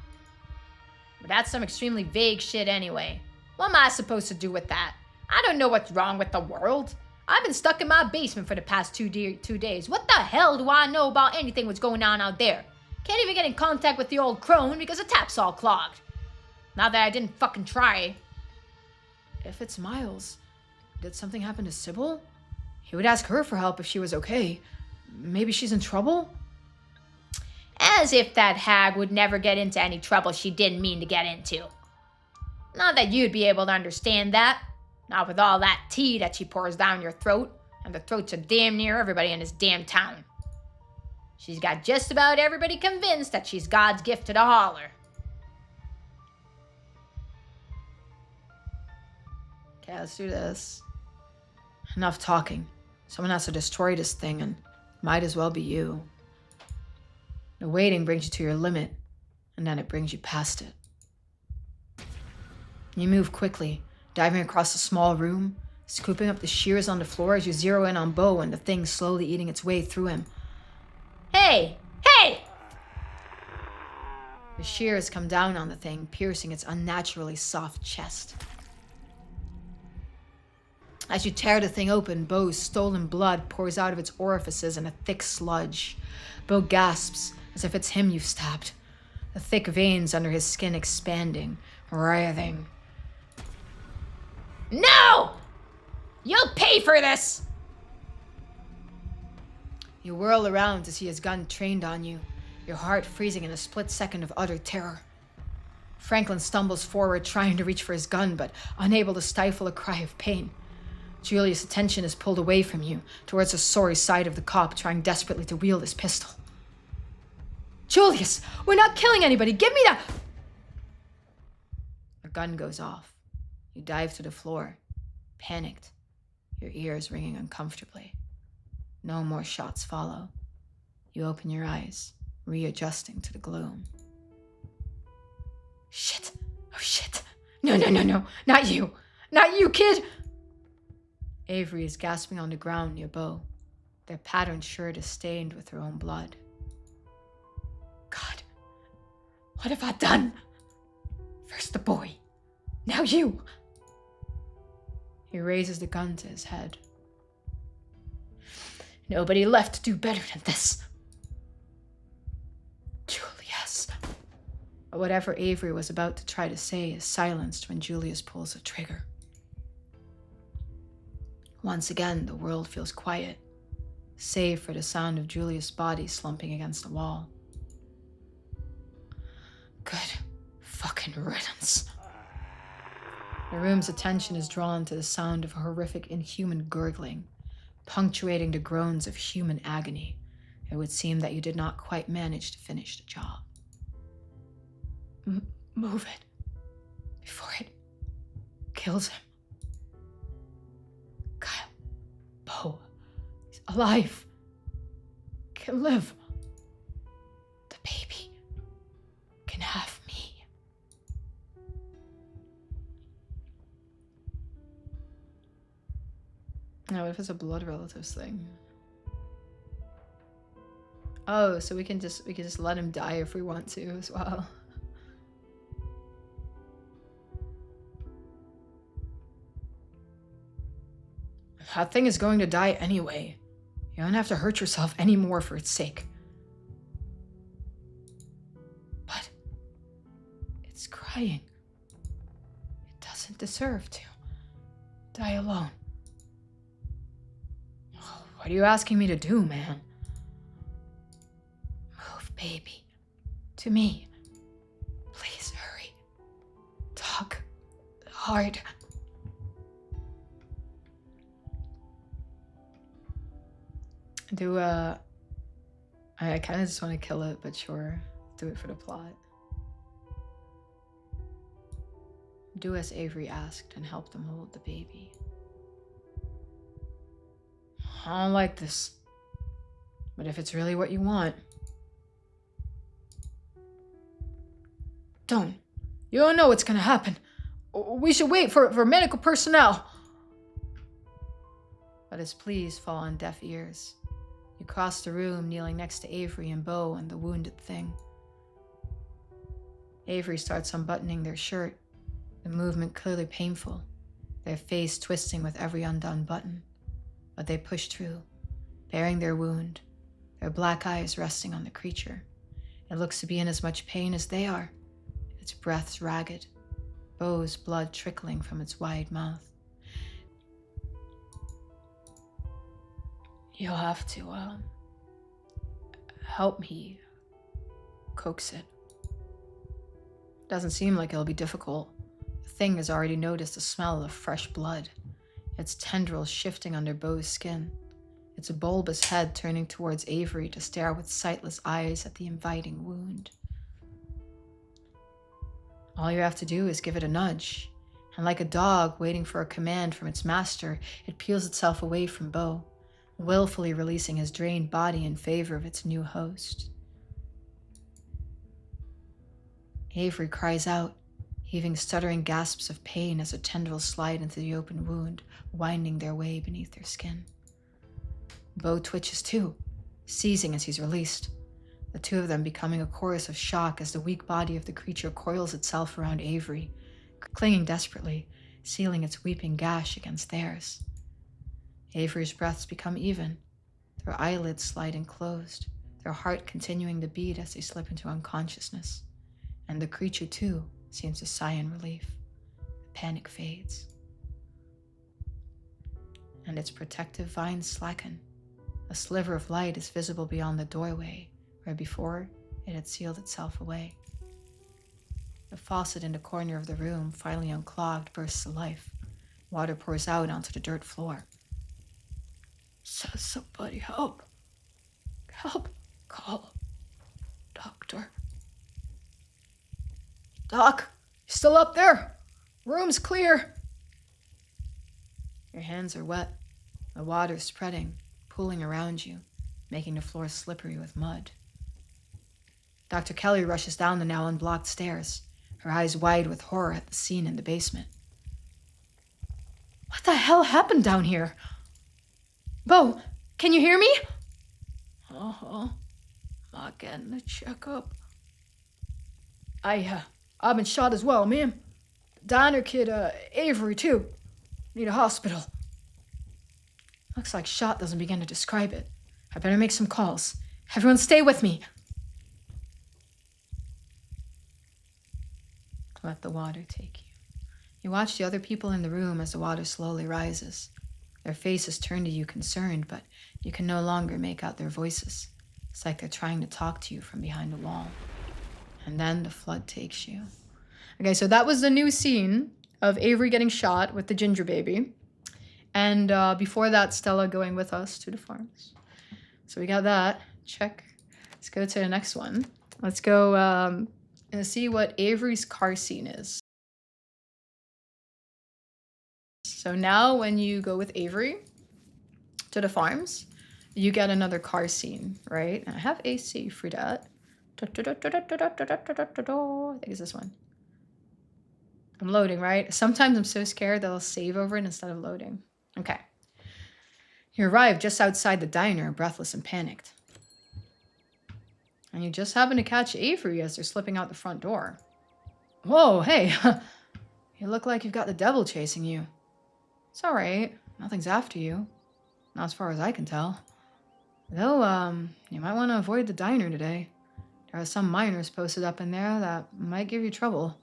But that's some extremely vague shit anyway. What am I supposed to do with that? I don't know what's wrong with the world. I've been stuck in my basement for the past 2 days. What the hell do I know about anything what's going on out there? Can't even get in contact with the old crone because the tap's all clogged. Not that I didn't fucking try. If it's Miles, did something happen to Sybil? He would ask her for help if she was okay. Maybe she's in trouble? As if that hag would never get into any trouble she didn't mean to get into. Not that you'd be able to understand that. Not with all that tea that she pours down your throat, and the throats of damn near everybody in this damn town. She's got just about everybody convinced that she's God's gift to the holler. Okay, let's do this. Enough talking. Someone has to destroy this thing, and might as well be you. The waiting brings you to your limit, and then it brings you past it. You move quickly, diving across the small room, scooping up the shears on the floor as you zero in on Bo and the thing slowly eating its way through him. Hey! Hey! The shears come down on the thing, piercing its unnaturally soft chest. As you tear the thing open, Bo's stolen blood pours out of its orifices in a thick sludge. Bo gasps, as if it's him you've stabbed. The thick veins under his skin expanding, writhing. No! You'll pay for this! You whirl around to see his gun trained on you, your heart freezing in a split second of utter terror. Franklin stumbles forward, trying to reach for his gun, but unable to stifle a cry of pain. Julius' attention is pulled away from you, towards the sorry side of the cop, trying desperately to wield his pistol. Julius, we're not killing anybody! Give me that! Your gun goes off. You dive to the floor, panicked, your ears ringing uncomfortably. No more shots follow. You open your eyes, readjusting to the gloom. Shit. Oh, shit. No. Not you. Not you, kid. Avery is gasping on the ground near Bo. Their patterned shirt is stained with her own blood. God. What have I done? First the boy. Now you. He raises the gun to his head. Nobody left to do better than this. Julius. But whatever Avery was about to try to say is silenced when Julius pulls the trigger. Once again, the world feels quiet, save for the sound of Julius' body slumping against the wall. Good fucking riddance. The room's attention is drawn to the sound of horrific, inhuman gurgling, punctuating the groans of human agony. It would seem that you did not quite manage to finish the job. Move it before it kills him. Kyle, Bo, he's alive. Can live. The baby can have me. Now, what if it's a blood relatives thing? Oh, so we can just let him die if we want to as well. That thing is going to die anyway. You don't have to hurt yourself anymore for its sake. But it's crying. It doesn't deserve to die alone. What are you asking me to do, man? Move, baby. To me. Please hurry. Talk hard. I kind of just want to kill it, but sure, do it for the plot. Do as Avery asked and help them hold the baby. I don't like this, but if it's really what you want, don't. You don't know what's gonna happen. We should wait for medical personnel. But his pleas fall on deaf ears. You cross the room, kneeling next to Avery and Bo and the wounded thing. Avery starts unbuttoning their shirt, the movement clearly painful, their face twisting with every undone button. But they push through, bearing their wound, their black eyes resting on the creature. It looks to be in as much pain as they are, its breaths ragged, Bo's blood trickling from its wide mouth. You'll have to, help me coax it. Doesn't seem like it'll be difficult. The thing has already noticed the smell of fresh blood, its tendrils shifting under Bo's skin, its bulbous head turning towards Avery to stare with sightless eyes at the inviting wound. All you have to do is give it a nudge, and like a dog waiting for a command from its master, it peels itself away from Bo, willfully releasing his drained body in favor of its new host. Avery cries out, heaving stuttering gasps of pain as the tendrils slide into the open wound, winding their way beneath their skin. Bo twitches too, seizing as he's released, the two of them becoming a chorus of shock as the weak body of the creature coils itself around Avery, clinging desperately, sealing its weeping gash against theirs. Avery's breaths become even, their eyelids sliding closed, their heart continuing to beat as they slip into unconsciousness. And the creature, too, seems to sigh in relief. The panic fades. And its protective vines slacken. A sliver of light is visible beyond the doorway, where before it had sealed itself away. The faucet in the corner of the room, finally unclogged, bursts to life. Water pours out onto the dirt floor. Somebody help. Help. Call doctor. Doc, you still up there? Room's clear. Your hands are wet, the water spreading, pooling around you, making the floor slippery with mud. Dr. Kelly rushes down the now unblocked stairs, her eyes wide with horror at the scene in the basement. What the hell happened down here? Bo, can you hear me? Not getting a checkup. I've been shot as well, ma'am. Diner kid, Avery, too. Need a hospital. Looks like shot doesn't begin to describe it. I better make some calls. Everyone stay with me. Let the water take you. You watch the other people in the room as the water slowly rises. Their faces turn to you concerned, but you can no longer make out their voices. It's like they're trying to talk to you from behind a wall. And then the flood takes you. Okay, so that was the new scene of Avery getting shot with the ginger baby. And before that, Stella going with us to the farms. So we got that. Check. Let's go to the next one. Let's go and see what Avery's car scene is. So now when you go with Avery to the farms, you get another car scene, right? And I have AC for that. I think it's this one. I'm loading, right? Sometimes I'm so scared that I'll save over it instead of loading. Okay. You arrive just outside the diner, breathless and panicked. And you just happen to catch Avery as they're slipping out the front door. Whoa, hey. You look like you've got the devil chasing you. It's all right. Nothing's after you. Not as far as I can tell. Though, you might want to avoid the diner today. There are some miners posted up in there that might give you trouble.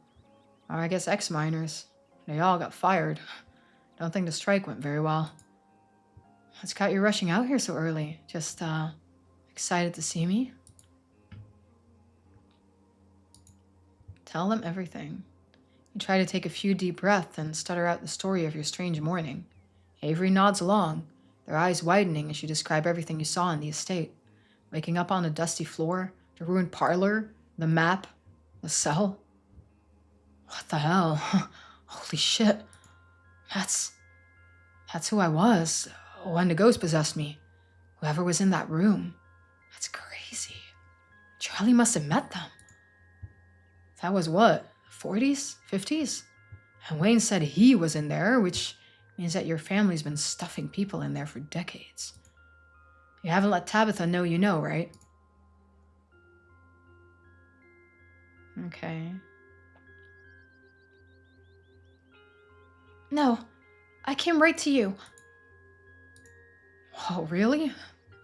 Or I guess ex-miners. They all got fired. Don't think the strike went very well. What's got you rushing out here so early? Just, excited to see me? Tell them everything. You try to take a few deep breaths and stutter out the story of your strange morning. Avery nods along, their eyes widening as you describe everything you saw in the estate. Waking up on a dusty floor, the ruined parlor, the map, the cell. What the hell? Holy shit. That's who I was when the ghost possessed me. Whoever was in that room. That's crazy. Charlie must have met them. That was what? 40s? 50s? And Wayne said he was in there, which means that your family's been stuffing people in there for decades. You haven't let Tabitha know you know, right? Okay. No, I came right to you. Oh, really?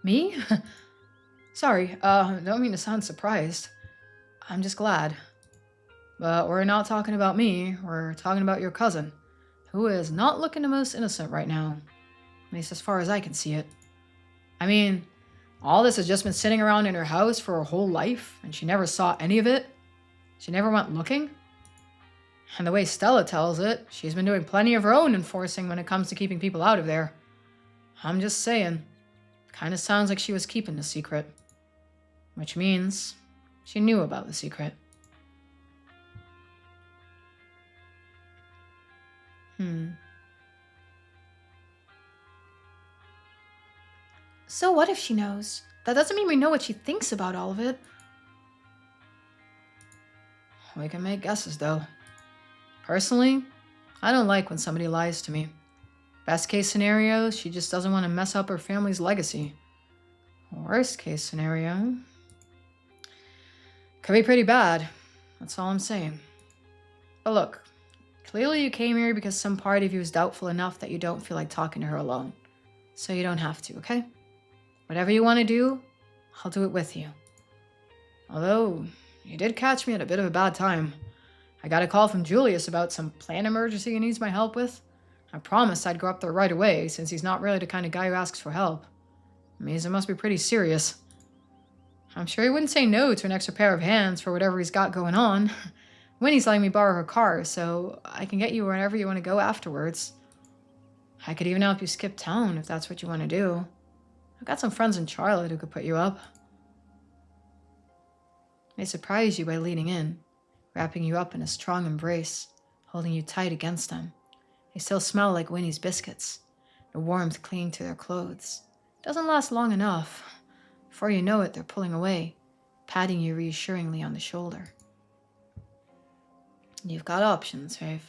Me? Sorry, don't mean to sound surprised. I'm just glad. But we're not talking about me, we're talking about your cousin, who is not looking the most innocent right now. At least as far as I can see it. I mean, all this has just been sitting around in her house for her whole life, and she never saw any of it. She never went looking. And the way Stella tells it, she's been doing plenty of her own enforcing when it comes to keeping people out of there. I'm just saying, kind of sounds like she was keeping the secret. Which means she knew about the secret. So what if she knows? That doesn't mean we know what she thinks about all of it. We can make guesses, though. Personally, I don't like when somebody lies to me. Best case scenario, she just doesn't want to mess up her family's legacy. Worst case scenario, could be pretty bad. That's all I'm saying. But look, clearly you came here because some part of you is doubtful enough that you don't feel like talking to her alone. So you don't have to, okay? Whatever you want to do, I'll do it with you. Although, you did catch me at a bit of a bad time. I got a call from Julius about some plant emergency he needs my help with. I promised I'd go up there right away, since he's not really the kind of guy who asks for help. It means it must be pretty serious. I'm sure he wouldn't say no to an extra pair of hands for whatever he's got going on. Winnie's letting me borrow her car, so I can get you wherever you want to go afterwards. I could even help you skip town if that's what you want to do. I've got some friends in Charlotte who could put you up. They surprise you by leaning in, wrapping you up in a strong embrace, holding you tight against them. They still smell like Winnie's biscuits, the warmth clinging to their clothes. Doesn't last long enough, Before you know it, they're pulling away, patting you reassuringly on the shoulder. You've got options, Faith.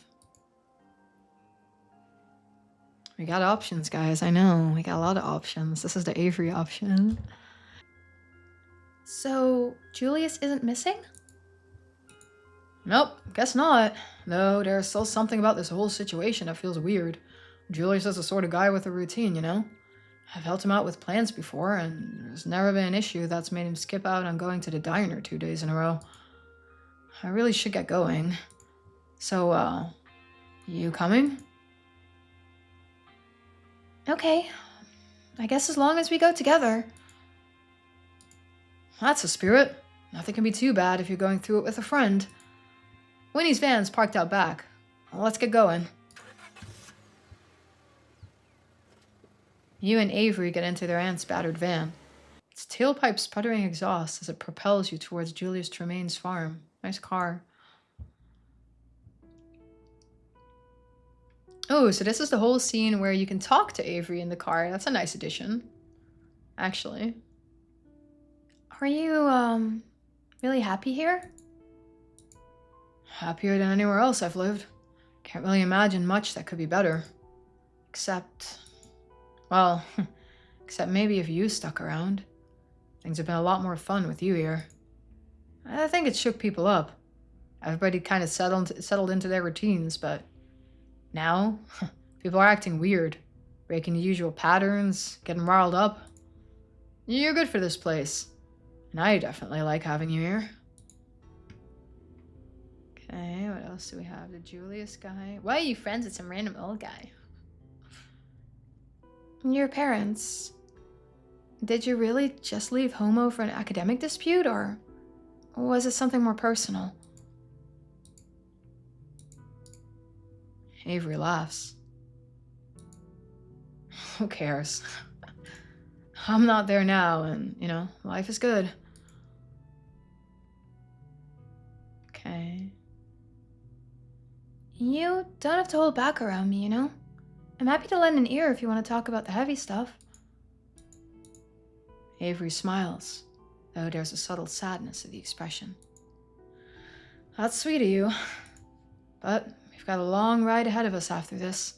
We got options, guys. I know. We got a lot of options. This is the Avery option. So, Julius isn't missing? Nope, guess not. Though there's still something about this whole situation that feels weird. Julius is the sort of guy with a routine, you know? I've helped him out with plans before, and there's never been an issue that's made him skip out on going to the diner 2 days in a row. I really should get going. So, you coming? Okay. I guess as long as we go together. That's the spirit. Nothing can be too bad if you're going through it with a friend. Winnie's van's parked out back. Let's get going. You and Avery get into their aunt's battered van. Its tailpipe sputtering exhaust as it propels you towards Julius Tremaine's farm. Nice car. Oh, so this is the whole scene where you can talk to Avery in the car. That's a nice addition, actually. Are you, really happy here? Happier than anywhere else I've lived. Can't really imagine much that could be better. Except, well, except maybe if you stuck around. Things have been a lot more fun with you here. I think it shook people up. Everybody kind of settled into their routines, but now, people are acting weird, breaking the usual patterns, getting riled up. You're good for this place, and I definitely like having you here. Okay, what else do we have? The Julius guy. Why are you friends with some random old guy? Your parents. Did you really just leave Homo for an academic dispute, or was it something more personal? Avery laughs. Who cares? I'm not there now, and, you know, life is good. Okay. You don't have to hold back around me, you know? I'm happy to lend an ear if you want to talk about the heavy stuff. Avery smiles, though there's a subtle sadness to the expression. That's sweet of you, but we've got a long ride ahead of us after this.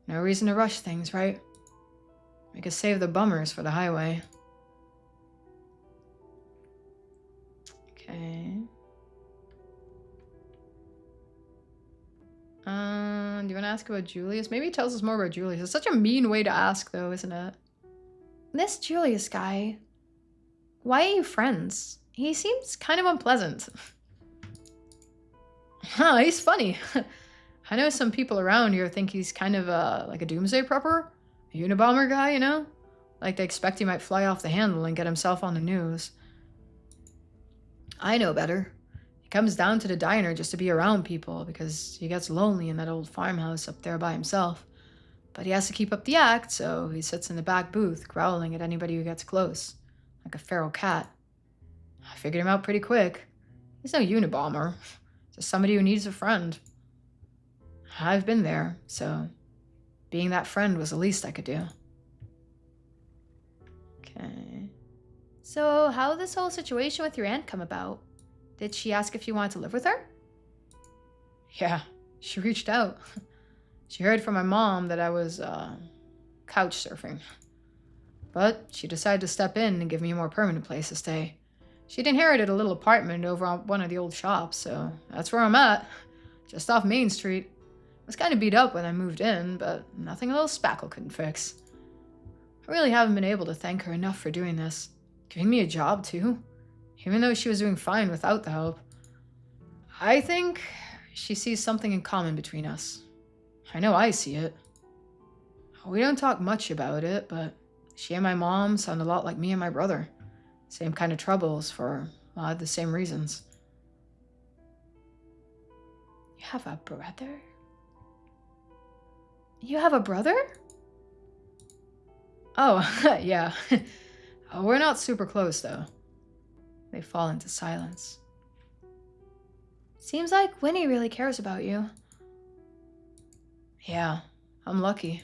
No reason to rush things, right? We could save the bummers for the highway. Okay. Do you want to ask about Julius? Maybe he tells us more about Julius. It's such a mean way to ask, though, isn't it? This Julius guy, why are you friends? He seems kind of unpleasant. Huh, he's funny. I know some people around here think he's kind of like a doomsday prepper. A Unabomber guy, you know? Like they expect he might fly off the handle and get himself on the news. I know better. He comes down to the diner just to be around people because he gets lonely in that old farmhouse up there by himself. But he has to keep up the act, so he sits in the back booth growling at anybody who gets close, like a feral cat. I figured him out pretty quick. He's no Unabomber, just somebody who needs a friend. I've been there, so being that friend was the least I could do. Okay. So how did this whole situation with your aunt come about? Did she ask if you wanted to live with her? Yeah, she reached out. She heard from my mom that I was couch surfing. But she decided to step in and give me a more permanent place to stay. She'd inherited a little apartment over on one of the old shops, so that's where I'm at. Just off Main Street. I was kind of beat up when I moved in, but nothing a little spackle couldn't fix. I really haven't been able to thank her enough for doing this. Giving me a job, too. Even though she was doing fine without the help. I think she sees something in common between us. I know I see it. We don't talk much about it, but she and my mom sound a lot like me and my brother. Same kind of troubles for a lot of the same reasons. You have a brother? You have a brother? Oh, yeah. We're not super close, though. They fall into silence. Seems like Winnie really cares about you. Yeah, I'm lucky.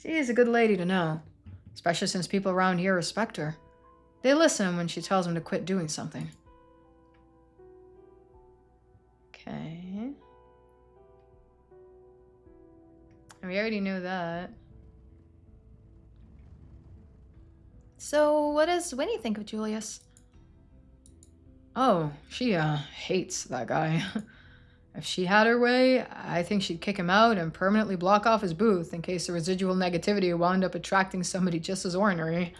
She is a good lady to know, especially since people around here respect her. They listen when she tells them to quit doing something. Okay. We already know that. So, what does Winnie think of Julius? Oh, she hates that guy. If she had her way, I think she'd kick him out and permanently block off his booth in case the residual negativity wound up attracting somebody just as ornery.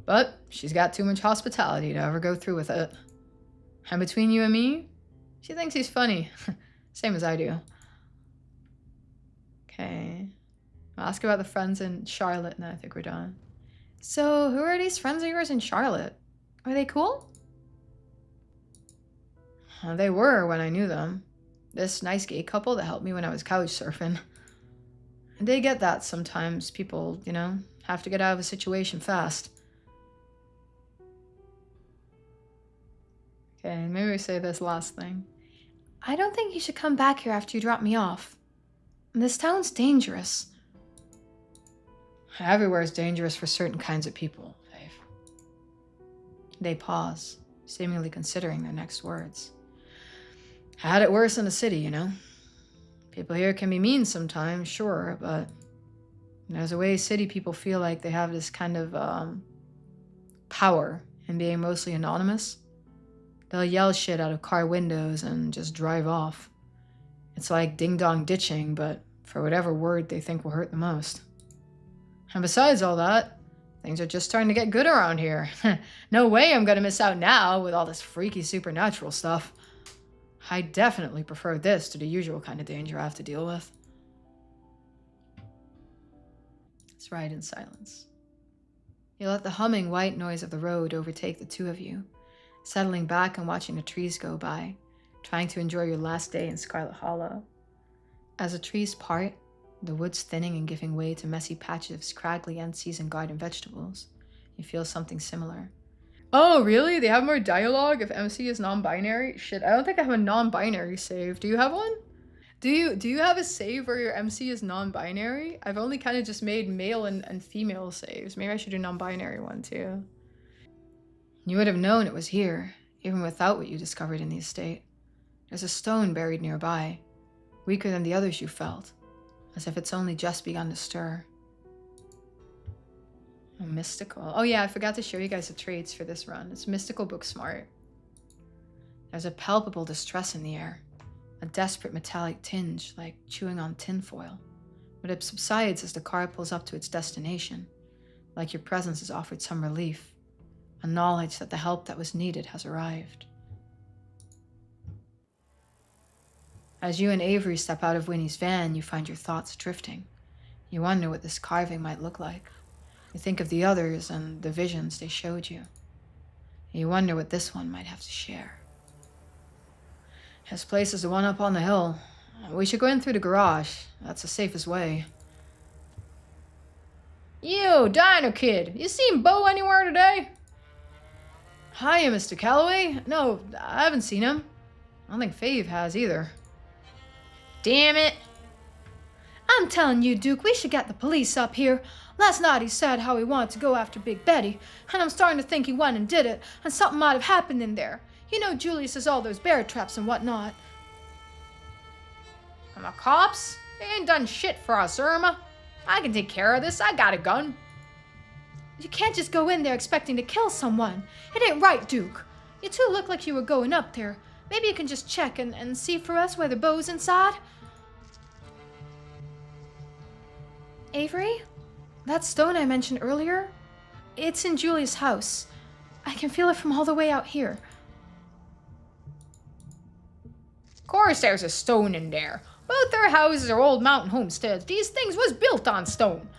But she's got too much hospitality to ever go through with it. And between you and me, she thinks he's funny. Same as I do. Okay. I'll ask about the friends in Charlotte, and I think we're done. So, who are these friends of yours in Charlotte? Are they cool? They were when I knew them. This nice gay couple that helped me when I was couch surfing. And they get that sometimes. People, you know, have to get out of a situation fast. Okay, maybe we say this last thing. I don't think you should come back here after you drop me off. This town's dangerous. Everywhere is dangerous for certain kinds of people, Faith. They pause, seemingly considering their next words. I had it worse in the city, you know. People here can be mean sometimes, sure, but there's a way city people feel like they have this kind of power in being mostly anonymous. They'll yell shit out of car windows and just drive off. It's like ding-dong ditching, but for whatever word they think will hurt the most. And besides all that, things are just starting to get good around here. No way I'm gonna miss out now with all this freaky supernatural stuff. I definitely prefer this to the usual kind of danger I have to deal with. Let's ride in silence. You let the humming white noise of the road overtake the two of you, settling back and watching the trees go by, trying to enjoy your last day in Scarlet Hollow. As the trees part, the woods thinning and giving way to messy patches of scraggly unseasoned garden vegetables, you feel something similar. Oh, really? They have more dialogue if MC is non-binary? Shit, I don't think I have a non-binary save. Do you have one? Do you have a save where your MC is non-binary? I've only kind of just made male and female saves. Maybe I should do non-binary one too. You would have known it was here, even without what you discovered in the estate. There's a stone buried nearby, weaker than the others you felt, as if it's only just begun to stir. Oh, mystical. Oh yeah, I forgot to show you guys the traits for this run. It's mystical book smart. There's a palpable distress in the air, a desperate metallic tinge like chewing on tinfoil, but it subsides as the car pulls up to its destination, like your presence has offered some relief, a knowledge that the help that was needed has arrived. As you and Avery step out of Winnie's van, you find your thoughts drifting. You wonder what this carving might look like. You think of the others and the visions they showed you. You wonder what this one might have to share. This place is the one up on the hill. We should go in through the garage. That's the safest way. You, Dino Kid, you seen Bo anywhere today? Hiya, Mr. Calloway. No, I haven't seen him. I don't think Fave has either. Damn it. I'm telling you, Duke, we should get the police up here. Last night he said how he wanted to go after Big Betty, and I'm starting to think he went and did it, and something might have happened in there. You know Julius has all those bear traps and whatnot. And the cops? They ain't done shit for us, Irma. I can take care of this. I got a gun. You can't just go in there expecting to kill someone. It ain't right, Duke. You two look like you were going up there. Maybe you can just check and see for us whether Bo's inside. Avery? That stone I mentioned earlier? It's in Julia's house. I can feel it from all the way out here. Of course there's a stone in there. Both their houses are old mountain homesteads. These things was built on stone.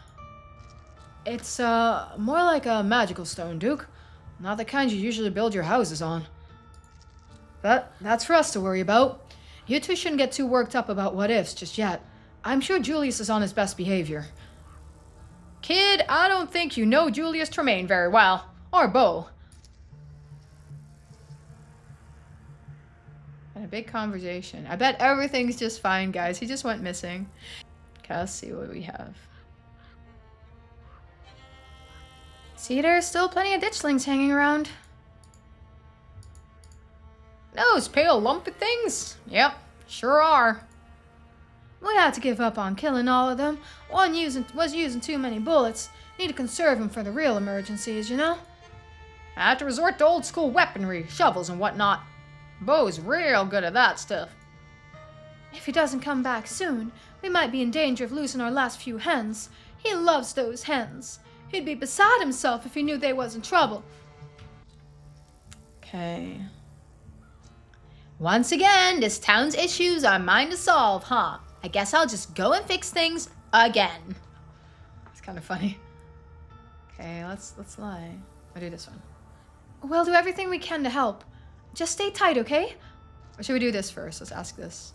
It's more like a magical stone, Duke. Not the kind you usually build your houses on. But that's for us to worry about. You two shouldn't get too worked up about what ifs just yet. I'm sure Julius is on his best behavior. Kid, I don't think you know Julius Tremaine very well. Or Bo. Had a big conversation. I bet everything's just fine, guys. He just went missing. Okay, let's see what we have. See, there's still plenty of ditchlings hanging around. Those pale lumpy things? Yep, sure are. We had to give up on killing all of them. One was using too many bullets. Need to conserve them for the real emergencies, you know? I had to resort to old school weaponry, shovels and whatnot. Bo's real good at that stuff. If he doesn't come back soon, we might be in danger of losing our last few hens. He loves those hens. He'd be beside himself if he knew they was in trouble. Okay. Once again, this town's issues are mine to solve, huh? I guess I'll just go and fix things again. It's kind of funny. Okay, let's lie. I'll do this one. We'll do everything we can to help. Just stay tight, okay? Or should we do this first? Let's ask this.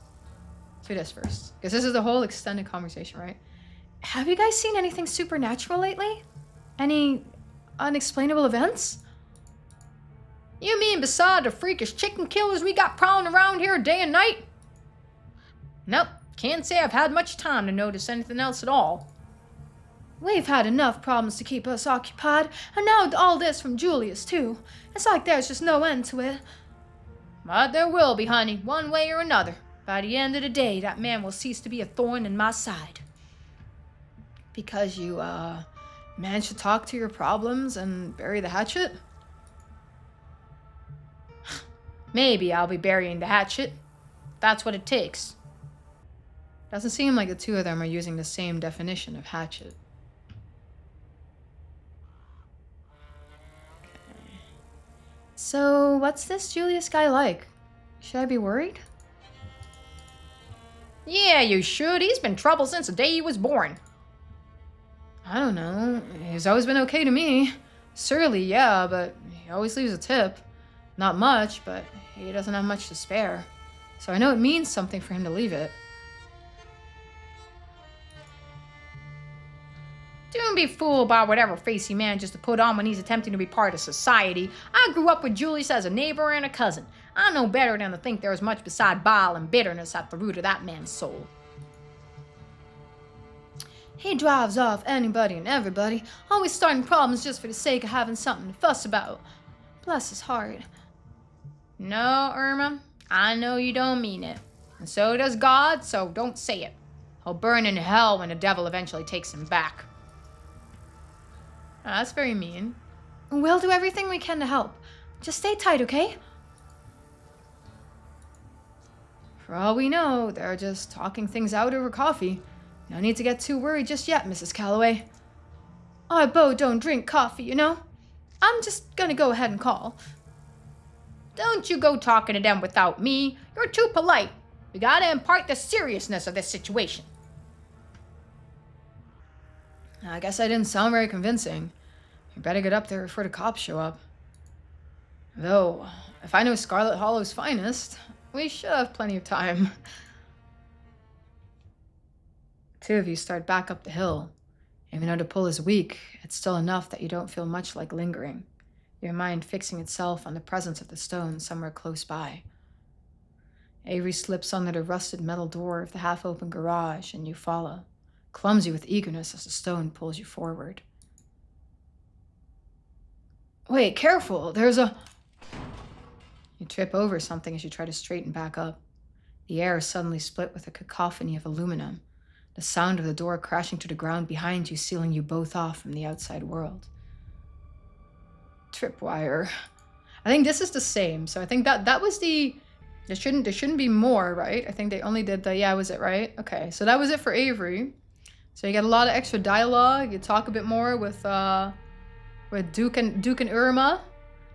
Let's do this first. Because this is the whole extended conversation, right? Have you guys seen anything supernatural lately? Any unexplainable events? You mean beside the freakish chicken killers we got prowling around here day and night? Nope, can't say I've had much time to notice anything else at all. We've had enough problems to keep us occupied, and now all this from Julius, too. It's like there's just no end to it. But there will be, honey, one way or another. By the end of the day, that man will cease to be a thorn in my side. Because you, managed to talk to your problems and bury the hatchet? Maybe I'll be burying the hatchet. That's what it takes. Doesn't seem like the two of them are using the same definition of hatchet. Okay. So, what's this Julius guy like? Should I be worried? Yeah, you should. He's been trouble since the day he was born. I don't know. He's always been okay to me. Surly, yeah, but he always leaves a tip. Not much, but he doesn't have much to spare. So I know it means something for him to leave it. Don't be fooled by whatever face he manages to put on when he's attempting to be part of society. I grew up with Julius as a neighbor and a cousin. I know better than to think there is much beside bile and bitterness at the root of that man's soul. He drives off anybody and everybody, always starting problems just for the sake of having something to fuss about. Bless his heart. No, Irma, I know you don't mean it. And so does God, so don't say it. He'll burn in hell when the devil eventually takes him back. That's very mean. We'll do everything we can to help. Just stay tight, okay? For all we know, they're just talking things out over coffee. No need to get too worried just yet, Mrs. Calloway. Our Beau don't drink coffee, you know? I'm just gonna go ahead and call. Don't you go talking to them without me. You're too polite. We gotta impart the seriousness of this situation. I guess I didn't sound very convincing. You better get up there before the cops show up. Though, if I know Scarlet Hollow's finest, we should have plenty of time. Two of you start back up the hill. Even though the pull is weak, it's still enough that you don't feel much like lingering, your mind fixing itself on the presence of the stone somewhere close by. Avery slips under the rusted metal door of the half-open garage, and you follow, clumsy with eagerness as the stone pulls you forward. Wait, careful! There's a... You trip over something as you try to straighten back up. The air is suddenly split with a cacophony of aluminum, the sound of the door crashing to the ground behind you, sealing you both off from the outside world. Tripwire. I think this is the same, so I think that was the... There shouldn't be more, right? I think they only did the... Yeah, was it right? Okay, so that was it for Avery. So you get a lot of extra dialogue. You talk a bit more with Duke and Irma.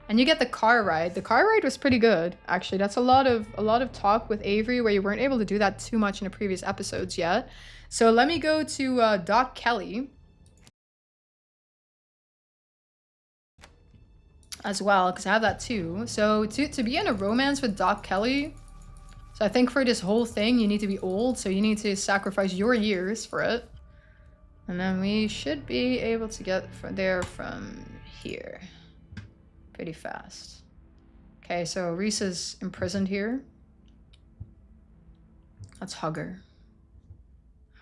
And you get the car ride. The car ride was pretty good, actually. That's a lot of talk with Avery where you weren't able to do that too much in the previous episodes yet. So let me go to Doc Kelly as well, because I have that too. So to be in a romance with Doc Kelly, so I think for this whole thing you need to be old, so you need to sacrifice your years for it. And then we should be able to get there from here pretty fast. Okay, so Reese is imprisoned here. Let's hug her.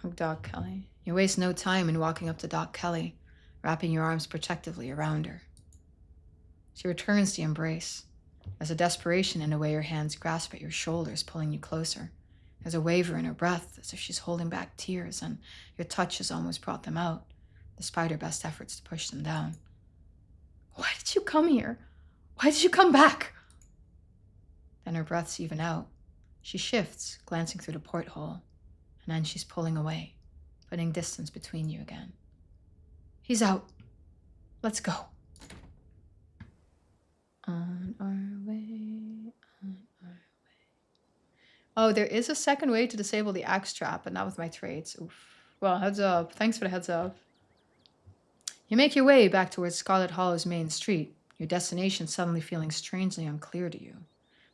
Hug Doc Kelly. You waste no time in walking up to Doc Kelly, wrapping your arms protectively around her. She returns the embrace. There's a desperation in the way her hands grasp at your shoulders, pulling you closer. There's a waver in her breath, as if she's holding back tears, and your touch has almost brought them out, despite her best efforts to push them down. Why did you come here? Why did you come back? Then her breaths even out. She shifts, glancing through the porthole, and then she's pulling away, putting distance between you again. He's out. Let's go. On our way, on our way. Oh, there is a second way to disable the axe trap, but not with my traits. Oof. Well, heads up. Thanks for the heads up. You make your way back towards Scarlet Hollow's main street, your destination suddenly feeling strangely unclear to you.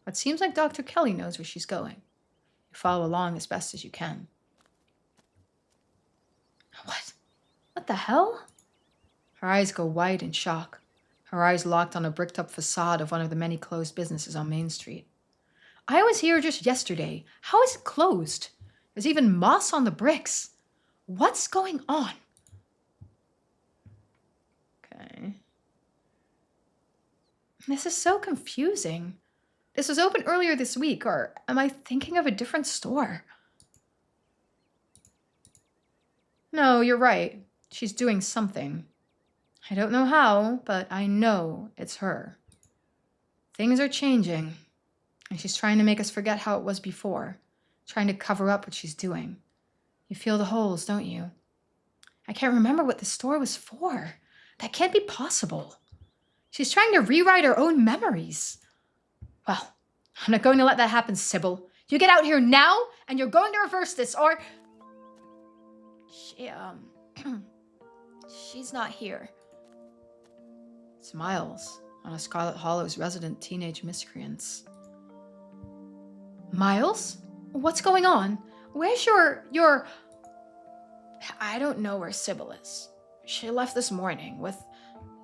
But it seems like Dr. Kelly knows where she's going. You follow along as best as you can. What? What the hell? Her eyes go wide in shock. Her eyes locked on a bricked-up facade of one of the many closed businesses on Main Street. I was here just yesterday. How is it closed? There's even moss on the bricks. What's going on? Okay. This is so confusing. This was open earlier this week, or am I thinking of a different store? No, you're right. She's doing something. I don't know how, but I know it's her. Things are changing, and she's trying to make us forget how it was before, trying to cover up what she's doing. You feel the holes, don't you? I can't remember what the store was for. That can't be possible. She's trying to rewrite her own memories. Well, I'm not going to let that happen, Sybil. You get out here now, and you're going to reverse this, or... She's not here. It's Miles, one of Scarlet Hollow's resident teenage miscreants. Miles? What's going on? Where's your... I don't know where Sybil is. She left this morning with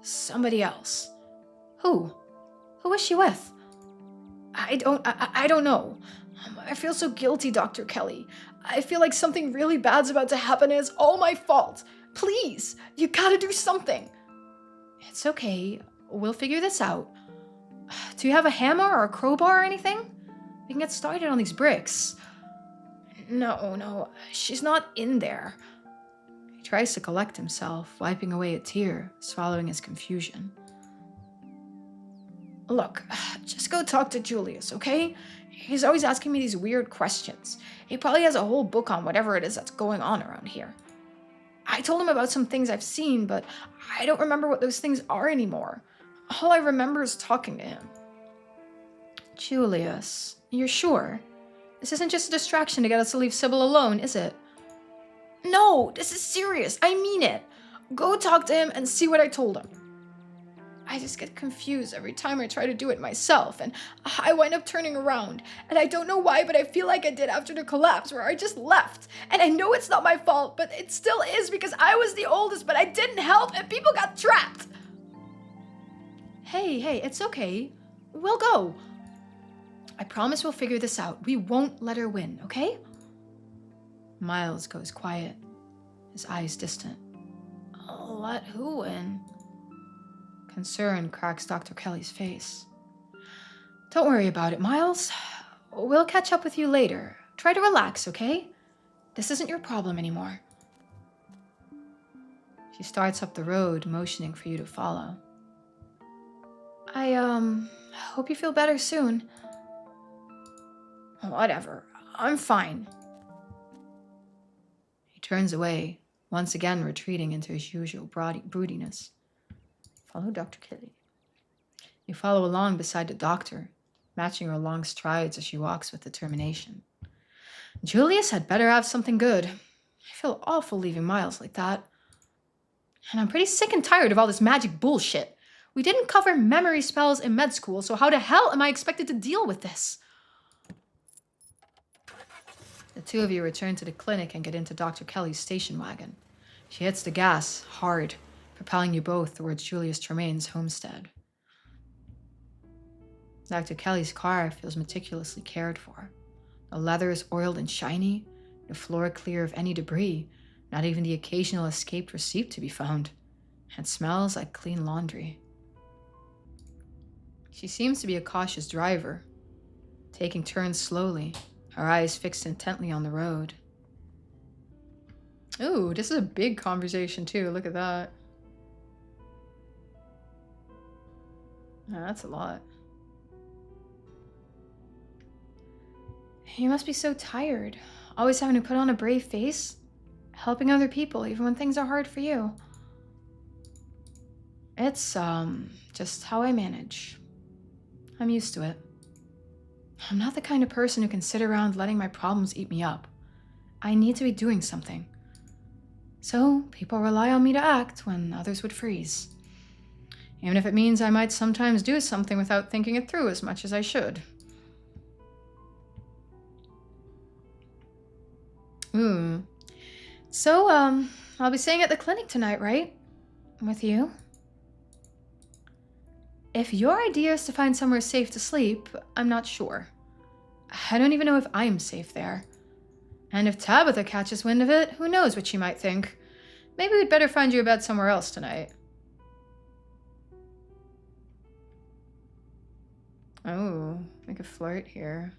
somebody else. Who? Who is she with? I don't know. I feel so guilty, Dr. Kelly. I feel like something really bad's about to happen and it's all my fault. Please, you gotta do something. It's okay. We'll figure this out. Do you have a hammer or a crowbar or anything? We can get started on these bricks. No, she's not in there. He tries to collect himself, wiping away a tear, swallowing his confusion. Look, just go talk to Julius, okay? He's always asking me these weird questions. He probably has a whole book on whatever it is that's going on around here. I told him about some things I've seen, but I don't remember what those things are anymore. All I remember is talking to him. Julius, you're sure? This isn't just a distraction to get us to leave Sybil alone, is it? No, this is serious. I mean it. Go talk to him and see what I told him. I just get confused every time I try to do it myself, and I wind up turning around. And I don't know why, but I feel like I did after the collapse, where I just left. And I know it's not my fault, but it still is because I was the oldest, but I didn't help, and people got trapped. Hey, it's okay. We'll go. I promise we'll figure this out. We won't let her win, okay? Miles goes quiet, his eyes distant. Let who win? Concern cracks Dr. Kelly's face. Don't worry about it, Miles. We'll catch up with you later. Try to relax, okay? This isn't your problem anymore. She starts up the road, motioning for you to follow. I hope you feel better soon. Whatever. I'm fine. He turns away, once again retreating into his usual broodiness. Follow Dr. Kelly. You follow along beside the doctor, matching her long strides as she walks with determination. Julius had better have something good. I feel awful leaving Miles like that. And I'm pretty sick and tired of all this magic bullshit. We didn't cover memory spells in med school, so how the hell am I expected to deal with this? The two of you return to the clinic and get into Dr. Kelly's station wagon. She hits the gas hard, propelling you both towards Julius Tremaine's homestead. Dr. Kelly's car feels meticulously cared for. The leather is oiled and shiny, the floor clear of any debris, not even the occasional escaped receipt to be found. It smells like clean laundry. She seems to be a cautious driver, taking turns slowly, her eyes fixed intently on the road. Ooh, this is a big conversation too. Look at that. Oh, that's a lot. You must be so tired, always having to put on a brave face, helping other people even when things are hard for you. It's, just how I manage. I'm used to it. I'm not the kind of person who can sit around letting my problems eat me up. I need to be doing something. So, people rely on me to act when others would freeze. Even if it means I might sometimes do something without thinking it through as much as I should. So, I'll be staying at the clinic tonight, right? With you? If your idea is to find somewhere safe to sleep, I'm not sure. I don't even know if I'm safe there. And if Tabitha catches wind of it, who knows what she might think. Maybe we'd better find you a bed somewhere else tonight. Oh, make a flirt here.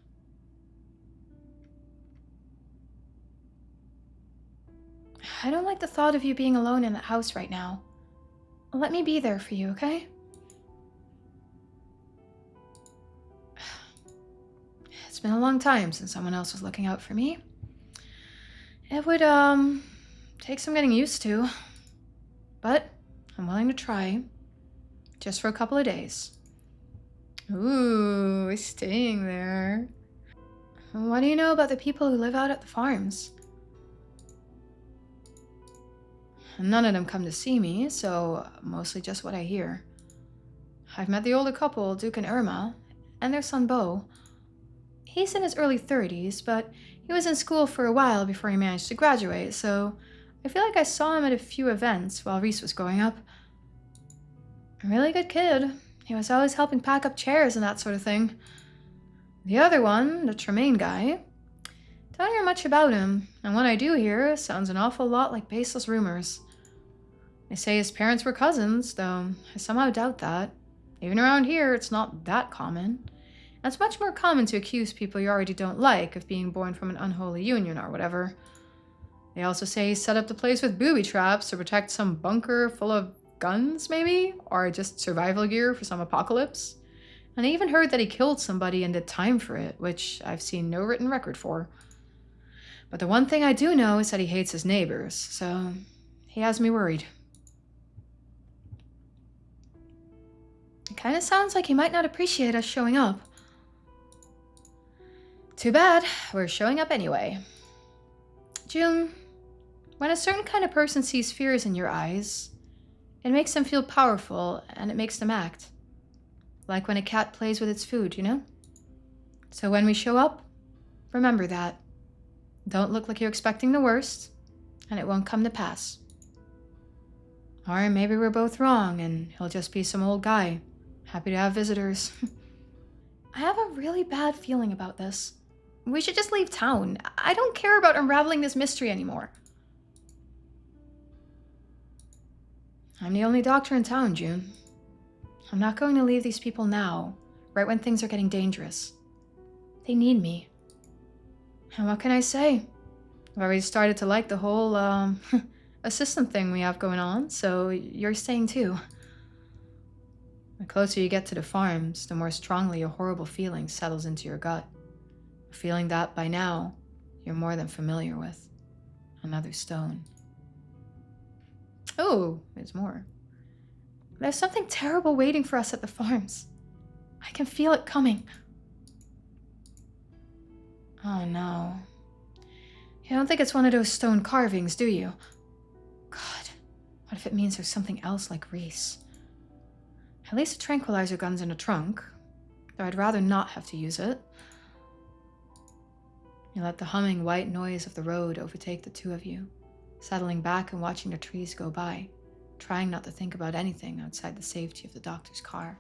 I don't like the thought of you being alone in that house right now. Let me be there for you, okay? It's been a long time since someone else was looking out for me. It would, take some getting used to. But I'm willing to try. Just for a couple of days. Ooh, staying there. What do you know about the people who live out at the farms? None of them come to see me, so mostly just what I hear. I've met the older couple, Duke and Irma, and their son Beau. He's in his early 30s, but he was in school for a while before he managed to graduate, so I feel like I saw him at a few events while Reese was growing up. A really good kid. He was always helping pack up chairs and that sort of thing. The other one, the Tremaine guy, don't hear much about him, and what I do hear sounds an awful lot like baseless rumors. They say his parents were cousins, though I somehow doubt that. Even around here, it's not that common. And it's much more common to accuse people you already don't like of being born from an unholy union or whatever. They also say he set up the place with booby traps to protect some bunker full of guns, maybe? Or just survival gear for some apocalypse. And I even heard that he killed somebody and did time for it, which I've seen no written record for. But the one thing I do know is that he hates his neighbors, so he has me worried. It kind of sounds like he might not appreciate us showing up. Too bad. We're showing up anyway. June, when a certain kind of person sees fears in your eyes, it makes them feel powerful and it makes them act. Like when a cat plays with its food, you know? So when we show up, remember that. Don't look like you're expecting the worst, and it won't come to pass. Or maybe we're both wrong and he'll just be some old guy, happy to have visitors. I have a really bad feeling about this. We should just leave town. I don't care about unraveling this mystery anymore. I'm the only doctor in town, June. I'm not going to leave these people now, right when things are getting dangerous. They need me. And what can I say? I've already started to like the whole, assistant thing we have going on, so you're staying too. The closer you get to the farms, the more strongly a horrible feeling settles into your gut. A feeling that, by now, you're more than familiar with. Another stone. Oh, there's more. There's something terrible waiting for us at the farms. I can feel it coming. Oh no. You don't think it's one of those stone carvings, do you? God, what if it means there's something else like Reese? At least the tranquilizer gun's in the trunk, though I'd rather not have to use it. You let the humming white noise of the road overtake the two of you, settling back and watching the trees go by, trying not to think about anything outside the safety of the doctor's car.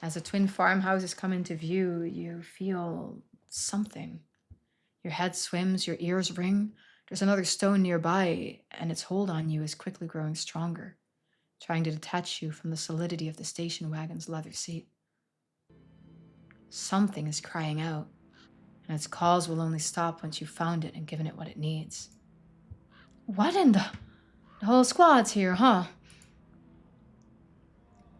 As the twin farmhouses come into view, you feel something. Your head swims, your ears ring, There's another stone nearby, and its hold on you is quickly growing stronger, trying to detach you from the solidity of the station wagon's leather seat. Something is crying out, and its calls will only stop once you've found it and given it what it needs. What in the whole squad's here, huh?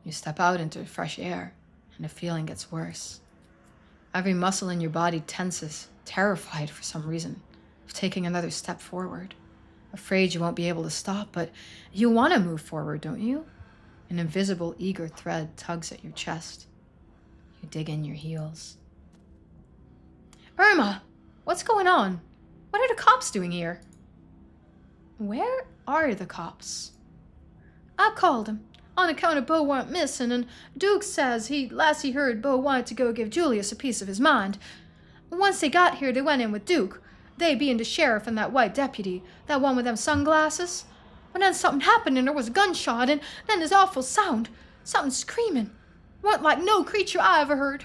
You step out into fresh air, and the feeling gets worse. Every muscle in your body tenses, terrified for some reason of taking another step forward. Afraid you won't be able to stop, but you want to move forward, don't you? An invisible, eager thread tugs at your chest. You dig in your heels. Irma, what's going on? What are the cops doing here? Where are the cops? I called him, on account of Bo went missing, and Duke says last he heard Bo wanted to go give Julius a piece of his mind. Once they got here, they went in with Duke, they being the sheriff and that white deputy, that one with them sunglasses. But then something happened and there was a gunshot, and then this awful sound, something screaming. Wasn't like no creature I ever heard.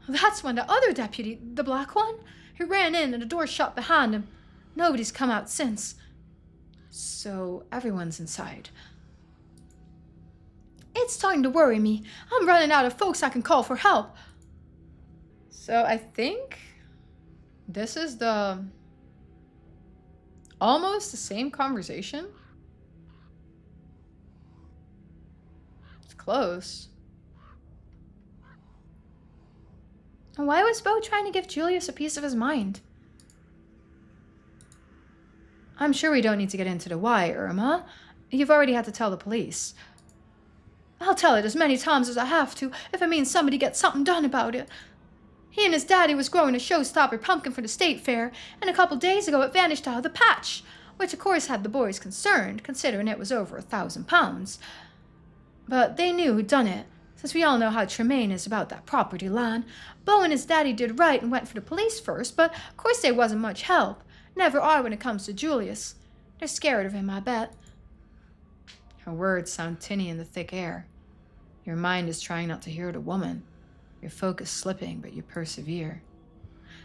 That's when the other deputy, the black one, he ran in and the door shut behind him. Nobody's come out since. So everyone's inside. It's starting to worry me. I'm running out of folks I can call for help. So I think this is almost the same conversation. It's close. Why was Bo trying to give Julius a piece of his mind? I'm sure we don't need to get into the why, Irma. You've already had to tell the police. I'll tell it as many times as I have to, if it means somebody gets something done about it. He and his daddy was growing a showstopper pumpkin for the state fair, and a couple days ago it vanished out of the patch, which of course had the boys concerned, considering it was over £1,000. But they knew who'd done it, since we all know how Tremaine is about that property line. Bo and his daddy did right and went for the police first, but of course they wasn't much help. Never are when it comes to Julius. They're scared of him, I bet. Her words sound tinny in the thick air. Your mind is trying not to hear the woman. Your focus slipping, but you persevere.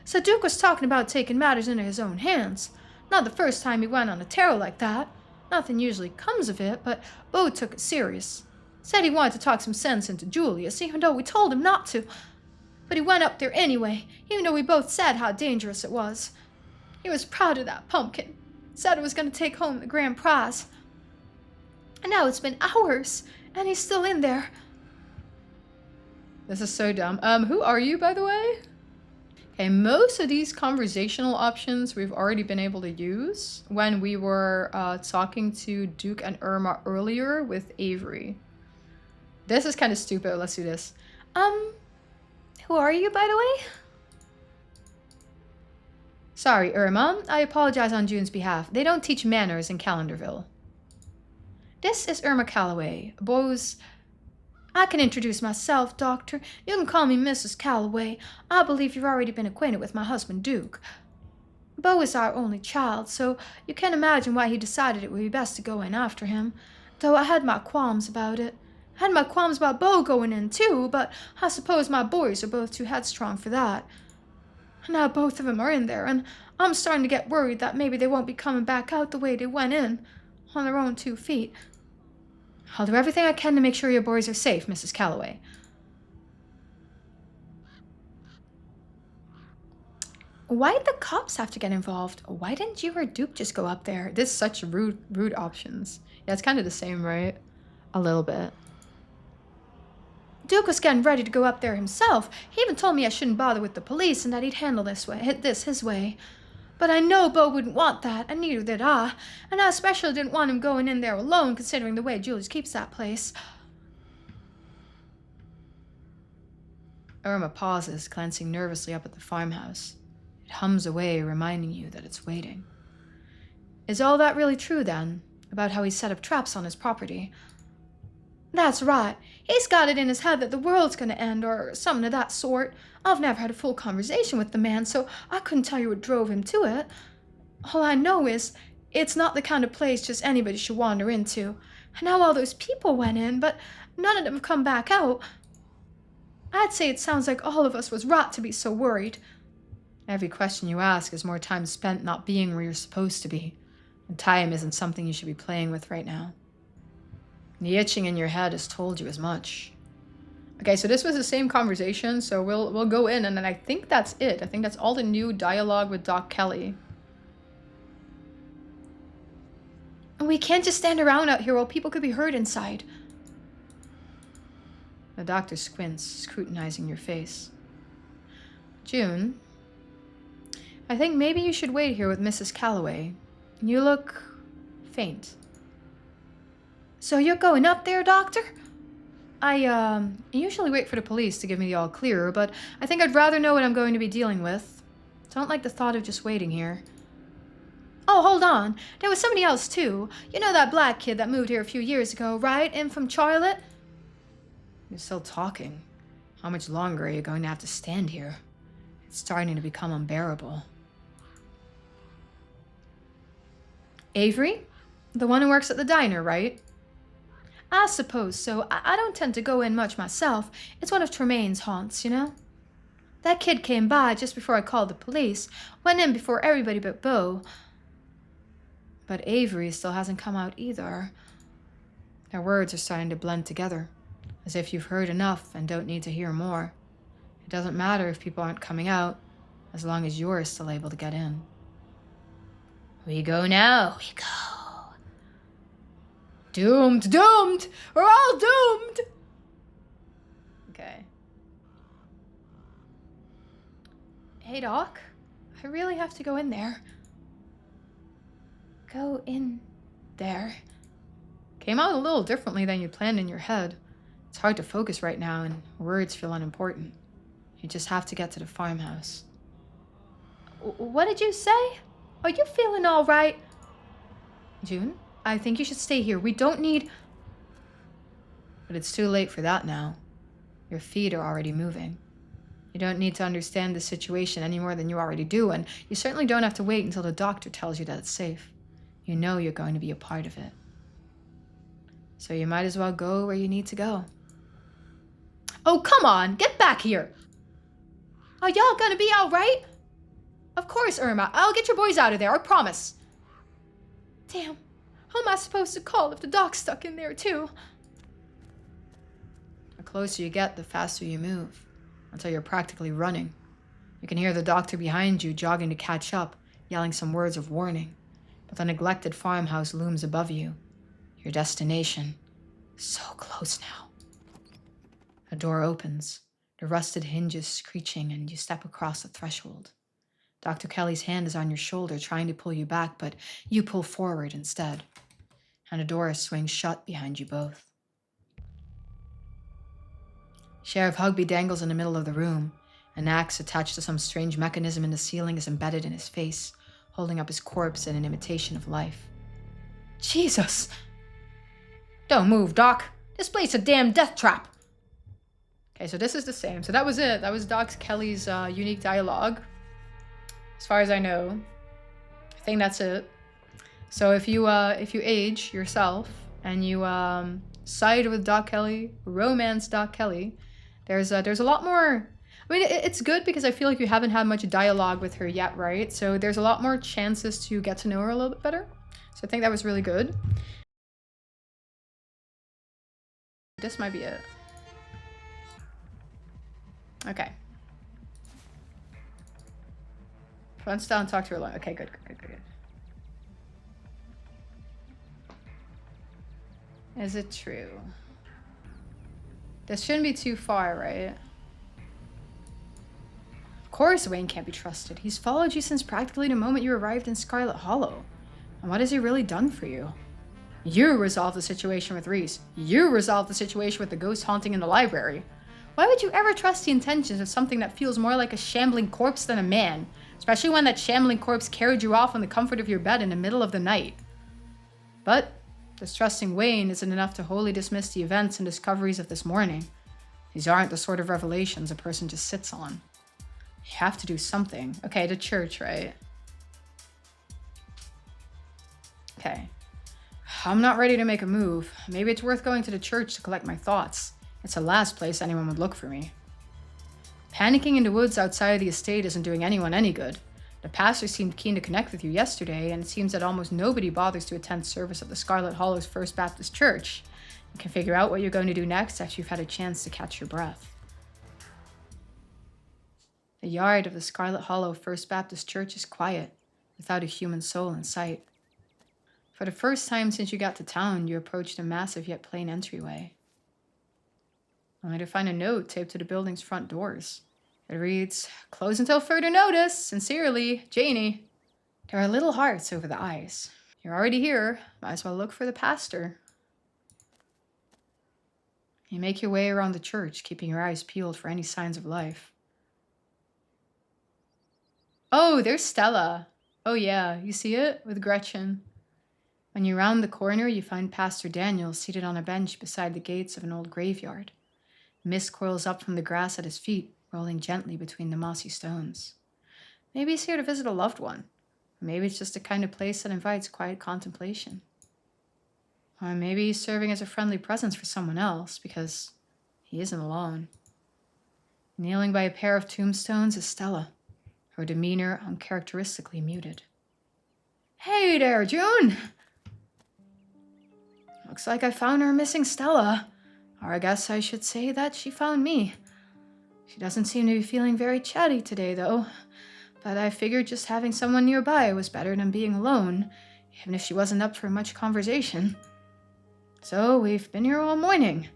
So Duke was talking about taking matters into his own hands. Not the first time he went on a tear like that. Nothing usually comes of it, but Bo took it serious. Said he wanted to talk some sense into Julius, even though we told him not to. But he went up there anyway, even though we both said how dangerous it was. He was proud of that pumpkin. Said it was going to take home the grand prize. And now it's been hours, and he's still in there. This is so dumb. Who are you, by the way? Okay, most of these conversational options we've already been able to use when we were talking to Duke and Irma earlier with Avery. This is kind of stupid. Let's do this. Who are you, by the way? Sorry, Irma. I apologize on June's behalf. They don't teach manners in Calendarville. This is Irma Calloway, Bo's... I can introduce myself, Doctor. You can call me Mrs. Calloway. I believe you've already been acquainted with my husband, Duke. Bo is our only child, so you can imagine why he decided it would be best to go in after him. Though I had my qualms about it. I had my qualms about Bo going in, too, but I suppose my boys are both too headstrong for that. Now both of them are in there, and I'm starting to get worried that maybe they won't be coming back out the way they went in, on their own 2 feet. I'll do everything I can to make sure your boys are safe, Mrs. Calloway. Why'd the cops have to get involved? Why didn't you or Duke just go up there? This is such rude options. Yeah, it's kind of the same, right? A little bit. Duke was getting ready to go up there himself. He even told me I shouldn't bother with the police and that he'd handle this his way. But I know Bo wouldn't want that, and neither did I. And I especially didn't want him going in there alone, considering the way Julius keeps that place. Irma pauses, glancing nervously up at the farmhouse. It hums away, reminding you that it's waiting. Is all that really true, then, about how he set up traps on his property? That's right. He's got it in his head that the world's going to end, or something of that sort. I've never had a full conversation with the man, so I couldn't tell you what drove him to it. All I know is, it's not the kind of place just anybody should wander into. I know all those people went in, but none of them have come back out. I'd say it sounds like all of us was right to be so worried. Every question you ask is more time spent not being where you're supposed to be. And time isn't something you should be playing with right now. The itching in your head has told you as much. Okay, so this was the same conversation, so we'll go in, and then I think that's it. I think that's all the new dialogue with Doc Kelly. We can't just stand around out here while people could be hurt inside. The doctor squints, scrutinizing your face. June, I think maybe you should wait here with Mrs. Calloway. You look faint. So you're going up there, Doctor? I usually wait for the police to give me the all clear, but I think I'd rather know what I'm going to be dealing with. Don't like the thought of just waiting here. Oh, hold on. There was somebody else, too. You know that black kid that moved here a few years ago, right? In from Charlotte? You're still talking. How much longer are you going to have to stand here? It's starting to become unbearable. Avery? The one who works at the diner, right? I suppose so. I don't tend to go in much myself. It's one of Tremaine's haunts, you know? That kid came by just before I called the police. Went in before everybody but Beau. But Avery still hasn't come out either. Their words are starting to blend together, as if you've heard enough and don't need to hear more. It doesn't matter if people aren't coming out, as long as you're still able to get in. We go now. We go. Doomed, doomed! We're all doomed! Okay. Hey, Doc. I really have to go in there. Go in there. Came out a little differently than you planned in your head. It's hard to focus right now, and words feel unimportant. You just have to get to the farmhouse. What did you say? Are you feeling all right? June, I think you should stay here. We don't need... But it's too late for that now. Your feet are already moving. You don't need to understand the situation any more than you already do, and you certainly don't have to wait until the doctor tells you that it's safe. You know you're going to be a part of it. So you might as well go where you need to go. Oh, come on! Get back here! Are y'all gonna be all right? Of course, Irma. I'll get your boys out of there, I promise. Damn. Who am I supposed to call if the doc's stuck in there, too? The closer you get, the faster you move, until you're practically running. You can hear the doctor behind you jogging to catch up, yelling some words of warning. But the neglected farmhouse looms above you. Your destination. So close now. A door opens, the rusted hinges screeching, and you step across the threshold. Dr. Kelly's hand is on your shoulder, trying to pull you back, but you pull forward instead. And a door swings shut behind you both. Sheriff Hugby dangles in the middle of the room. An axe attached to some strange mechanism in the ceiling is embedded in his face, holding up his corpse in an imitation of life. Jesus! Don't move, Doc. This place a damn death trap. Okay, so this is the same. So that was it. That was Doc Kelly's unique dialogue. As far as I know. I think that's it. So if you age yourself and you side with Doc Kelly, romance Doc Kelly, there's a lot more. I mean, it's good because I feel like you haven't had much dialogue with her yet, right? So there's a lot more chances to get to know her a little bit better. So I think that was really good. This might be it. Okay. Run down and talk to her alone. Okay, good. Is it true? This shouldn't be too far, right? Of course Wayne can't be trusted. He's followed you since practically the moment you arrived in Scarlet Hollow. And what has he really done for you? You resolved the situation with Reese. You resolved the situation with the ghost haunting in the library. Why would you ever trust the intentions of something that feels more like a shambling corpse than a man? Especially when that shambling corpse carried you off in the comfort of your bed in the middle of the night. But distrusting Wayne isn't enough to wholly dismiss the events and discoveries of this morning. These aren't the sort of revelations a person just sits on. You have to do something. Okay, the church, right? Okay. I'm not ready to make a move. Maybe it's worth going to the church to collect my thoughts. It's the last place anyone would look for me. Panicking in the woods outside the estate isn't doing anyone any good. The pastor seemed keen to connect with you yesterday, and it seems that almost nobody bothers to attend service at the Scarlet Hollow's First Baptist Church. You can figure out what you're going to do next after you've had a chance to catch your breath. The yard of the Scarlet Hollow First Baptist Church is quiet, without a human soul in sight. For the first time since you got to town, you approached a massive yet plain entryway. Only to find a note taped to the building's front doors. It reads, "Close until further notice. Sincerely, Janie." There are little hearts over the eyes. You're already here. Might as well look for the pastor. You make your way around the church, keeping your eyes peeled for any signs of life. Oh, there's Stella. Oh yeah, you see it? With Gretchen. When you round the corner, you find Pastor Daniel seated on a bench beside the gates of an old graveyard. Mist coils up from the grass at his feet, rolling gently between the mossy stones. Maybe he's here to visit a loved one. Or maybe it's just the kind of place that invites quiet contemplation. Or maybe he's serving as a friendly presence for someone else, because he isn't alone. Kneeling by a pair of tombstones is Stella, her demeanor uncharacteristically muted. "Hey there, June! Looks like I found our missing Stella. Or I guess I should say that she found me. She doesn't seem to be feeling very chatty today, though. But I figured just having someone nearby was better than being alone, even if she wasn't up for much conversation. So we've been here all morning,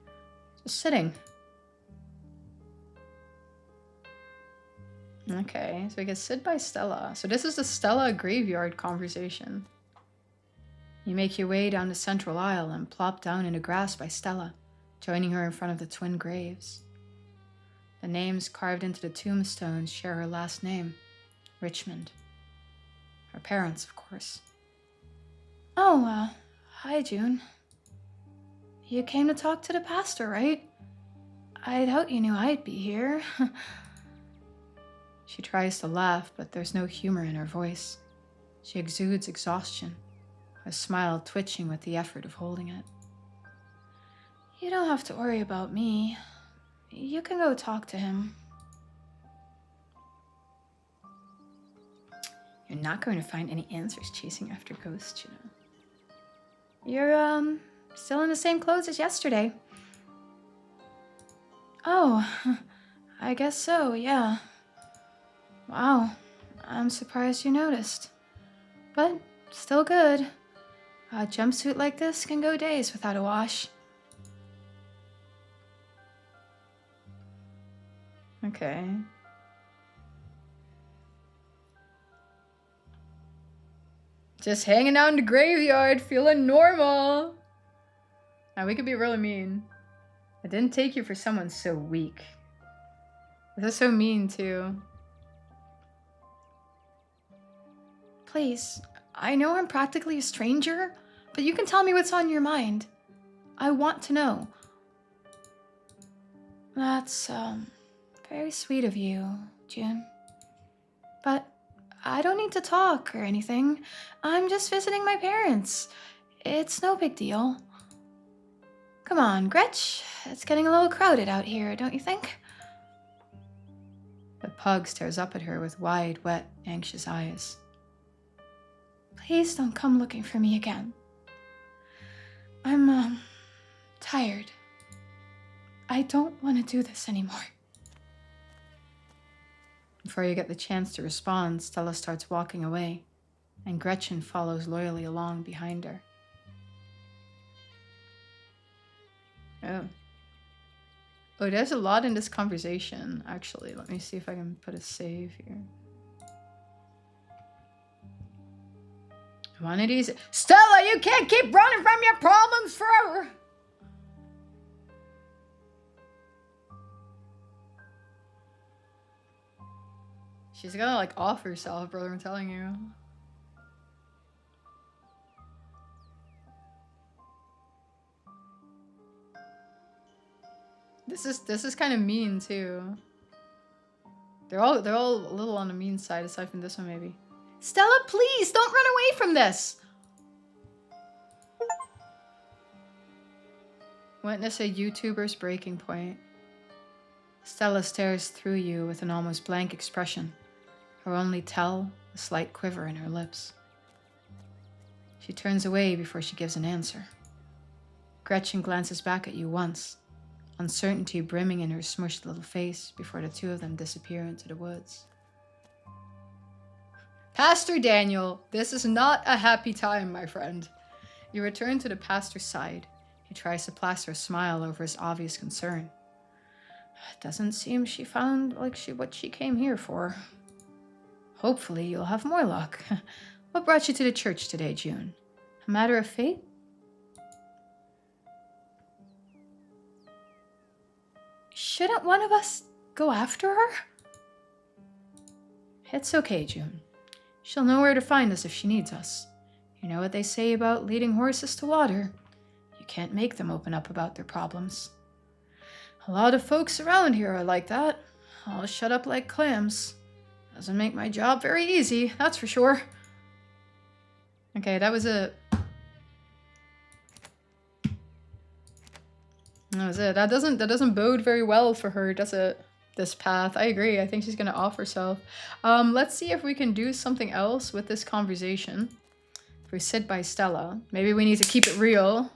just sitting." Okay, so we get sit by Stella. So this is the Stella graveyard conversation. You make your way down the central aisle and plop down in the grass by Stella, joining her in front of the twin graves. The names carved into the tombstones share her last name, Richmond. Her parents, of course. "Oh, hi, June. You came to talk to the pastor, right? I doubt you knew I'd be here." She tries to laugh, but there's no humor in her voice. She exudes exhaustion, her smile twitching with the effort of holding it. "You don't have to worry about me. You can go talk to him." You're not going to find any answers chasing after ghosts, you know. "You're, still in the same clothes as yesterday." "Oh, I guess so, yeah. Wow, I'm surprised you noticed. But still good. A jumpsuit like this can go days without a wash." Okay. Just hanging out in the graveyard, feeling normal. Now we could be really mean. I didn't take you for someone so weak. This is so mean too. "Please, I know I'm practically a stranger, but you can tell me what's on your mind. I want to know." "That's, very sweet of you, June. But I don't need to talk or anything. I'm just visiting my parents. It's no big deal. Come on, Gretch. It's getting a little crowded out here, don't you think?" The pug stares up at her with wide, wet, anxious eyes. "Please don't come looking for me again. I'm, tired. I don't want to do this anymore." Before you get the chance to respond, Stella starts walking away, and Gretchen follows loyally along behind her. Oh, there's a lot in this conversation, actually. Let me see if I can put a save here. One of these... Stella, you can't keep running from your problems forever! She's gonna, like, off herself, brother, I'm telling you. This is kind of mean, too. They're all a little on the mean side, aside from this one, maybe. "Stella, please, don't run away from this!" Witness a YouTuber's breaking point. Stella stares through you with an almost blank expression, her only tell a slight quiver in her lips. She turns away before she gives an answer. Gretchen glances back at you once, uncertainty brimming in her smushed little face before the two of them disappear into the woods. Pastor Daniel, this is not a happy time, my friend. You return to the pastor's side. He tries to plaster a smile over his obvious concern. It doesn't seem she found what she came here for. Hopefully you'll have more luck. What brought you to the church today, June? A matter of fate? Shouldn't one of us go after her? It's okay, June. She'll know where to find us if she needs us. You know what they say about leading horses to water. You can't make them open up about their problems. A lot of folks around here are like that. All shut up like clams. Doesn't make my job very easy, that's for sure. Okay, that was it. That was it. That doesn't bode very well for her, does it? This path. I agree. I think she's gonna off herself. Let's see if we can do something else with this conversation. If we sit by Stella, maybe we need to keep it real.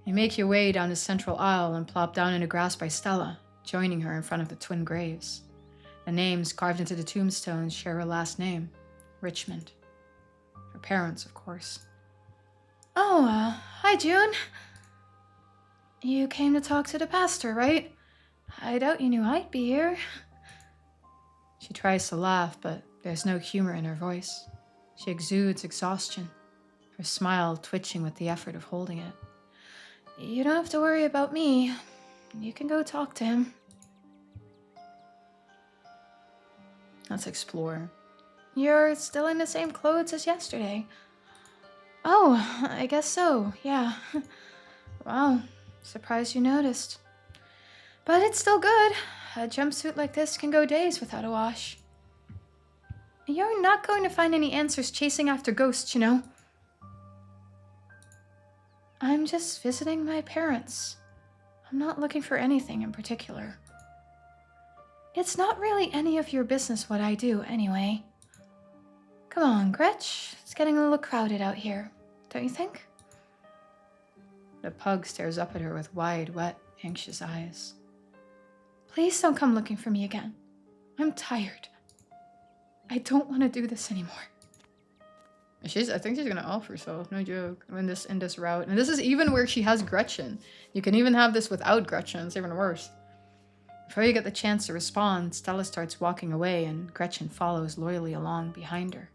You make your way down the central aisle and plop down in the grass by Stella, joining her in front of the twin graves. The names carved into the tombstones share her last name, Richmond. Her parents, of course. Oh, hi, June. You came to talk to the pastor, right? I doubt you knew I'd be here. She tries to laugh, but there's no humor in her voice. She exudes exhaustion, her smile twitching with the effort of holding it. You don't have to worry about me. You can go talk to him. Let's explore. You're still in the same clothes as yesterday. Oh, I guess so, yeah. Wow, surprised you noticed. But it's still good. A jumpsuit like this can go days without a wash. You're not going to find any answers chasing after ghosts, you know. I'm just visiting my parents. I'm not looking for anything in particular. It's not really any of your business what I do, anyway. Come on, Gretch. It's getting a little crowded out here, don't you think? The pug stares up at her with wide, wet, anxious eyes. Please don't come looking for me again. I'm tired. I don't want to do this anymore. I think she's gonna off herself, no joke, in this route. And this is even where she has Gretchen. You can even have this without Gretchen, it's even worse. Before you get the chance to respond, Stella starts walking away and Gretchen follows loyally along behind her.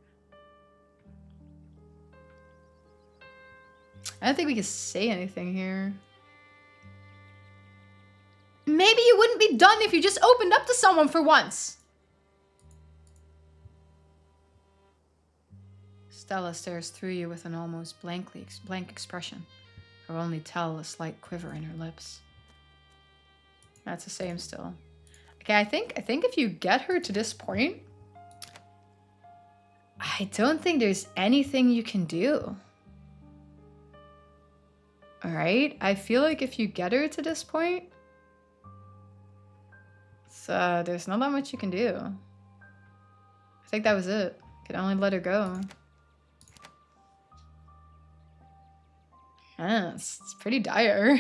I don't think we can say anything here. Maybe you wouldn't be done if you just opened up to someone for once. Stella stares through you with an almost blank expression, her only tell a slight quiver in her lips. That's the same still. Okay, I think if you get her to this point, I don't think there's anything you can do. Alright? I feel like if you get her to this point, there's not that much you can do. I think that was it. You can only let her go. Yeah, it's pretty dire.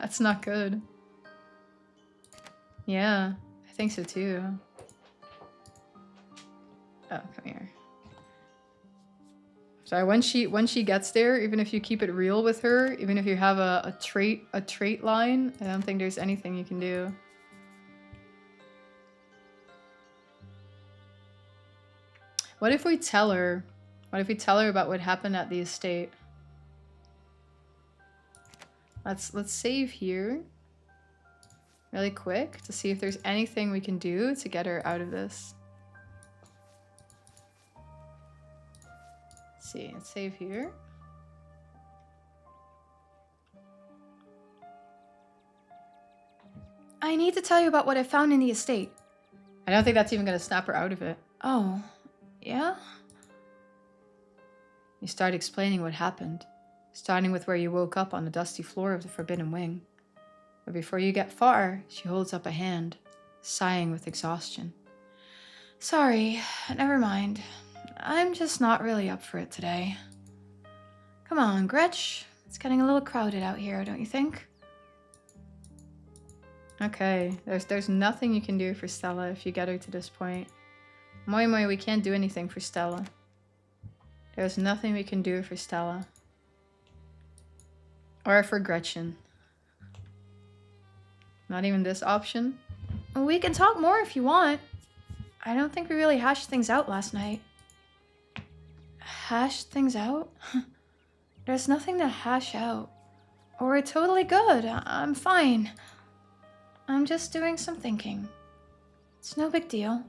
That's not good. Yeah, I think so too. Oh, come here. So when she gets there, even if you keep it real with her, even if you have a trait line, I don't think there's anything you can do. What if we tell her? What if we tell her about what happened at the estate? Let's save here really quick to see if there's anything we can do to get her out of this. Let's see, let's save here. I need to tell you about what I found in the estate. I don't think that's even going to snap her out of it. Oh, yeah? You start explaining what happened. Starting with where you woke up on the dusty floor of the Forbidden Wing. But before you get far, she holds up a hand, sighing with exhaustion. Sorry, never mind. I'm just not really up for it today. Come on, Gretch. It's getting a little crowded out here, don't you think? Okay, there's nothing you can do for Stella if you get her to this point. Moi, we can't do anything for Stella. There's nothing we can do for Stella. Or for Gretchen. Not even this option? We can talk more if you want. I don't think we really hashed things out last night. Hashed things out? There's nothing to hash out. We're totally good. I'm fine. I'm just doing some thinking. It's no big deal.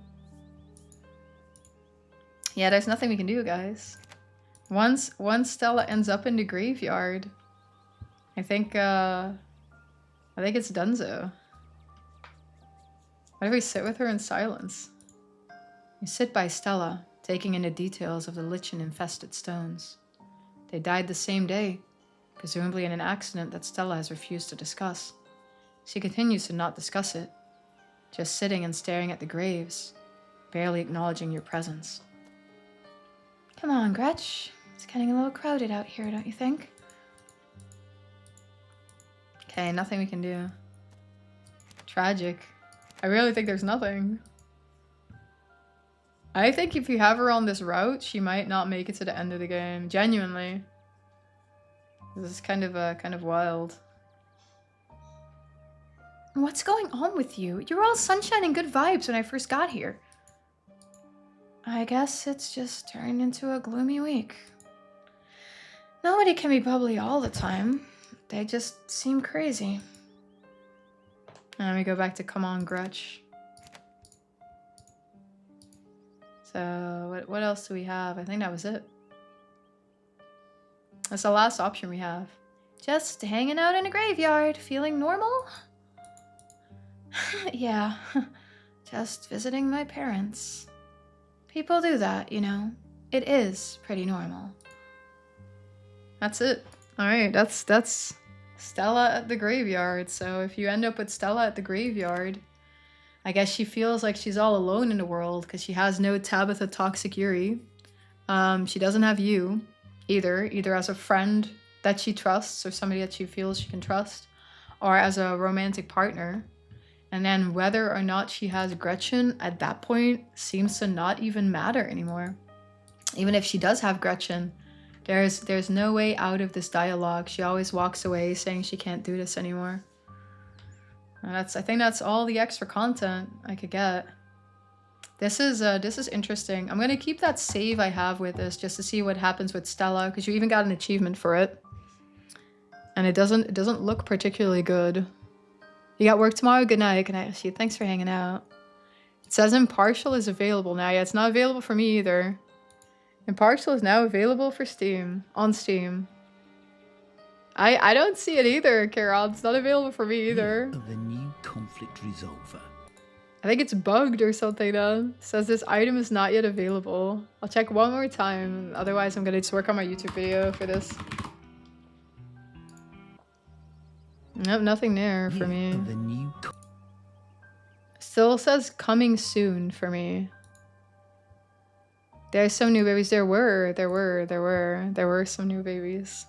Yeah, there's nothing we can do, guys. Once Stella ends up in the graveyard, I think it's donezo. What if we sit with her in silence? You sit by Stella, taking in the details of the lichen-infested stones. They died the same day, presumably in an accident that Stella has refused to discuss. She continues to not discuss it, just sitting and staring at the graves, barely acknowledging your presence. Come on, Gretch. It's getting a little crowded out here, don't you think? Okay, nothing we can do. Tragic. I really think there's nothing. I think if you have her on this route, she might not make it to the end of the game. Genuinely. This is kind of wild. What's going on with you? You were all sunshine and good vibes when I first got here. I guess it's just turned into a gloomy week. Nobody can be bubbly all the time. They just seem crazy. And we go back to come on, Gretch. So, what else do we have? I think that was it. That's the last option we have. Just hanging out in a graveyard, feeling normal? Yeah, just visiting my parents. People do that, you know. It is pretty normal. That's it. Alright, that's Stella at the graveyard. So if you end up with Stella at the graveyard, I guess she feels like she's all alone in the world because she has no Tabitha Toxic Yuri. She doesn't have you either as a friend that she trusts or somebody that she feels she can trust, or as a romantic partner. And then whether or not she has Gretchen at that point seems to not even matter anymore. Even if she does have Gretchen, there's no way out of this dialogue. She always walks away saying she can't do this anymore. And I think that's all the extra content I could get. This is interesting. I'm gonna keep that save I have with this just to see what happens with Stella, because you even got an achievement for it. And it doesn't look particularly good. You got work tomorrow? Good night. Good night, Ashley. Thanks for hanging out. It says Impartial is available now. Yeah, it's not available for me either. Impartial is now available for Steam. On Steam. I don't see it either, Carol. It's not available for me either. Of the new conflict resolver. I think it's bugged or something though. It says this item is not yet available. I'll check one more time. Otherwise, I'm gonna just work on my YouTube video for this. Nope, nothing there for me. Of the new Still says coming soon for me. There's some new babies. There were some new babies.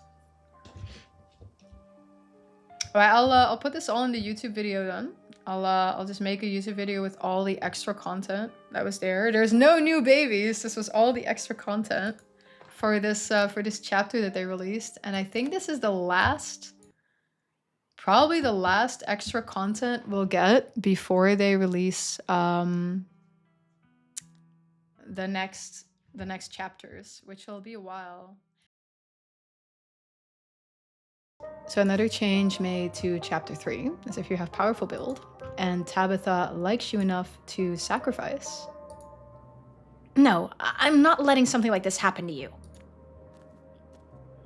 Alright, I'll put this all in the YouTube video then. I'll just make a YouTube video with all the extra content that was there. There's no new babies. This was all the extra content for this chapter that they released, and I think this is the last. Probably the last extra content we'll get before they release the next chapters, which will be a while. So another change made to chapter 3 is if you have powerful build and Tabitha likes you enough to sacrifice. No, I'm not letting something like this happen to you.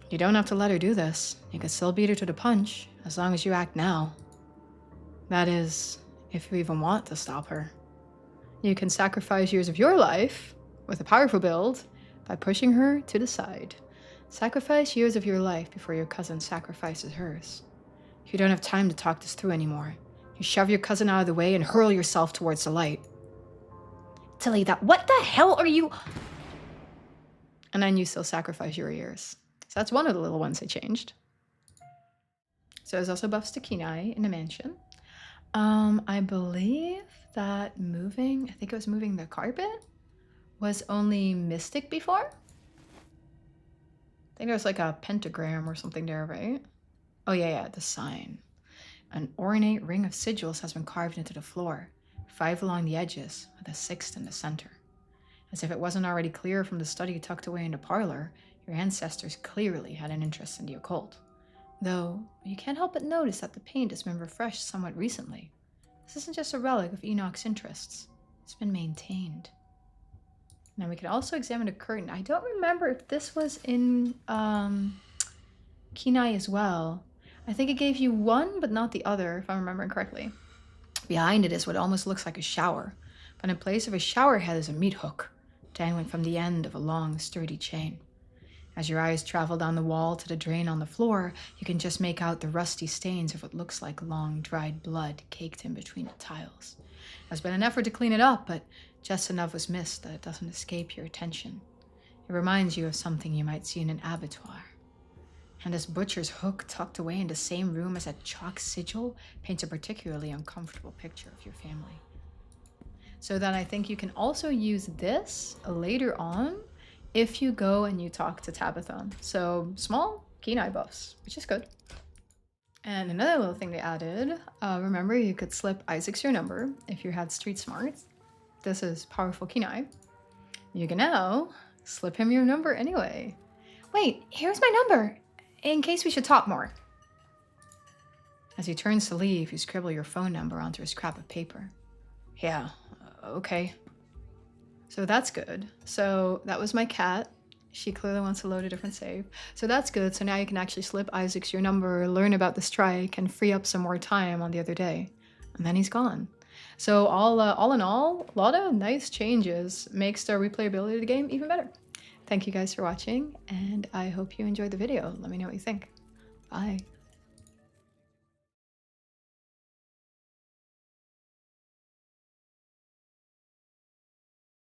You don't have to let her do this. You can still beat her to the punch, as long as you act now. That is, if you even want to stop her. You can sacrifice years of your life with a powerful build by pushing her to the side. Sacrifice years of your life before your cousin sacrifices hers. You don't have time to talk this through anymore. You shove your cousin out of the way and hurl yourself towards the light. Tabitha, what the hell are you? And then you still sacrifice your ears. So that's one of the little ones I changed. So there's also buffs to Kenai in the mansion. I believe that I think it was moving the carpet, was only Mystic before. I think there was like a pentagram or something there, right? Oh yeah, the sign. An ornate ring of sigils has been carved into the floor, 5 along the edges, with a 6th in the center. As if it wasn't already clear from the study tucked away in the parlor, your ancestors clearly had an interest in the occult. Though, you can't help but notice that the paint has been refreshed somewhat recently. This isn't just a relic of Enoch's interests. It's been maintained. Now we can also examine a curtain. I don't remember if this was in Kenai as well. I think it gave you one, but not the other, if I'm remembering correctly. Behind it is what almost looks like a shower, but in place of a shower head is a meat hook, dangling from the end of a long, sturdy chain. As your eyes travel down the wall to the drain on the floor, you can just make out the rusty stains of what looks like long, dried blood caked in between the tiles. There's been an effort to clean it up, but just enough was missed that it doesn't escape your attention. It reminds you of something you might see in an abattoir. And this butcher's hook tucked away in the same room as a chalk sigil paints a particularly uncomfortable picture of your family. So then I think you can also use this later on if you go and you talk to Tabitha. So small Kenai buffs, which is good. And another little thing they added, remember you could slip Isaac's your number if you had street smarts. This is powerful Kenai. You can now slip him your number anyway. Wait, here's my number, in case we should talk more. As he turns to leave, you scribble your phone number onto a scrap of paper. Yeah, okay. So that's good. So that was my cat. She clearly wants to load a different save. So that's good. So now you can actually slip Isaac's your number, learn about the strike, and free up some more time on the other day. And then he's gone. So all in all, a lot of nice changes. Makes the replayability of the game even better. Thank you guys for watching, and I hope you enjoyed the video. Let me know what you think. Bye.